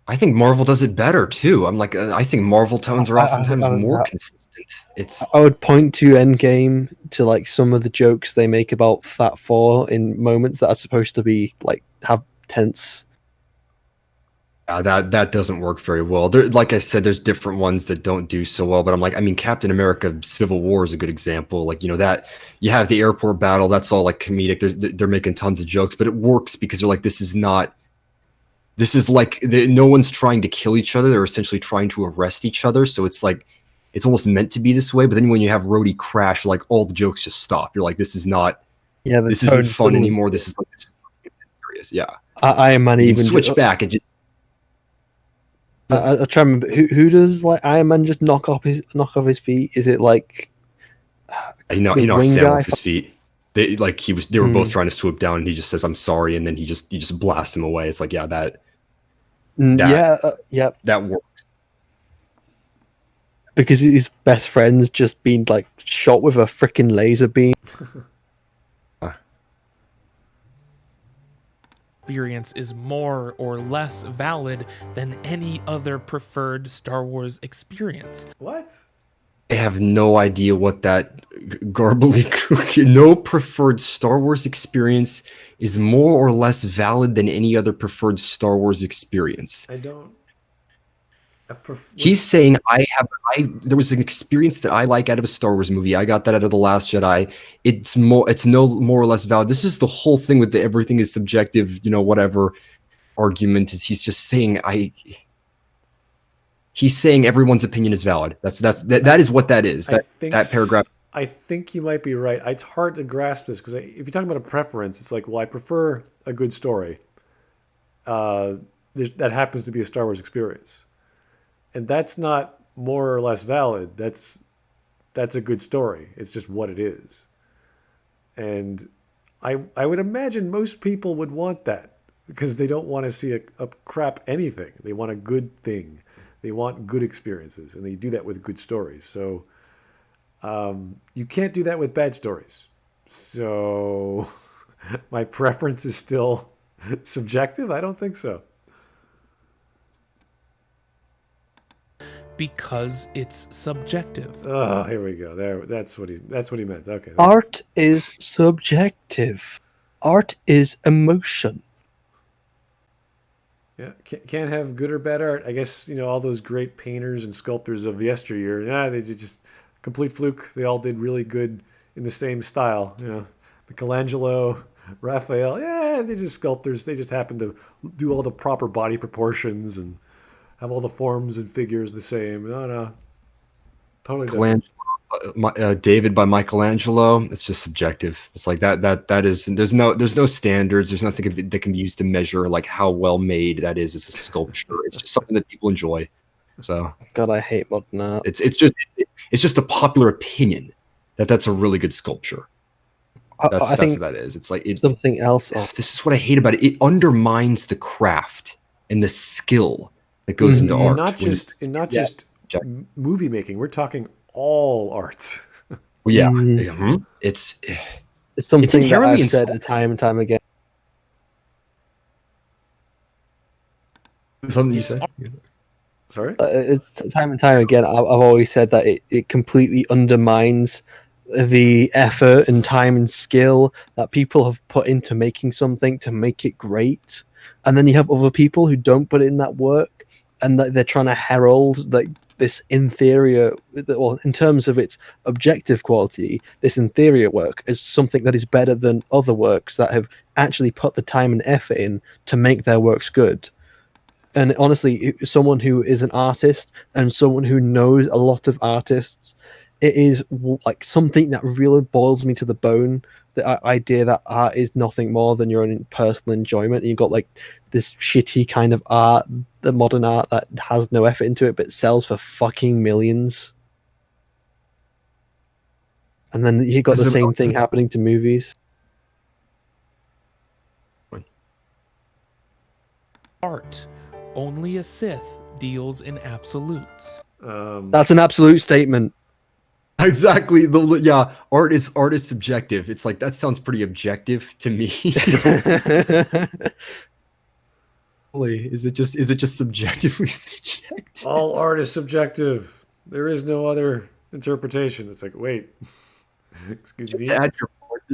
I think Marvel does it better too. I'm like, I think Marvel tones are oftentimes more consistent. It's. I would point to Endgame to like some of the jokes they make about Fat Four in moments that are supposed to be like have tense. That doesn't work very well. There, like I said, there's different ones that don't do so well. But I'm like, I mean, Captain America: Civil War is a good example. Like, that you have the airport battle. That's all like comedic. They're making tons of jokes, but it works because they're like, this is not. This is like no one's trying to kill each other. They're essentially trying to arrest each other. So it's like it's almost meant to be this way. But then when you have Rhodey crash, like all the jokes just stop. You're like, this is not. Yeah, this isn't fun anymore. This is like it's serious. Yeah, Iron Man you even switch back and just. I try to remember who does like Iron Man just knock off his feet? Is it like he knocks Sam off his feet. They were both trying to swoop down, and he just says, "I'm sorry," and then he just blasts him away. It's like, yeah, that worked because his best friend's just been like shot with a freaking laser beam. Experience is more or less valid than any other preferred Star Wars experience. What? I have no idea what that garbly no preferred Star Wars experience is more or less valid than any other preferred Star Wars experience. I don't. He's saying there was an experience that I like out of a Star Wars movie. I got that out of The Last Jedi. It's no more or less valid. This is the whole thing with the everything is subjective, whatever argument is. He's just saying he's saying everyone's opinion is valid. That is what that is. That paragraph. I think you might be right. It's hard to grasp this because if you're talking about a preference, it's like, well, I prefer a good story. That happens to be a Star Wars experience. And that's not more or less valid. That's a good story. It's just what it is. And I would imagine most people would want that because they don't want to see a crap anything. They want a good thing. They want good experiences, and they do that with good stories. So you can't do that with bad stories. So my preference is still subjective? I don't think so. Because it's subjective. Oh, here we go. That's what he meant. Okay. Art is subjective. Art is emotion. Yeah, can't have good or bad art. I guess all those great painters and sculptors of yesteryear. They did just complete fluke. They all did really good in the same style. Michelangelo, Raphael. Yeah, they just sculptors. They just happen to do all the proper body proportions and have all the forms and figures the same. No, totally different. David by Michelangelo. It's just subjective. It's like that is. There's no standards. There's nothing that can be used to measure like how well made that is as a sculpture. It's just something that people enjoy. So God, I hate modern art. It's just a popular opinion that's a really good sculpture. That's what that is. It's like something else. This is what I hate about it. It undermines the craft and the skill that goes into art. Not just movie making. We're talking all art. Well, yeah. Mm-hmm. It's something inherently that I've said time and time again. Something you said? Sorry? It's time and time again. I've always said that it completely undermines the effort and time and skill that people have put into making something to make it great. And then you have other people who don't put in that work and that they're trying to herald like this inferior, or in terms of its objective quality, this inferior work as something that is better than other works that have actually put the time and effort in to make their works good. And honestly, someone who is an artist and someone who knows a lot of artists, it is like something that really boils me to the bone. The idea that art is nothing more than your own personal enjoyment. And you've got like this shitty kind of art, the modern art that has no effort into it, but sells for fucking millions. And then you got the same thing happening to movies. Art. Only a Sith deals in absolutes. That's an absolute statement. Exactly. Art is subjective. It's like that sounds pretty objective to me. Is it just subjectively subjective? All art is subjective. There is no other interpretation. It's like, wait, excuse me.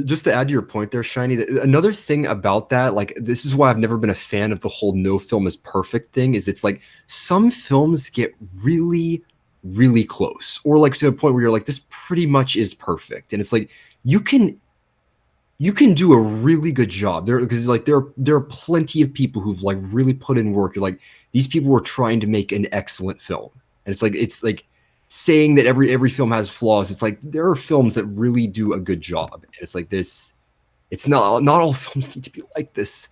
Just to add to your point there, Shiny, another thing about that, like, this is why I've never been a fan of the whole no film is perfect thing, is it's like some films get really, really close, or like to a point where you're like, this pretty much is perfect. And it's like, you can do a really good job there, because like there are plenty of people who've like really put in work. You're like, these people were trying to make an excellent film. And it's like saying that every film has flaws. It's like there are films that really do a good job. And it's like this. It's not all films need to be like this.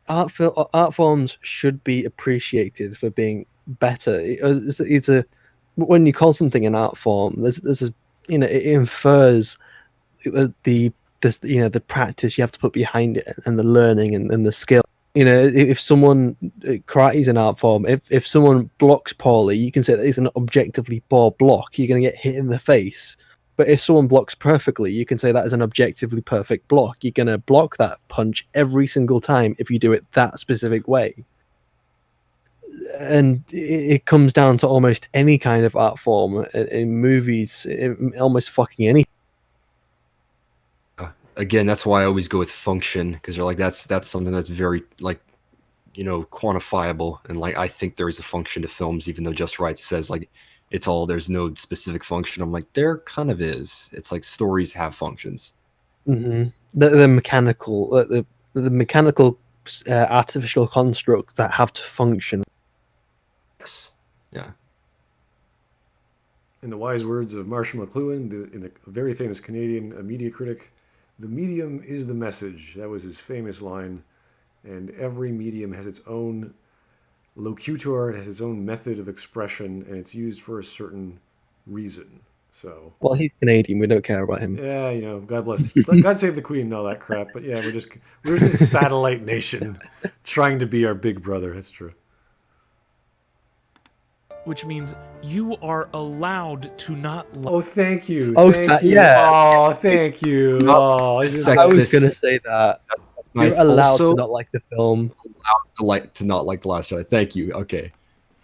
Art forms should be appreciated for being better. It's a when you call something an art form, there's a it infers the practice you have to put behind it, and the learning and the skill. If someone karate's an art form, if someone blocks poorly, you can say that it's an objectively poor block. You're going to get hit in the face. But if someone blocks perfectly, you can say that is an objectively perfect block. You're going to block that punch every single time if you do it that specific way. And it comes down to almost any kind of art form in movies, almost fucking any. Again, that's why I always go with function, because they're like, that's something that's very like, quantifiable. And like, I think there is a function to films, even though Just Right says like there's no specific function. I'm like, there kind of is. It's like stories have functions. Mm-hmm. The mechanical, the mechanical artificial constructs that have to function. Yes. Yeah. In the wise words of Marshall McLuhan, a very famous Canadian media critic, the medium is the message. That was his famous line. And every medium has its own locutor, it has its own method of expression, and it's used for a certain reason. So, well, he's Canadian. We don't care about him. Yeah, God bless, God save the Queen and all that crap. But yeah, we're just a satellite nation trying to be our big brother. That's true. Which means you are allowed to not. Oh, thank you. Oh, thank you. yeah. Oh, thank you. Oh, I was going to say that. Nice. You're allowed Also, to not like the film. Allowed to not like The Last Jedi. Thank you. Okay.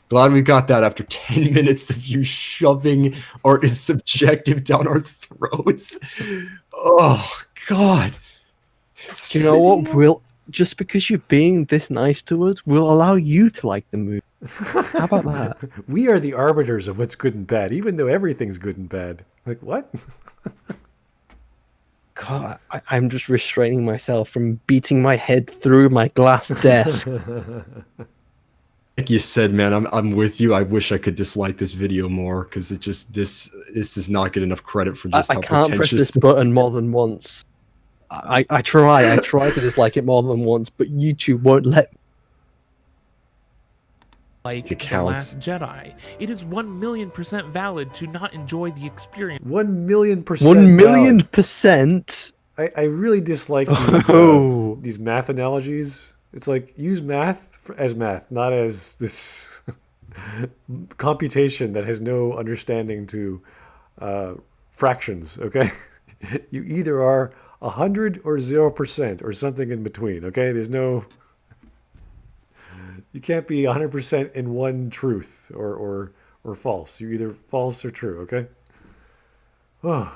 Glad we got that after 10 minutes of you shoving art is subjective down our throats. Oh, God. Do you know what? Just because you're being this nice to us, we'll allow you to like the movie. How about that? We are the arbiters of what's good and bad, even though everything's good and bad. Like, what? God, I'm just restraining myself from beating my head through my glass desk. Like you said, man, I'm with you. I wish I could dislike this video more, because it just this does not get enough credit for just how I can't press this button more than once. I try to dislike it more than once, but YouTube won't let me. Like The Last Jedi. It is 1,000,000% valid to not enjoy the experience. 1,000,000%. 1,000,000%. I really dislike these math analogies. It's like, use math as math, not as this computation that has no understanding to fractions, okay? You either are 100 or 0% or something in between, okay? There's no... You can't be 100% in one truth or false. You're either false or true, okay? Oh.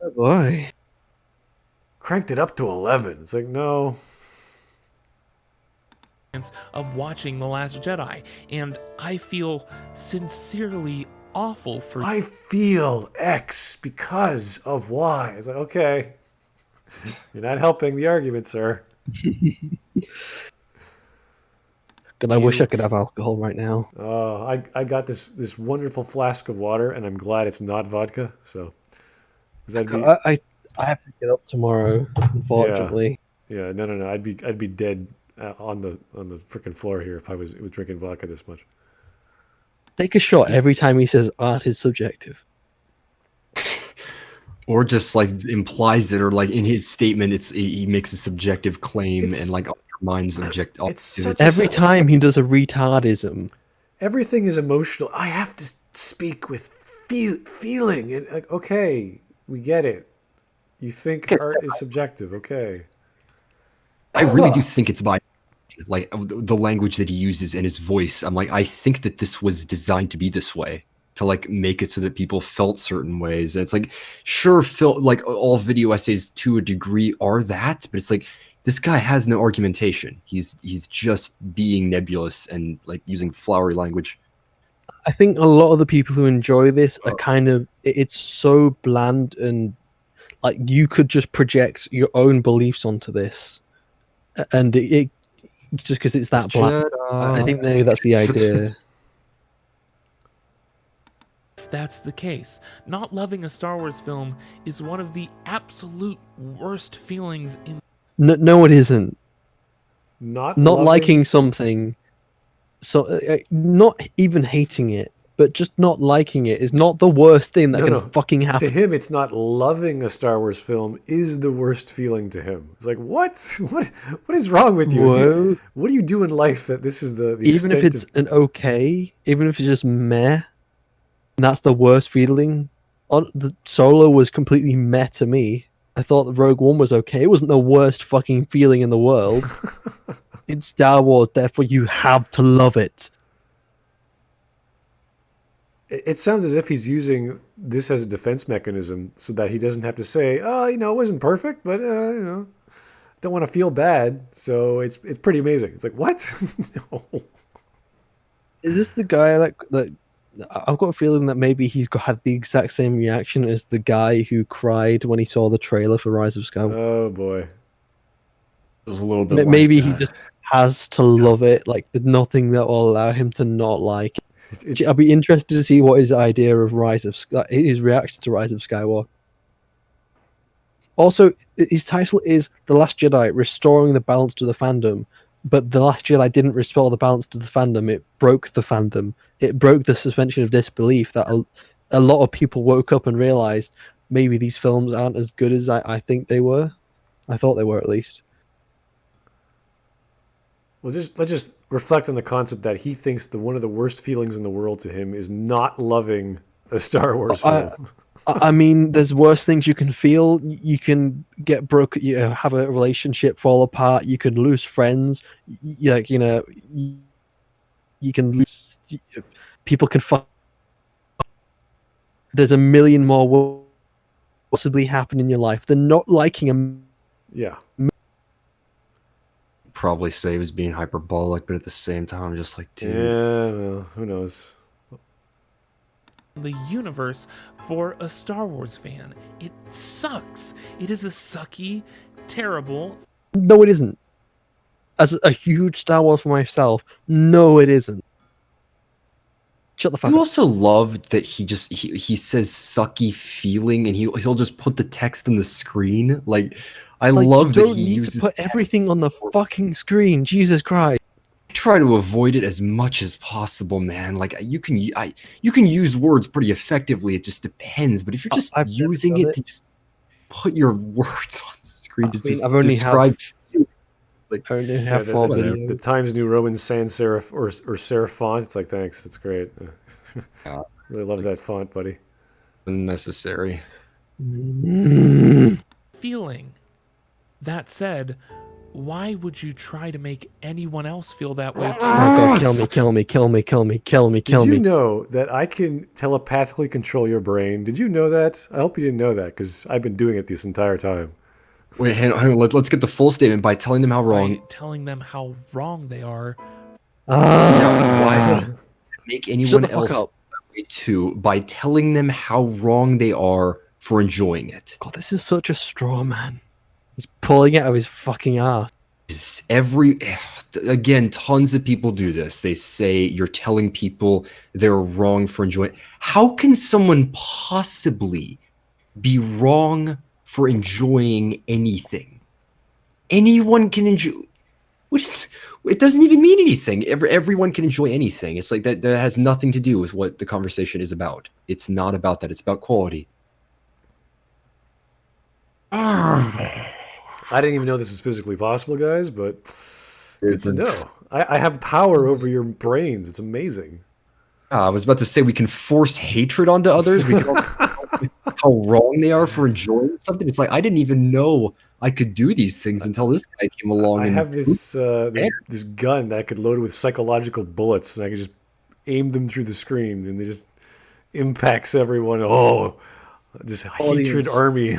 Oh boy. Cranked it up to 11. It's like, no. Of watching The Last Jedi, and I feel sincerely awful for... I feel X because of Y. It's like, okay. You're not helping the argument, sir. God, I wish I could have alcohol right now. I got this wonderful flask of water, and I'm glad it's not vodka. So, I have to get up tomorrow, unfortunately. Yeah, no. I'd be dead on the freaking floor here if I was drinking vodka this much. Take a shot every time he says art is subjective. Or just like implies it, or like in his statement, he makes a subjective claim and like undermines objectivity. Every time he does a retardism. Everything is emotional. I have to speak with feeling. And like, okay, we get it. You think art is subjective, okay? I really do think it's by like the language that he uses and his voice. I'm like, I think that this was designed to be this way, to like make it so that people felt certain ways. And it's like, sure, like all video essays to a degree are that, but it's like this guy has no argumentation. He's just being nebulous and like using flowery language. I think a lot of the people who enjoy this are kind of, it's so bland, and like you could just project your own beliefs onto this, and it just because it's that bland. I think maybe that's the idea. If that's the case, not loving a Star Wars film is one of the absolute worst feelings in. No, it isn't. Not liking something. So, not even hating it, but just not liking it is not the worst thing that can fucking happen. To him, it's not loving a Star Wars film is the worst feeling to him. It's like, what? What is wrong with you? Whoa. What do you do in life that this is the even if it's an okay, even if it's just meh, that's the worst feeling. The Solo was completely meh to me. I thought the Rogue One was okay. It wasn't the worst fucking feeling in the world. It's Star Wars, therefore you have to love it. It sounds as if he's using this as a defense mechanism so that he doesn't have to say, oh, it wasn't perfect, but, don't want to feel bad. So it's pretty amazing. It's like, what? No. Is this the guy that I've got a feeling that maybe had the exact same reaction as the guy who cried when he saw the trailer for Rise of Skywalker. Oh, boy. It was a little bit maybe he just has to love it. Like, there's nothing that will allow him to not like it. I'll be interested to see what his idea of his reaction to Rise of Skywalker. Also, his title is The Last Jedi, Restoring the Balance to the Fandom. But The Last Jedi didn't restore the balance to the fandom. It broke the fandom. It broke the suspension of disbelief that a lot of people woke up and realized maybe these films aren't as good as I think they were. I thought they were, at least. Well, let's just reflect on the concept that he thinks one of the worst feelings in the world to him is not loving a Star Wars film. I mean, there's worse things you can feel. You can get broke. You have a relationship fall apart. You can lose friends. You can lose. People can fuck. There's a million more possibly happen in your life than not liking a. Yeah. Probably say he was being hyperbolic, but at the same time, I'm just like, dude. Yeah, well, who knows? The universe for a Star Wars fan. It sucks. It is a sucky, terrible. No, it isn't. As a huge Star Wars for myself, no, it isn't. Shut the fuck up. You also loved that he says sucky feeling, and he'll just put the text on the screen. Like, I love that he uses. To put everything on the fucking screen. Jesus Christ. Try to avoid it as much as possible, man. Like, you can use words pretty effectively. It just depends. But if you're just using it to just put your words on the screen to describe. I only have 4 videos. The Times New Roman sans serif or serif font. It's like, thanks. That's great. Really love that font, buddy. Unnecessary. Feeling. That said, why would you try to make anyone else feel that way too? Oh God, kill me. Did you know that I can telepathically control your brain? Did you know that? I hope you didn't know that, because I've been doing it this entire time. Wait, hang on. Let's get the full statement by telling them how wrong. By telling them how wrong they are. Why make anyone else that way too by telling them how wrong they are for enjoying it? God, this is such a straw man. He's pulling it out of his fucking ass. Again, tons of people do this. They say you're telling people they're wrong for enjoying it. How can someone possibly be wrong for enjoying anything? Anyone can enjoy. It doesn't even mean anything. Everyone can enjoy anything. It's like that has nothing to do with what the conversation is about. It's not about that. It's about quality. I didn't even know this was physically possible, guys, but good to know. I have power over your brains. It's amazing. I was about to say we can force hatred onto others. We can how wrong they are for enjoying something. It's like I didn't even know I could do these things until this guy came along. I and have this gun that I could load with psychological bullets, and I could just aim them through the screen, and it just impacts everyone. Oh, this hatred army.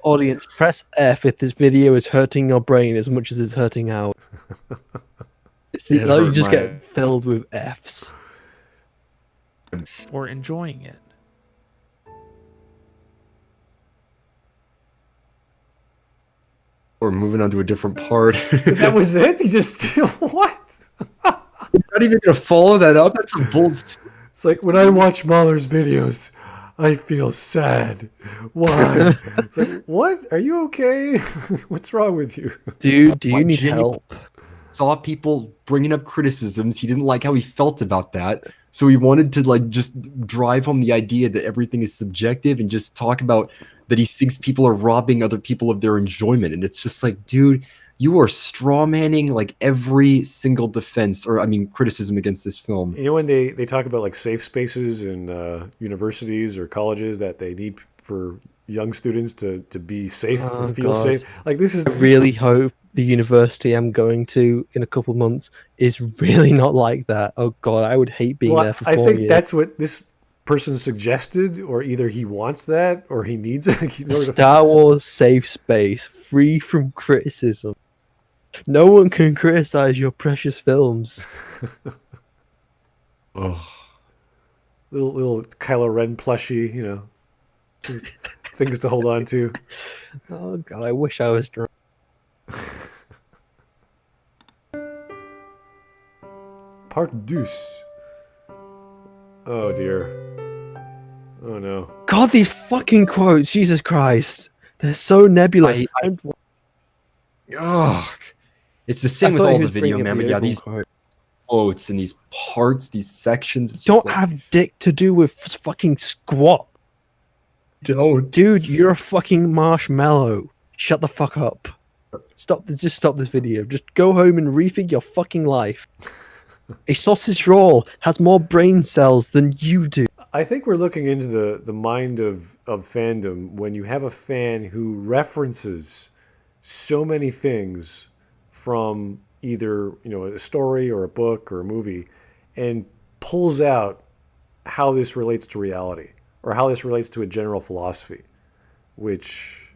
Audience, press F if this video is hurting your brain as much as it's hurting ours. See, like, you just get filled with Fs. Or enjoying it. Or moving on to a different part. That was it? He just what? Not even gonna follow that up. That's a bold. It's like when I watch Mahler's videos, I feel sad. Why? It's like, what? Are you okay? What's wrong with you? Dude, do you need help? Saw people bringing up criticisms. He didn't like how he felt about that. So he wanted to like just drive home the idea that everything is subjective and just talk about that he thinks people are robbing other people of their enjoyment. And it's just like, dude, you are strawmanning like every single defense or criticism against this film. You know, when they talk about like safe spaces in universities or colleges that they need for young students to be safe and feel safe. Like this is. I really hope the university I'm going to in a couple of months is really not like that. Oh God, I would hate being there for 4 years. I think that's what this person suggested, or either he wants that or he needs it. Star Wars safe space, free from criticism. No one can criticize your precious films. Oh, little Kylo Ren plushie, you know, things to hold on to. Oh God, I wish I was drunk. Part Deuce. Oh dear. Oh no. God, these fucking quotes, Jesus Christ. They're so nebulous. It's the same with all the video, man. But yeah, these quotes and these parts, these sections don't have dick to do with fucking squat. Dude, you're a fucking marshmallow. Shut the fuck up. Just stop this video. Just go home and rethink your fucking life. A sausage roll has more brain cells than you do. I think we're looking into the mind of fandom when you have a fan who references so many things from either, you know, a story or a book or a movie and pulls out how this relates to reality or how this relates to a general philosophy, which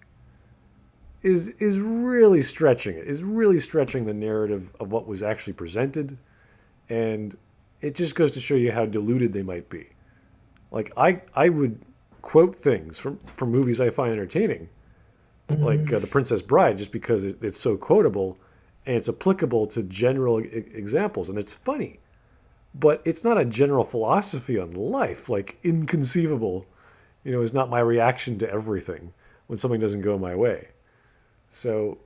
is really stretching it, is really stretching the narrative of what was actually presented. And it just goes to show you how diluted they might be. Like, I would quote things from movies I find entertaining, like The Princess Bride, just because it's so quotable and it's applicable to general examples, and it's funny. But it's not a general philosophy on life. Like, inconceivable, you know, is not my reaction to everything when something doesn't go my way. So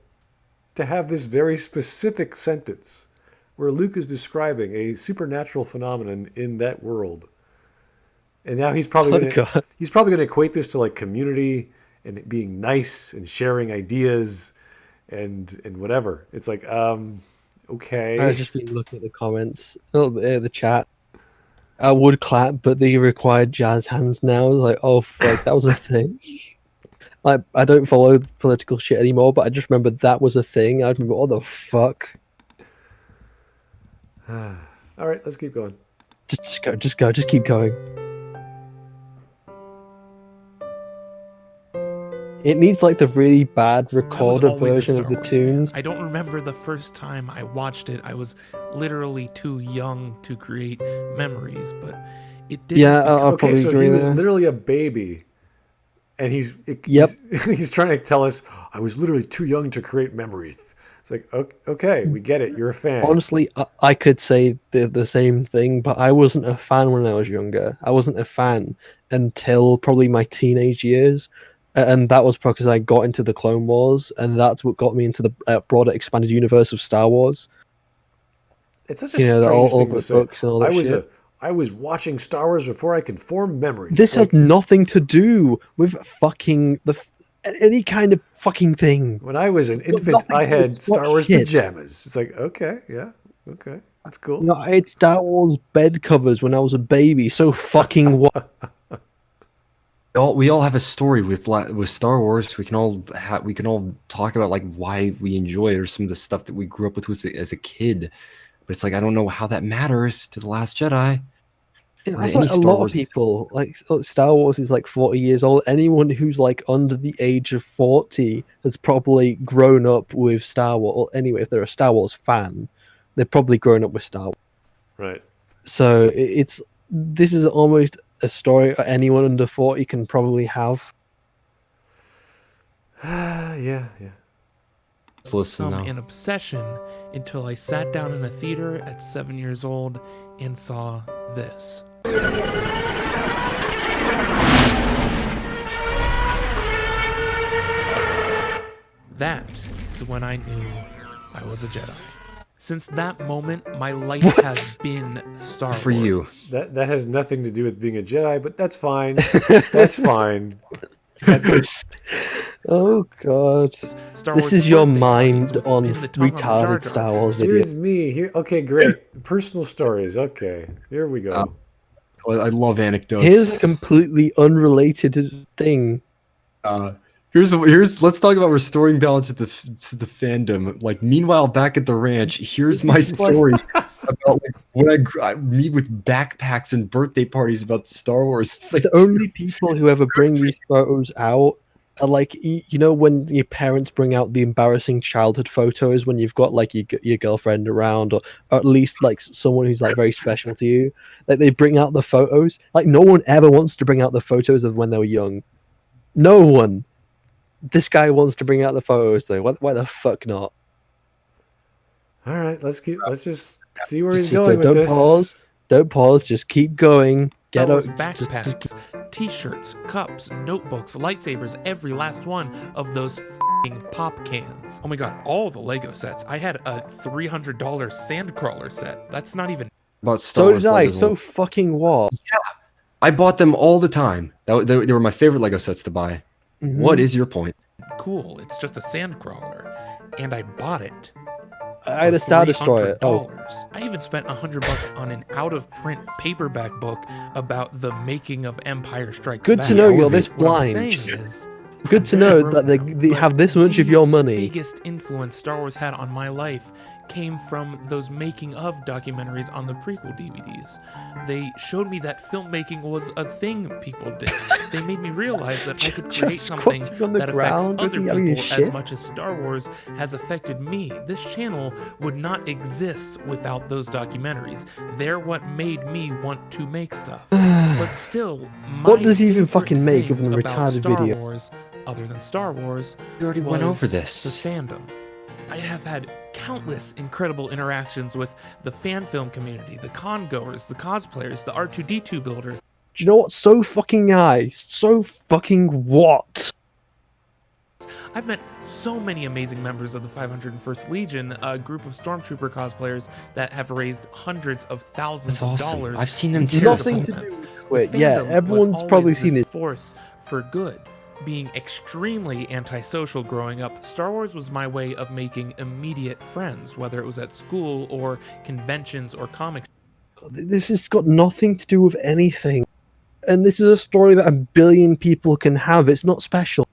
to have this very specific sentence where Luke is describing a supernatural phenomenon in that world, and now he's probably gonna equate this to like community and it being nice and sharing ideas and whatever. It's like, okay. I've just been looking at the comments, the chat. I would clap, but the required jazz hands now. Like, oh fuck, that was a thing. Like, I don't follow political shit anymore, but I just remember that was a thing. I remember, what the fuck. All right, let's keep going. Just keep going. It needs like the really bad recorder version of the tunes. I don't remember the first time I watched it. I was literally too young to create memories, but it did. Yeah, I'll probably agree. So he was literally a baby, and he's trying to tell us I was literally too young to create memories. It's like, okay, we get it. You're a fan. Honestly, I could say the same thing, but I wasn't a fan when I was younger. I wasn't a fan until probably my teenage years. And that was because I got into the Clone Wars, and that's what got me into the broader expanded universe of Star Wars. It's such a strange thing to say. Books and all that shit. I was watching Star Wars before I could form memories. This has nothing to do with fucking any kind of fucking thing. When I was an infant, I had Star Wars pajamas. It's like, okay, yeah, okay, that's cool. No, I had Star Wars bed covers when I was a baby. So fucking what? We all have a story with Star Wars. We can all talk about like why we enjoy it or some of the stuff that we grew up with as a kid. But it's like I don't know how that matters to The Last Jedi. Yeah, Or that's to any like a Star lot Wars. of people. Like Star Wars is like 40 years old. Anyone who's like under the age of 40 has probably grown up with Star Wars. Well, anyway, if they're a Star Wars fan, they've probably grown up with Star Wars. Right. So this is almost a story anyone under 40 can probably have. Yeah. Let's listen now. An obsession until I sat down in a theater at 7 years old and saw this. That is when I knew I was a Jedi. Since that moment, my life has been Star Wars. For you. That has nothing to do with being a Jedi, but that's fine. That's fine. Oh god. Star This Wars is your birthday mind parties with on Pin the Tongue on Jar retarded Jar. Star Wars Here's idiot. me. Here. Okay, great. Personal stories. Okay, here we go. I love anecdotes. Here's a completely unrelated thing. Let's talk about restoring balance to the fandom. Like, meanwhile, back at the ranch, here's my story about like when I meet with backpacks and birthday parties about Star Wars. It's like The only people who ever bring these photos out are like you know when your parents bring out the embarrassing childhood photos when you've got like your girlfriend around or at least like someone who's like very special to you. Like they bring out the photos. Like no one ever wants to bring out the photos of when they were young. No one. This guy wants to bring out the photos though. Why the fuck not? All right, let's just see where he's Just going with don't this. pause. Don't pause. Just keep going. Get Star out. Wars backpacks, t-shirts, cups, notebooks, lightsabers, every last one of those f***ing pop cans. Oh my god, all the Lego sets. I had a $300 Sandcrawler set. That's not even... about Star So Wars did I. Legos. So fucking what? I bought them all the time. They were my favorite Lego sets to buy. Mhm. What is your point? cool. It's just a Sandcrawler. And I bought it. I had a Star Destroyer. Oh. I even spent $100 on an out-of-print paperback book about the making of Empire Strikes Good Back. to know you're this What I'm blind. saying is, Good to know that they have this much of your money. the biggest influence Star Wars had on my life came from those making of documentaries on the prequel DVDs. They showed me that filmmaking was a thing people did. They made me realize that I could create Just something squatting on the that affects ground, other are you people as shit? much as Star Wars has affected me. This channel would not exist without those documentaries. They're what made me want to make stuff. But still, What my does he even favorite fucking make thing of an about retarded Star video? Wars, other than Star Wars, We already went was over this. the fandom. I have had countless incredible interactions with the fan film community, the con-goers, the cosplayers, the R2-D2 builders. Do you know what's so fucking nice? So fucking what? I've met so many amazing members of the 501st Legion, a group of stormtrooper cosplayers that have raised hundreds of thousands That's of awesome. dollars. I've seen them to too. Nothing to do events. with The it. Yeah, fandom was everyone's always probably this seen it. force for good. Being extremely antisocial growing up, Star Wars was my way of making immediate friends, whether it was at school or conventions or comic. This has got nothing to do with anything. And this is a story that a billion people can have. It's not special.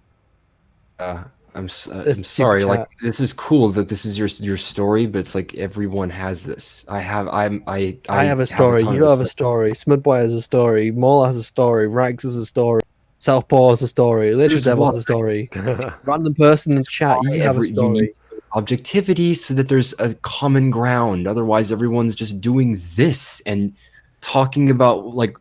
I'm Super sorry. Like, chat. this is cool that this is your story, but it's like everyone has this. I have a story. ton You of have a this story. Smudboy has a story. Maul has a story. Rags has a story. Southpaw has a story. Literally Here's Devil what- has a story. Random person in the chat, you have a you story. need objectivity so that there's a common ground. Otherwise, everyone's just doing this and talking about like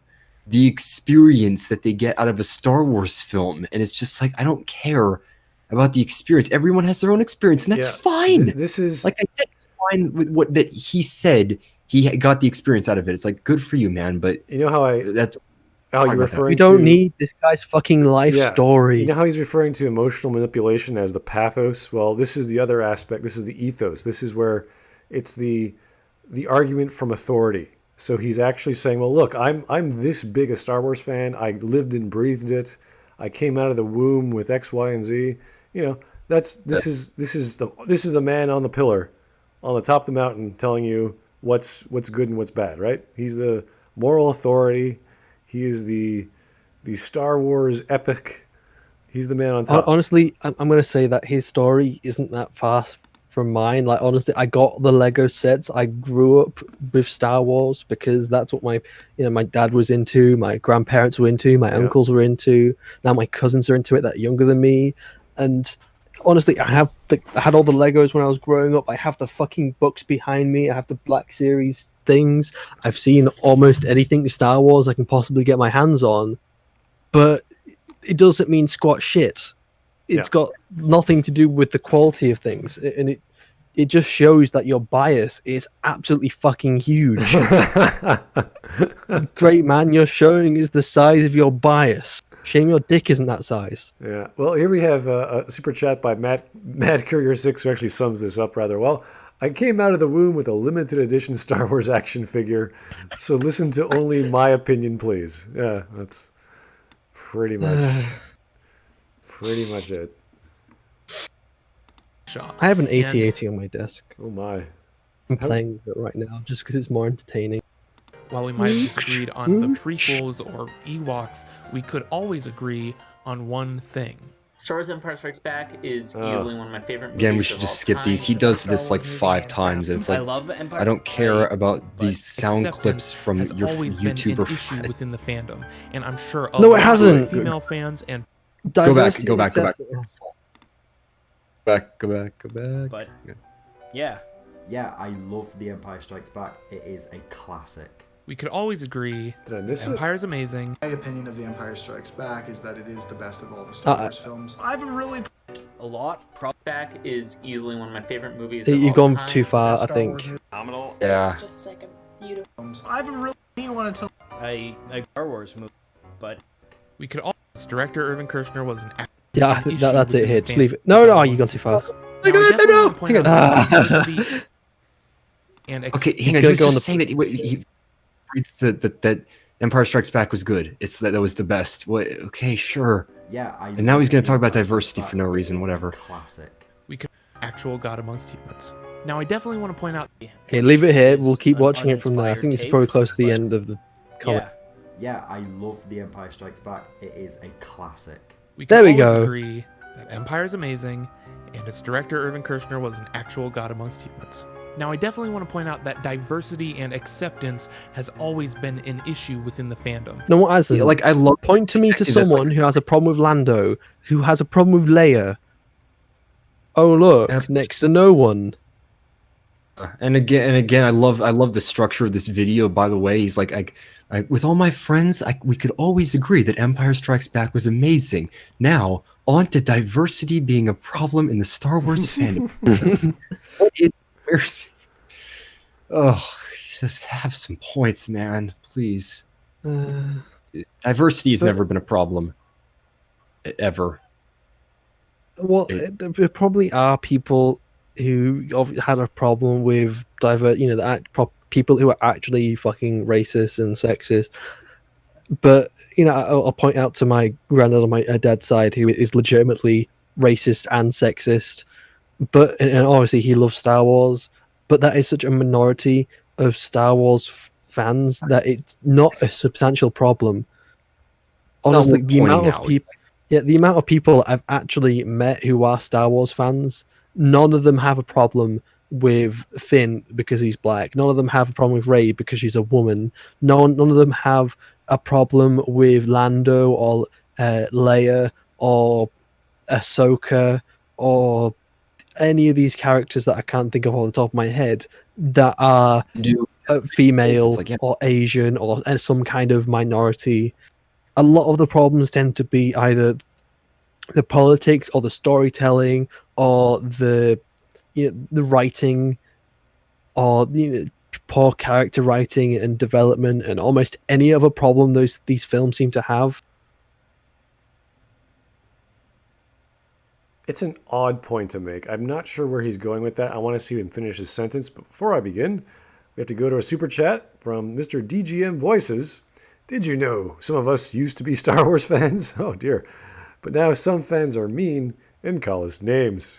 the experience that they get out of a Star Wars film, and it's just like I don't care about the experience. Everyone has their own experience, and that's Yeah. fine. This is Like I said, it's fine with what that he said. He got the experience out of it. It's like good for you, man. But you know how that's you're referring We don't to need this guy's fucking life story. You know how he's referring to emotional manipulation as the pathos? Well, this is the other aspect. This is the ethos. This is where it's the argument from authority. So he's actually saying, "Well, look, I'm this big a Star Wars fan. I lived and breathed it. I came out of the womb with X, Y, and Z. You know, this is the man on the pillar, on the top of the mountain, telling you what's good and what's bad. Right? He's the moral authority. He is the the Star Wars epic. He's the man on top. Honestly, I'm going to say that his story isn't that far from mine. Like, honestly, I got the Lego sets. I grew up with Star Wars because that's what my dad was into, my grandparents were into, my uncles were into. Now my cousins are into it that are younger than me. And honestly, I had all the Legos when I was growing up. I have the fucking books behind me. I have the Black Series things. I've seen almost anything Star Wars I can possibly get my hands on. But it doesn't mean squat shit. It's got nothing to do with the quality of things, and it just shows that your bias is absolutely fucking huge. Great man, you're showing is the size of your bias. Shame your dick isn't that size. Yeah. Well, here we have a super chat by Mad Courier 6 who actually sums this up rather well. I came out of the womb with a limited edition Star Wars action figure, so listen to only my opinion, please. Yeah, that's pretty much it. Shops. I have an 8080 on my desk. Oh my. I'm playing with it right now just because it's more entertaining. While we might have disagreed on the prequels or Ewoks, we could always agree on one thing. Star Wars Empire Strikes Back is easily one of my favorite movies. Again, we should just skip these. He does this like 5 times, and it's like, I don't care about these sound clips from your YouTuber been an issue within the fandom, and I'm sure No, it hasn't. Female fans and Go back. But yeah. Yeah, I love The Empire Strikes Back. It is a classic. we could always agree Empire's amazing. My opinion of The Empire Strikes Back is that it is the best of all the Star Wars films. I haven't really a lot. Back is easily one of my favorite movies. You've gone too far, I think. Phenomenal. Yeah. It's just like a beautiful. I haven't really wanted to. A Star Wars movie, but we could always. Director Irvin Kershner was an. Yeah, that's it here. Just leave it. No, you've gone too fast. And okay, hang on. He was just saying that that Empire Strikes Back was good. It's that was the best. What? Okay, sure. Yeah, and now he's going to talk about diversity for no reason. Whatever. Classic. We could actual God amongst humans. Now, I definitely want to point out. Okay, leave it here. We'll keep watching it from there. I think this is probably close to the end of the comment. Yeah, I love The Empire Strikes Back. It is a classic. There we go. Agree that Empire is amazing, and its director Irvin Kershner was an actual God amongst humans. Now, I definitely want to point out that diversity and acceptance has always been an issue within the fandom. No, what hasn't? Like, I love. Point to me to someone who has a problem with Lando, who has a problem with Leia. Oh look, next to no one. And again, I love the structure of this video. By the way, he's like, with all my friends, we could always agree that Empire Strikes Back was amazing. Now, on to diversity being a problem in the Star Wars fandom. Just have some points, man, please. Diversity has never been a problem, ever. Well, there probably are people who had a problem with people who are actually fucking racist and sexist. But I'll point out to my granddad on my dad's side who is legitimately racist and sexist. But and obviously he loves Star Wars. But that is such a minority of Star Wars fans that it's not a substantial problem. Honestly, the amount of people I've actually met who are Star Wars fans, none of them have a problem with Finn because he's black. None of them have a problem with Rey because she's a woman. None of them have a problem with Lando or Leia or Ahsoka or any of these characters that I can't think of off the top of my head that are female or Asian or some kind of minority. A lot of the problems tend to be either the politics or the storytelling or the writing or poor character writing and development and almost any other problem these films seem to have. It's an odd point to make. I'm not sure where he's going with that. I want to see him finish his sentence. But before I begin, we have to go to a super chat from Mr. DGM Voices. Did you know some of us used to be Star Wars fans? Oh dear. But now some fans are mean and call us names.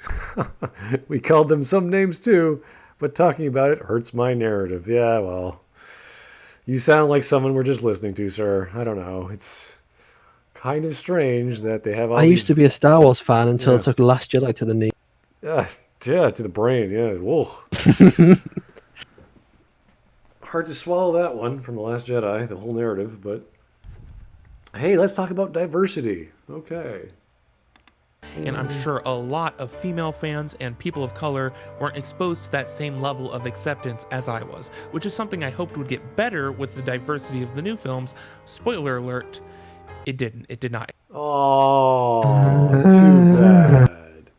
We called them some names too, but talking about it hurts my narrative. Yeah, well, you sound like someone we're just listening to, sir. I don't know. kind of strange that they have all I used to be a Star Wars fan until I took Last Jedi to the knee. Yeah, to the brain. Yeah, whoa. Hard to swallow that one from The Last Jedi, the whole narrative, but hey, let's talk about diversity. Okay. And I'm sure a lot of female fans and people of color weren't exposed to that same level of acceptance as I was, which is something I hoped would get better with the diversity of the new films. Spoiler alert, it didn't. It did not. Oh, too bad.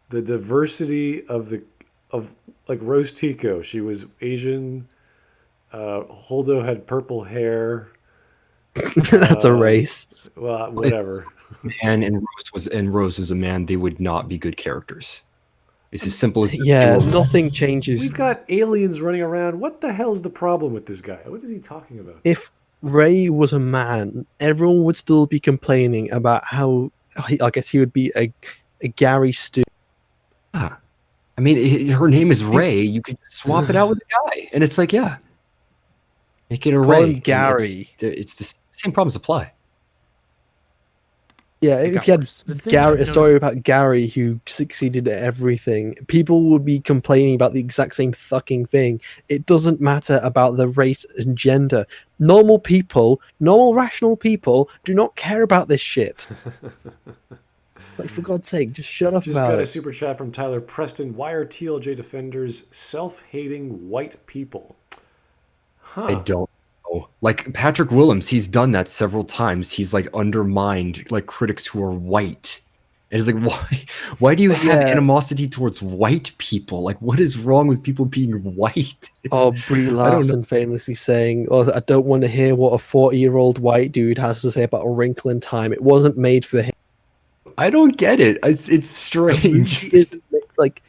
The diversity of like Rose Tico, she was Asian. Holdo had purple hair. That's a race. Well, whatever. Man, and Rose was a man. They would not be good characters. It's as simple as Yeah, nothing changes. We've got aliens running around. What the hell is the problem with this guy? What is he talking about? If Ray was a man, everyone would still be complaining about how I guess he would be a Gary Stu. I mean, her name is Ray. You could swap it out with a guy, and it's like, yeah, make it a Call Ray. him And Gary. It's the same problems apply. Yeah, if you had Gary, a story about Gary who succeeded at everything, people would be complaining about the exact same fucking thing. It doesn't matter about the race and gender. Normal people, normal rational people, do not care about this shit. Like, for God's sake, just shut up Just about got a it. super chat from Tyler Preston. Why are TLJ defenders self-hating white people? I don't know. Like Patrick Willems, he's done that several times. He's like undermined like critics who are white. And it's like, why do you have animosity towards white people? Like, what is wrong with people being white? Brie Larson famously saying, I don't want to hear what a 40-year-old white dude has to say about A Wrinkle in Time. It wasn't made for him. I don't get it. It's strange. Like,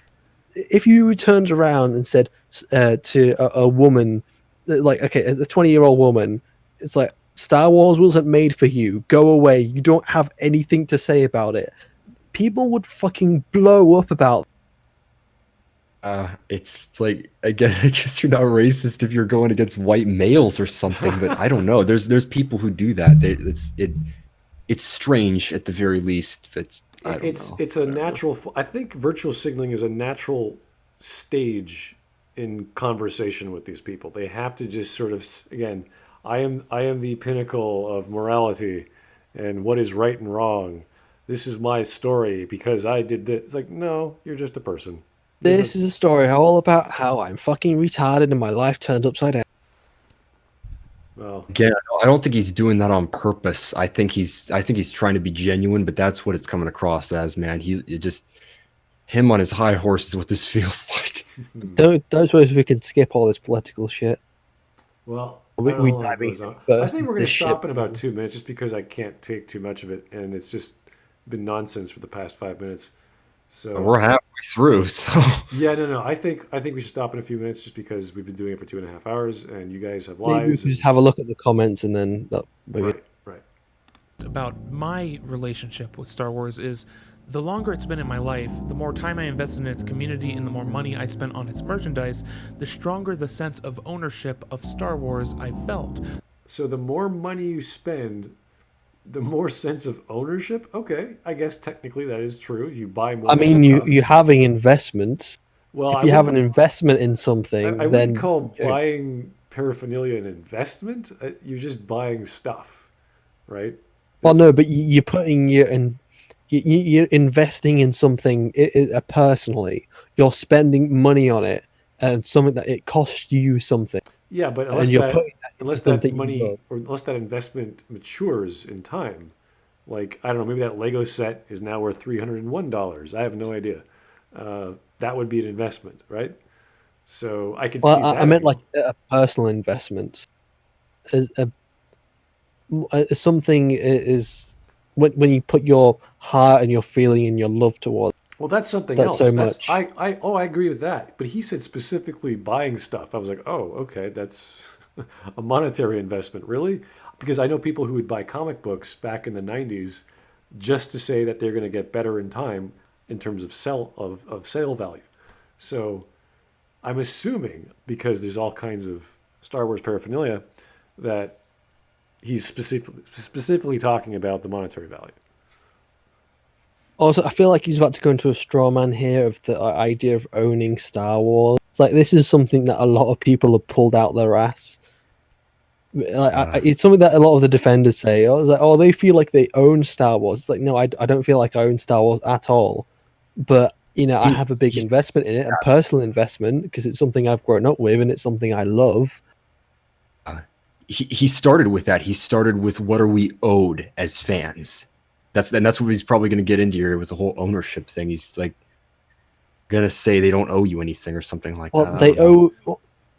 if you turned around and said to a woman, like, okay, a 20-year-old woman, it's like, Star Wars wasn't made for you. Go away. You don't have anything to say about it. People would fucking blow up about it's like, I guess you're not racist if you're going against white males or something, but I don't know. There's people who do that. It's strange at the very least. It's a natural. I think virtual signaling is a natural stage in conversation with these people. They have to just sort of, again, I am the pinnacle of morality and what is right and wrong. This is my story because I did this. It's like, no, you're just a person. this is a story all about how I'm fucking retarded and my life turned upside down. Well, again, I don't think he's doing that on purpose. I think he's trying to be genuine, but that's what it's coming across as, man. Him on his high horse is what this feels like. Don't suppose we can skip all this political shit. Well, We- I don't we know how it dive goes into on. the- I think we're going the to stop shit. in about 2 minutes just because I can't take too much of it, and it's just been nonsense for the past 5 minutes. So We're halfway through, so yeah, no. I think we should stop in a few minutes just because we've been doing it for 2.5 hours, and you guys have Maybe we lives. can just have a look at the comments and then maybe. Right. About my relationship with Star Wars is the longer it's been in my life, the more time I invested in its community and the more money I spent on its merchandise, the stronger the sense of ownership of Star Wars I felt. So the more money you spend, the more sense of ownership. Okay, I guess technically that is true. You buy more. I mean, stuff. you having investments. Well, if I you have an wouldn't- investment in something, I then wouldn't call buying paraphernalia an investment. You're just buying stuff, right? Well, no, but you're putting you're investing in something personally. You're spending money on it, and something that it costs you something. Yeah, but and unless you're that, putting unless in that something you money love. or unless that investment matures in time, like I don't know, maybe that Lego set is now worth $301. I have no idea. That would be an investment, right? So I could Well, see that. I meant like a personal investment. As something is when you put your heart and your feeling and your love towards. Well, that's something That's else. so much. I agree with that. But he said specifically buying stuff. I was like, oh, okay, that's a monetary investment, really? Because I know people who would buy comic books back in the 90s just to say that they're going to get better in time in terms of sale value. So I'm assuming, because there's all kinds of Star Wars paraphernalia, that he's specifically talking about the monetary value. Also, I feel like he's about to go into a straw man here of the idea of owning Star Wars. It's like this is something that a lot of people have pulled out their ass. Like, it's something that a lot of the defenders say. I was like, oh, they feel like they own Star Wars. It's like, no, I don't feel like I own Star Wars at all. But I have a big investment in it, a personal investment, because it's something I've grown up with and it's something I love. He started with that. He started with what are we owed as fans. That's what he's probably going to get into here with the whole ownership thing. He's like going to say they don't owe you anything or something like that. They owe.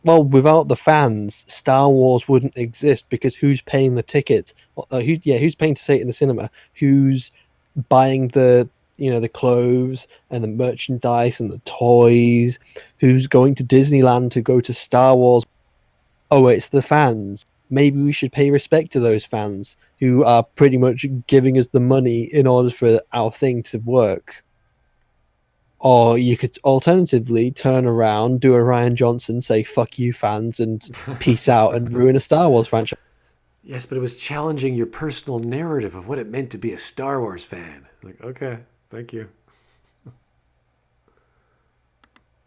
Well, without the fans, Star Wars wouldn't exist because who's paying the tickets? Who's paying to see it in the cinema? Who's buying the clothes and the merchandise and the toys? Who's going to Disneyland to go to Star Wars? Oh, it's the fans. Maybe we should pay respect to those fans who are pretty much giving us the money in order for our thing to work. Or you could alternatively turn around, do a Rian Johnson, say "fuck you, fans," and peace out, and ruin a Star Wars franchise. Yes, but it was challenging your personal narrative of what it meant to be a Star Wars fan. Like, okay, thank you.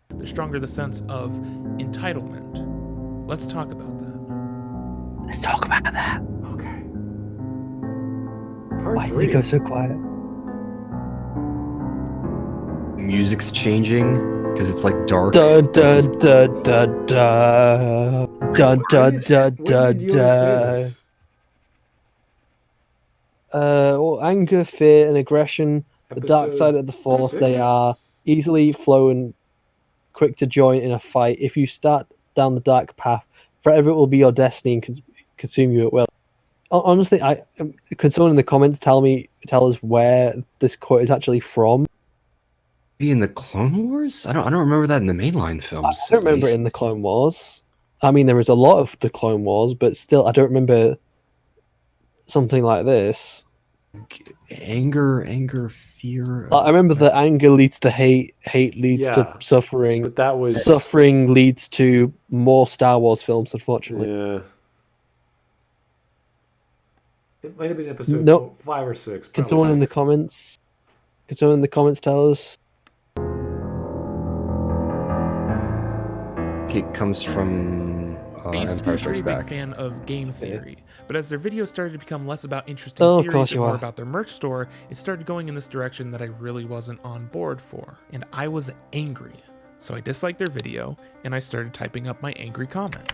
The stronger the sense of entitlement. Let's talk about that. Let's talk about that. Okay. Why did he go so quiet? Music's changing because it's like dark. Dun dun dun dun dun dun dun dun dun dun. Anger, fear, and aggression. The dark side of the Force. They are easily flow and quick to join in a fight. If you start down the dark path, forever it will be your destiny and consume you at will. Honestly, could someone in the comments tell us where this quote is actually from? Be in the Clone Wars? I don't remember that in the mainline films. I don't remember it in the Clone Wars. I mean, there is a lot of the Clone Wars, but still, I don't remember something like this. Anger, fear. I remember that anger leads to hate, hate leads to suffering. But that was suffering leads to more Star Wars films, unfortunately. Yeah. It might have been episode 5 or 6. Can someone in the comments? Tell us? It comes from I used to be Empire a very Strikes big Back. fan of game theory, but as their videos started to become less about interesting Of theories course and you more are. about their merch store, it started going in this direction that I really wasn't on board for, and I was angry. So I disliked their video, and I started typing up my angry comment.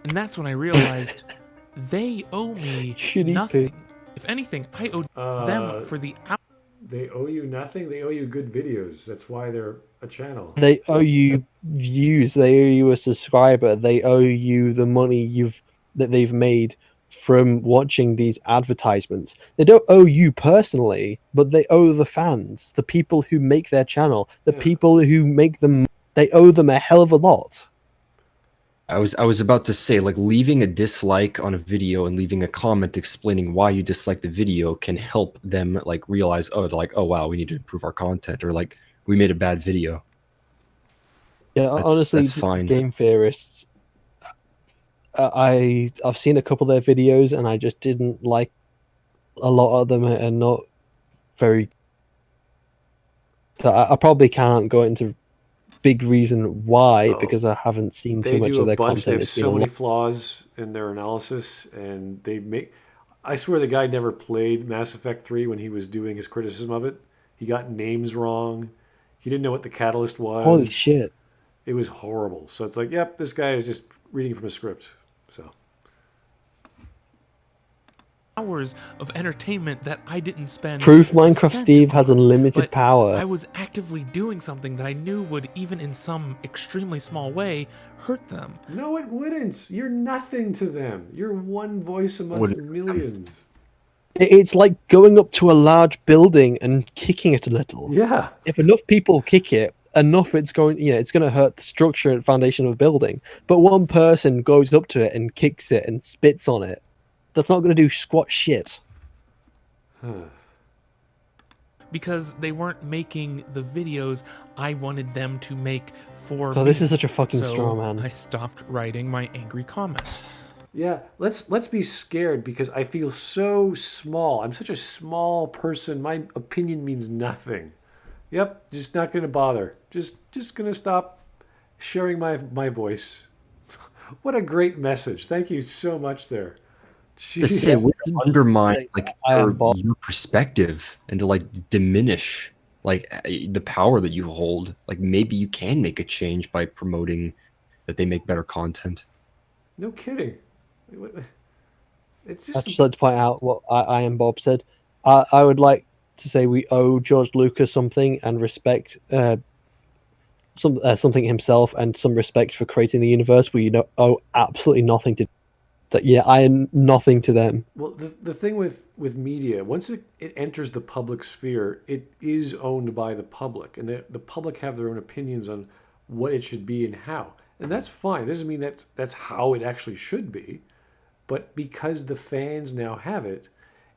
And that's when I realized they owe me nothing. If anything, I owe them for the out. They owe you nothing. They owe you good videos. That's why they're a channel. They owe you views. They owe you a subscriber. They owe you the money that they've made from watching these advertisements. They don't owe you personally, but they owe the fans, the people who make their channel, the people who make them. They owe them a hell of a lot. I was about to say, like, leaving a dislike on a video and leaving a comment explaining why you dislike the video can help them like realize, oh, they're like, oh wow, we need to improve our content, or like we made a bad video. Yeah, honestly, that's fine. Game theorists. I've seen a couple of their videos and I just didn't like a lot of them are not very. I probably can't go into big reason why because I haven't seen too much of their content. They have so many flaws in their analysis, and they make. I swear the guy never played Mass Effect 3 when he was doing his criticism of it. He got names wrong. He didn't know what the catalyst was. Holy shit! It was horrible. So it's like, yep, this guy is just reading from a script. So. Hours of entertainment that I didn't spend. Proof Minecraft Steve has unlimited power. I was actively doing something that I knew would, even in some extremely small way, hurt them. No, it wouldn't. You're nothing to them. You're one voice amongst millions. It's like going up to a large building and kicking it a little. Yeah. If enough people kick it, enough it's going to hurt the structure and foundation of a building. But one person goes up to it and kicks it and spits on it. That's not going to do squat shit. Because they weren't making the videos I wanted them to make for me. This is such a fucking so straw man. I stopped writing my angry comment. Yeah, let's be scared because I feel so small. I'm such a small person. My opinion means nothing. Yep, just not gonna bother. Just gonna stop sharing my voice. What a great message. Thank you so much there. To say Jeez. undermine like I am Bob. your perspective and to like diminish like the power that you hold. Like maybe you can make a change by promoting that they make better content. No kidding. It's I'd just just like to point out what I am Bob said. I would like to say we owe George Lucas something and respect something himself and some respect for creating the universe. We owe absolutely nothing to. So, yeah, I am nothing to them. well, the thing with media, once it enters the public sphere, it is owned by the public, and the public have their own opinions on what it should be and how, and that's fine. It doesn't mean that's how it actually should be, but because the fans now have it,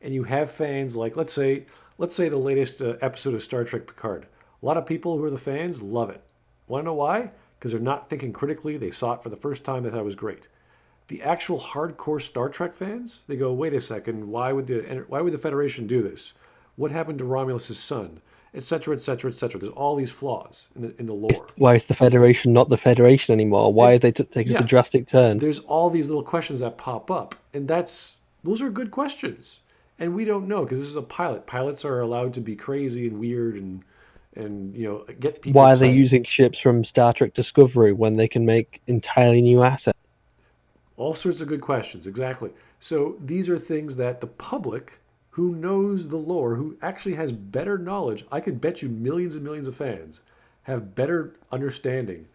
and you have fans like let's say the latest episode of Star Trek Picard. A lot of people who are the fans love it. Want to know why? Because they're not thinking critically. They saw it for the first time. They thought it was great. The actual hardcore Star Trek fans, they go, wait a second, why would the Federation do this? What happened to Romulus' son? Etc. Etc. Etc. There's all these flaws in the lore. Why is the Federation not the Federation anymore? Why have they taken a drastic turn? There's all these little questions that pop up, and those are good questions, and we don't know because this is a pilot. Pilots are allowed to be crazy and weird and get people. Why are they excited. using ships from Star Trek Discovery when they can make entirely new assets? All sorts of good questions, exactly. So these are things that the public, who knows the lore, who actually has better knowledge, I could bet you millions and millions of fans have better understanding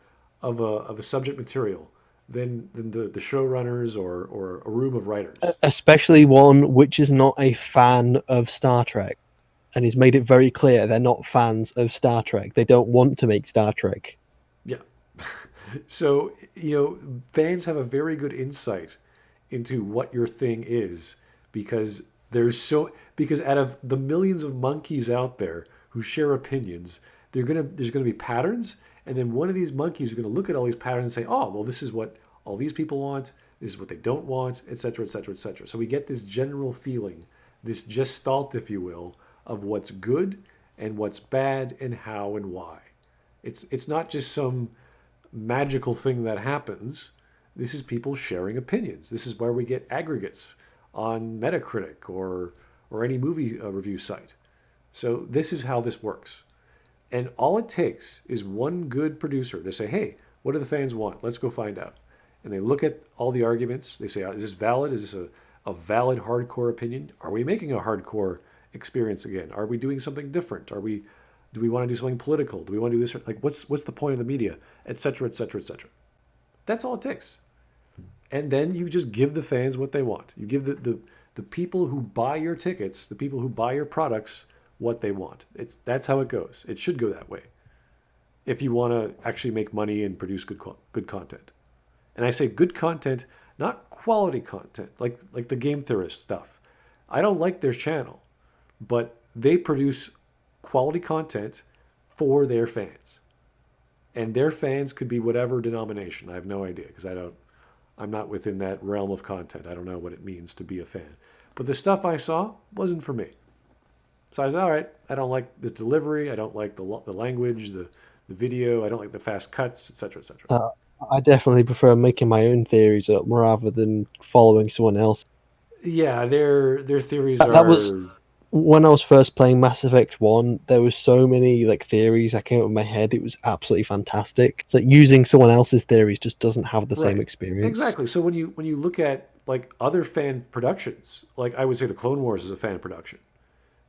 of a subject material than the showrunners or a room of writers. Especially one which is not a fan of Star Trek. And he's made it very clear they're not fans of Star Trek. They don't want to make Star Trek. Yeah. So, fans have a very good insight into what your thing is because out of the millions of monkeys out there who share opinions, there's gonna be patterns, and then one of these monkeys is gonna look at all these patterns and say, oh, well, this is what all these people want, this is what they don't want, etc., etc., etc. So we get this general feeling, this gestalt, if you will, of what's good and what's bad and how and why. It's not just some magical thing that happens. This is people sharing opinions. This is where we get aggregates on Metacritic or any movie review site. So this is how this works. And all it takes is one good producer to say, hey, what do the fans want? Let's go find out. And they look at all the arguments. They say, is this valid? Is this a valid hardcore opinion? Are we making a hardcore experience again? Are we doing something different? Do we want to do something political? Do we want to do this? Like, what's the point of the media? Etc. Etc. Etc. That's all it takes. And then you just give the fans what they want. You give the people who buy your tickets, the people who buy your products, what they want. That's how it goes. It should go that way. If you want to actually make money and produce good content. And I say good content, not quality content, like the Game Theorist stuff. I don't like their channel, but they produce quality content for their fans. And their fans could be whatever denomination. I have no idea because I'm not within that realm of content. I don't know what it means to be a fan. But the stuff I saw wasn't for me. So I was, all right, I don't like this delivery. I don't like the language, the video. I don't like the fast cuts, etc., etc. I definitely prefer making my own theories up rather than following someone else. Yeah, their theories That was when I was first playing Mass Effect 1. There was so many theories that came up in my head. It was absolutely fantastic. So using someone else's theories just doesn't have the same experience. Exactly. So when you look at other fan productions, I would say the Clone Wars is a fan production,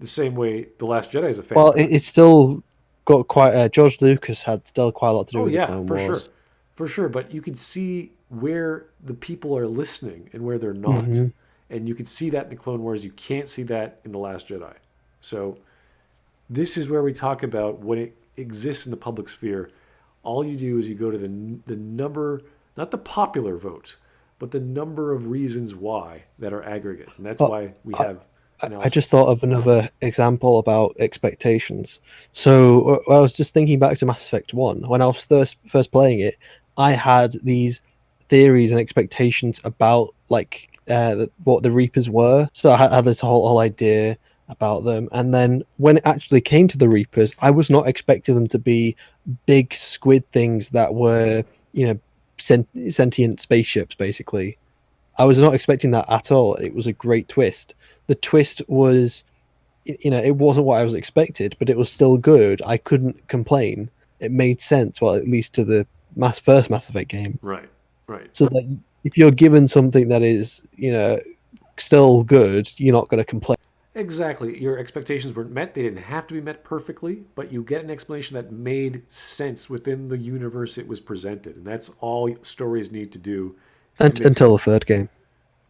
the same way The Last Jedi is a fan. Well, it's still got quite. George Lucas had still quite a lot to do with the Clone Wars. For sure. But you can see where the people are listening and where they're not. Mm-hmm. And you can see that in the Clone Wars. You can't see that in The Last Jedi. So this is where we talk about when it exists in the public sphere. All you do is you go to the number, not the popular vote, but the number of reasons why that are aggregate. And that's why we have analysis. I just thought of another example about expectations. So I was just thinking back to Mass Effect 1. When I was first playing it, I had these theories and expectations about like what the Reapers were. So I had this whole idea about them, and then when it actually came to the Reapers, I was not expecting them to be big squid things that were, you know, sentient spaceships. Basically, I was not expecting that at all. It was a great twist. The twist was, you know, it wasn't what I was expected, but it was still good. I couldn't complain. It made sense, well, at least to the first Mass Effect game. Right, right. So that if you're given something that is, you know, still good, you're not going to complain. Exactly. Your expectations weren't met. They didn't have to be met perfectly, but you get an explanation that made sense within the universe it was presented. And that's all stories need to do. Until the third game.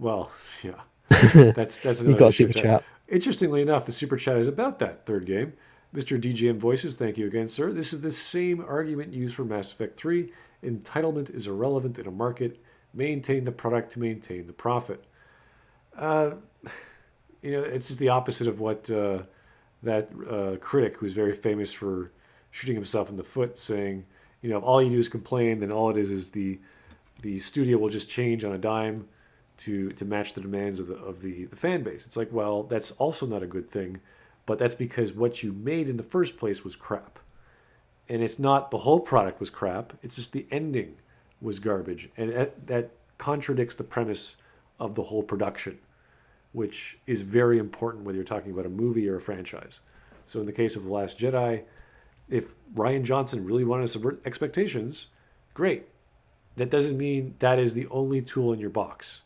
Well, yeah. That's another You got a super chat. Interestingly enough, the super chat is about that third game. Mr. DGM Voices, thank you again, sir. This is the same argument used for Mass Effect 3. Entitlement is irrelevant in a market. Maintain the product to maintain the profit. You know, it's just the opposite of what that critic, who's very famous for shooting himself in the foot, saying, you know, if all you do is complain, then all it is the studio will just change on a dime to match the demands of the fan base. It's like, well, that's also not a good thing, but that's because what you made in the first place was crap. And it's not the whole product was crap, it's just the ending was garbage. And that contradicts the premise of the whole production, which is very important whether you're talking about a movie or a franchise. So in the case of The Last Jedi, if Rian Johnson really wanted to subvert expectations, great. That doesn't mean that is the only tool in your box.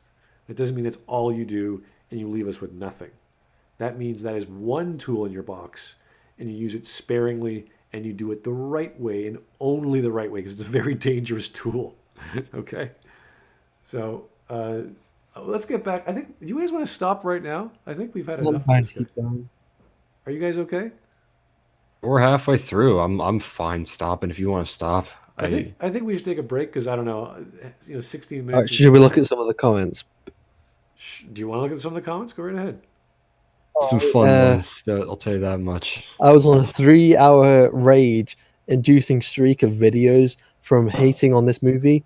That doesn't mean that's all you do and you leave us with nothing. That means that is one tool in your box and you use it sparingly and you do it the right way and only the right way, because it's a very dangerous tool. Okay? So let's get back. I think, do you guys want to stop right now? I think we've had enough of this guy. Are you guys okay? We're halfway through. I'm fine stopping if you want to stop. I think we should take a break because I don't know, 16 minutes. All right, should we look at some of the comments? Do you want to look at some of the comments? Go right ahead. Some fun ones, I'll tell you that much. I was on a 3-hour rage-inducing streak of videos from hating on this movie.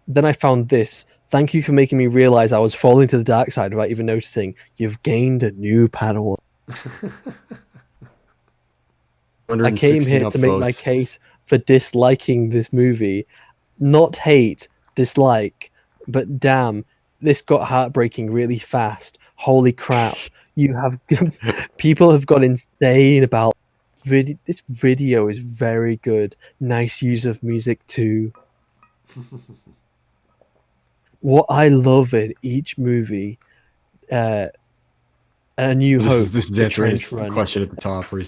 Then I found this. Thank you for making me realize I was falling to the dark side without even noticing. You've gained a new Padawan. I came here to make my case for disliking this movie. Not hate, dislike, but damn, this got heartbreaking really fast. Holy crap. You have people have got insane about this video is very good. Nice use of music too. What I love in each movie, A New Hope. This is answering the question at the top, where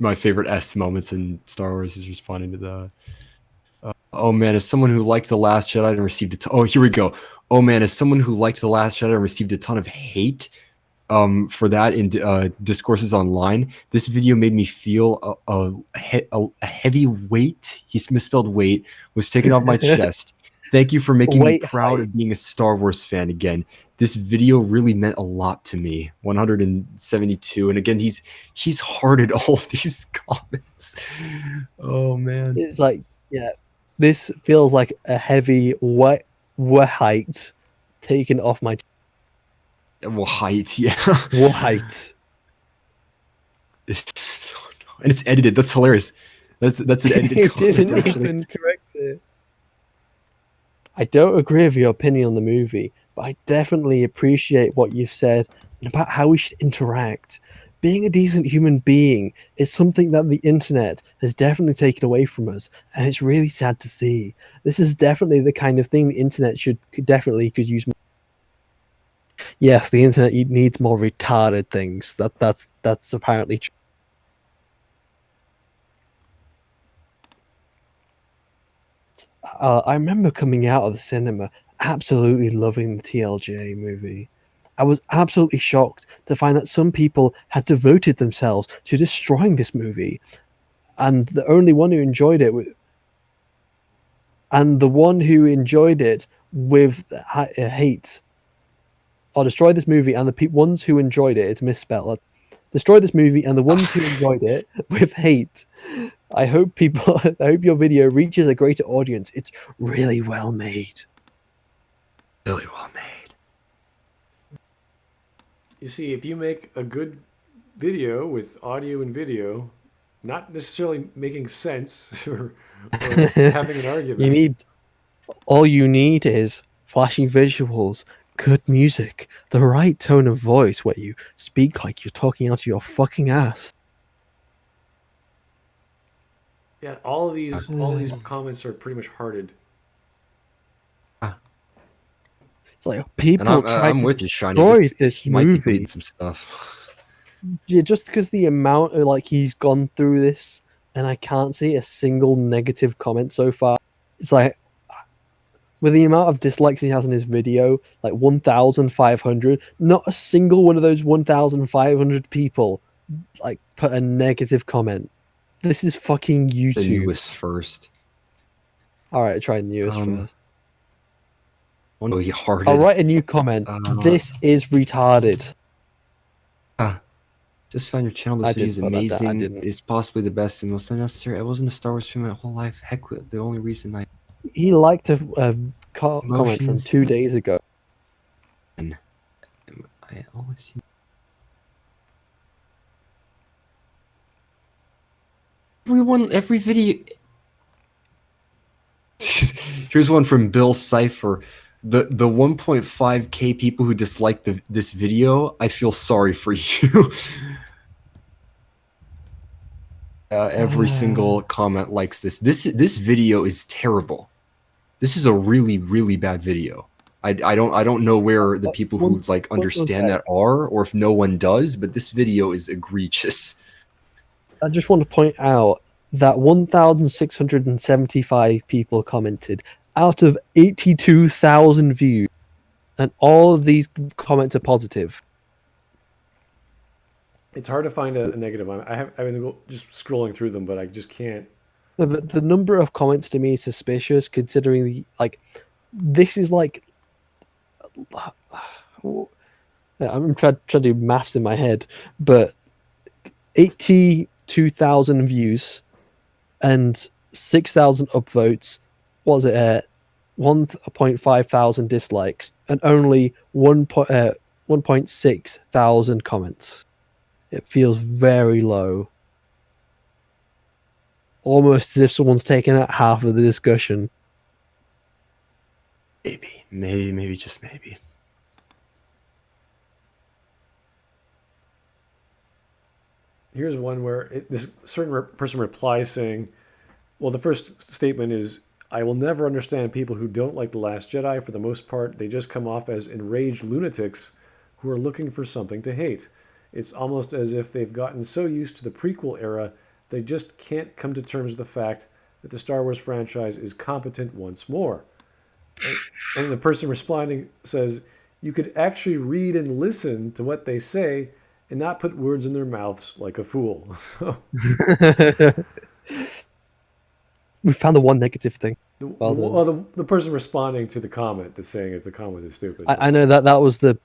my favorite S moments in Star Wars is responding to that. Oh man, as someone who liked The Last Jedi and received oh, here we go. Oh man, as someone who liked The Last Jedi and received a ton of hate for that in discourses online, this video made me feel a heavy weight. He's misspelled weight was taken off my chest. Thank you for making me proud of being a Star Wars fan again. This video really meant a lot to me. 172, and again, he's hearted all of these comments. Oh man, it's like, yeah, this feels like a heavy height taken off my. Height, yeah. Height. And it's edited. That's hilarious. That's an edited. You didn't even correct it. I don't agree with your opinion on the movie, but I definitely appreciate what you've said and about how we should interact. Being a decent human being is something that the internet has definitely taken away from us, and it's really sad to see. This is definitely the kind of thing the internet could use more. Yes, the internet needs more retarded things. That's apparently true. I remember coming out of the cinema absolutely loving the TLJ movie. I was absolutely shocked to find that some people had devoted themselves to destroying this movie, and the only one who enjoyed it with hate, or destroy this movie and the ones who enjoyed it, it's misspelled. Destroy this movie and the ones who enjoyed it with hate. I hope your video reaches a greater audience. It's really well made. Really well made. You see, if you make a good video with audio and video, not necessarily making sense or having an argument. All you need is flashy visuals, good music, the right tone of voice where you speak like you're talking out of your fucking ass. Yeah, all these comments are pretty much hearted. It's like people try I'm to with you, Shiny. destroy this He might be movie. bleeding some stuff. Yeah, just because the amount of like he's gone through this, and I can't see a single negative comment so far. It's like with the amount of dislikes he has in his video, like 1,500, not a single one of those 1,500 people like put a negative comment. This is fucking YouTube. The newest first. All right, try newest first. Oh, you hearted. I'll write a new comment. This is retarded. Just found your channel. This I video is didn't put that down. I amazing. didn't. It's possibly the best and most unnecessary. I wasn't a Star Wars fan my whole life. Heck, the only reason I He liked a comment from Emotions. 2 days ago. I only see. Every video. Here's one from Bill Cipher. The 1.5K people who dislike this video, I feel sorry for you. Every single comment likes this. This video is terrible. This is a really, really bad video. I don't know where the people who like understand that are, or if no one does, but this video is egregious. I just want to point out that 1,675 people commented out of 82,000 views, and all of these comments are positive. It's hard to find a negative one. I've been just scrolling through them, but I just can't. The number of comments to me is suspicious, considering this is like. I'm trying to do maths in my head, but 82,000 views and 6,000 upvotes. What was it? 1.5 thousand dislikes and only 1.6 thousand comments. It feels very low. Almost as if someone's taken out half of the discussion. Maybe, just maybe. Here's one where this certain person replies saying, well, the first statement is, I will never understand people who don't like The Last Jedi. For the most part, they just come off as enraged lunatics who are looking for something to hate. It's almost as if they've gotten so used to the prequel era, they just can't come to terms with the fact that the Star Wars franchise is competent once more. And the person responding says, you could actually read and listen to what they say and not put words in their mouths like a fool. We found the one negative thing. The person responding to the comment that's saying the comment is stupid. I know that was the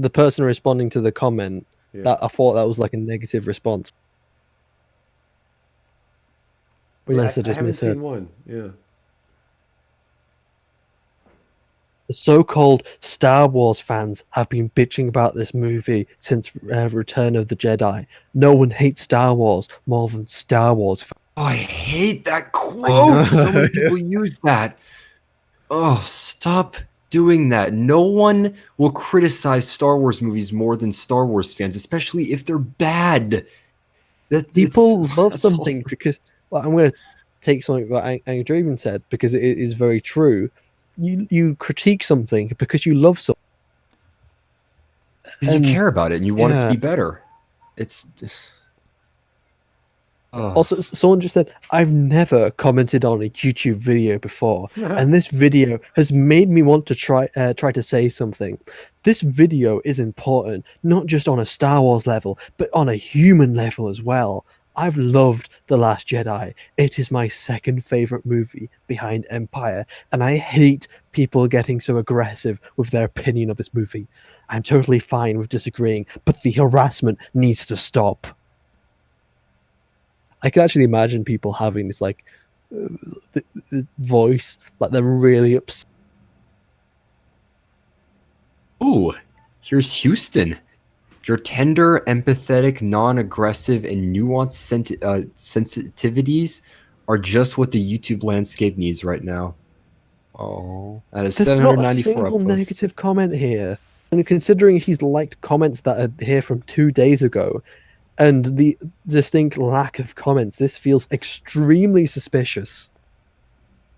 person responding to the comment. Yeah. That I thought that was like a negative response. Unless I just haven't misheard. seen one. Yeah. The so-called Star Wars fans have been bitching about this movie since Return of the Jedi. No one hates Star Wars more than Star Wars fans. Oh, I hate that quote. So many people use that. Oh, stop doing that. No one will criticize Star Wars movies more than Star Wars fans, especially if they're bad. People love something because... Well, I'm going to take something that Angry Draven said because it is very true. You critique something because you love something. Because you care about it and you want it to be better. It's... Also, someone just said, I've never commented on a YouTube video before, and this video has made me want to try to say something. This video is important, not just on a Star Wars level, but on a human level as well. I've loved The Last Jedi. It is my second favorite movie behind Empire, and I hate people getting so aggressive with their opinion of this movie. I'm totally fine with disagreeing, but the harassment needs to stop. I can actually imagine people having this like the voice, like they're really upset. Ooh, here's Houston. Your tender, empathetic, non-aggressive, and nuanced sensitivities are just what the YouTube landscape needs right now. Oh, that is There's not a 794 single upvotes. negative comment here. And considering he's liked comments that are here from 2 days ago, and the distinct lack of comments, this feels extremely suspicious.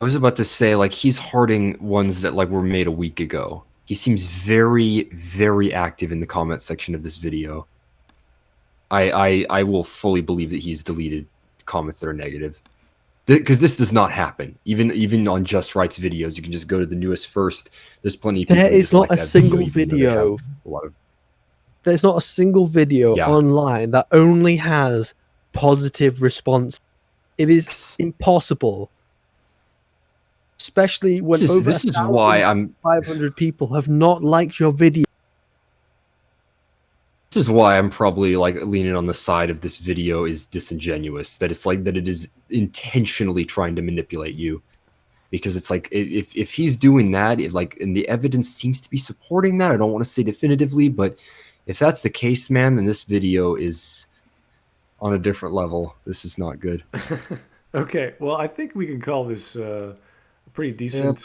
I was about to say, like, he's hearting ones that like were made a week ago. He seems very, very active in the comment section of this video. I will fully believe that he's deleted comments that are negative. Because this does not happen. Even on Just Rights videos, you can just go to the newest first. There's plenty of people There who is not dislike a that single even though they video. have a lot of... There's not a single video Yeah. online that only has positive response. It is impossible. Especially when This is why I'm 500 people have not liked your video. This is why I'm probably like leaning on the side of this video is disingenuous. That it's like that it is intentionally trying to manipulate you, because it's like if he's doing that, and the evidence seems to be supporting that. I don't want to say definitively, but if that's the case, man, then this video is on a different level. This is not good. Okay, well, I think we can call this a pretty decent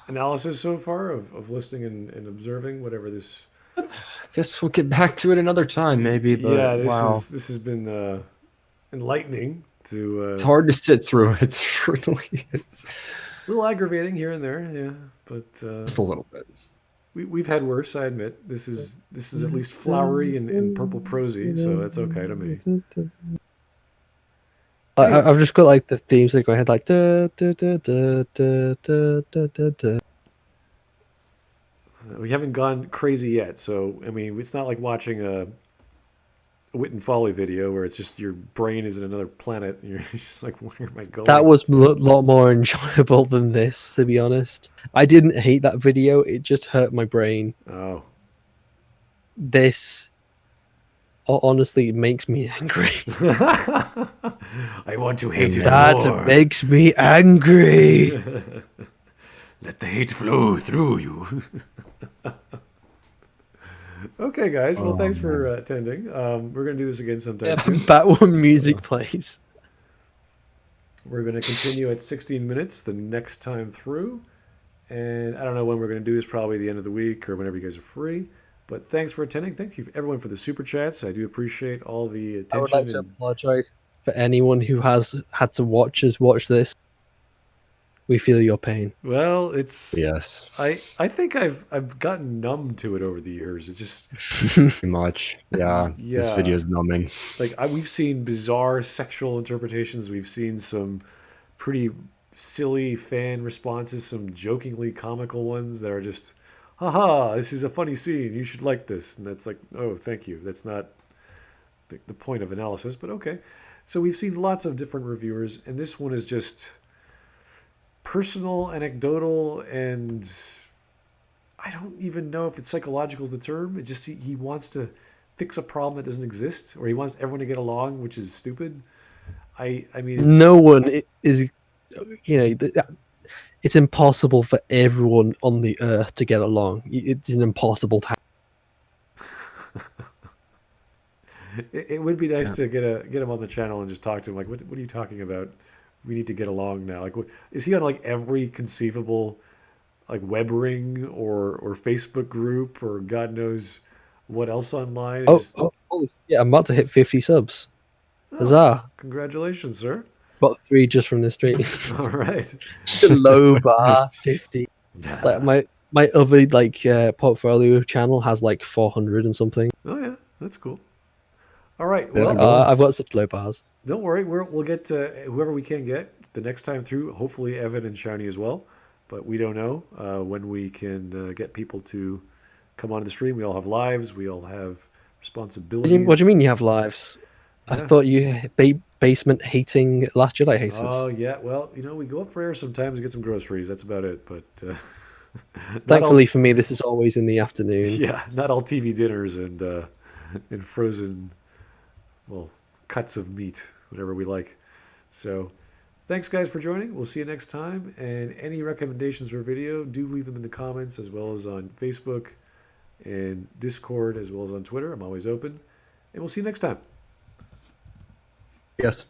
analysis so far of listening and observing whatever this. Guess we'll get back to it another time, maybe. But Yeah, wow, this has been enlightening to. It's hard to sit through. It's really a little aggravating here and there, yeah, but just a little bit. We've had worse, I admit. This is at least flowery and purple prosy, so that's okay to me. I've just got like the themes that go ahead, like da, da, da, da, da, da, da, da, da. We haven't gone crazy yet, so I mean, it's not like watching a Wit and Folly video where it's just your brain is in another planet and you're just like, where am I going? That was a lot more enjoyable than this, to be honest. I didn't hate that video; it just hurt my brain. Oh, this honestly makes me angry. I want to hate it more. That makes me angry. Let the hate flow through you. Okay, guys. Well, thanks for attending. We're going to do this again sometime soon. Batwoman music plays. We're going to continue at 16 minutes the next time through. And I don't know when we're going to do this, probably the end of the week or whenever you guys are free. But thanks for attending. Thank you everyone for the super chats. I do appreciate all the attention. I would like to apologize for anyone who has had to watch this. We feel your pain. Well, it's yes. I think I've gotten numb to it over the years. It just too much. Yeah. This video is numbing. Like we've seen bizarre sexual interpretations. We've seen some pretty silly fan responses. Some jokingly comical ones that are just, haha, this is a funny scene. You should like this. And that's like, oh, thank you. That's not the point of analysis, but okay. So we've seen lots of different reviewers, and this one is just personal, anecdotal, and I don't even know if it's psychological is the term. It just he wants to fix a problem that doesn't exist, or he wants everyone to get along, which is stupid. I mean, no one is, it's impossible for everyone on the earth to get along. It's an impossible task. It would be nice to get him on the channel and just talk to him. Like, what are you talking about? We need to get along now. Like, is he on like every conceivable like web ring or Facebook group or God knows what else online? Yeah, I'm about to hit 50 subs. Huzzah! Congratulations, sir. Got 3 just from the stream. All right. Low bar 50. Like my other portfolio channel has like 400 and something. Oh yeah, that's cool. All right. Well, I've got such low bars. Don't worry. We'll get whoever we can get the next time through. Hopefully, Evan and Shiny as well. But we don't know when we can get people to come onto the stream. We all have lives. We all have responsibilities. What do you mean you have lives? Yeah. I thought you basement hating Last Jedi haters. Oh yeah. Well, we go up for air sometimes and get some groceries. That's about it. But thankfully for me, this is always in the afternoon. Yeah, not all TV dinners and frozen. Well, cuts of meat, whatever we like. So, thanks guys for joining. We'll see you next time. And any recommendations for video, do leave them in the comments as well as on Facebook in Discord as well as on Twitter. I'm always open. And we'll see you next time. Yes.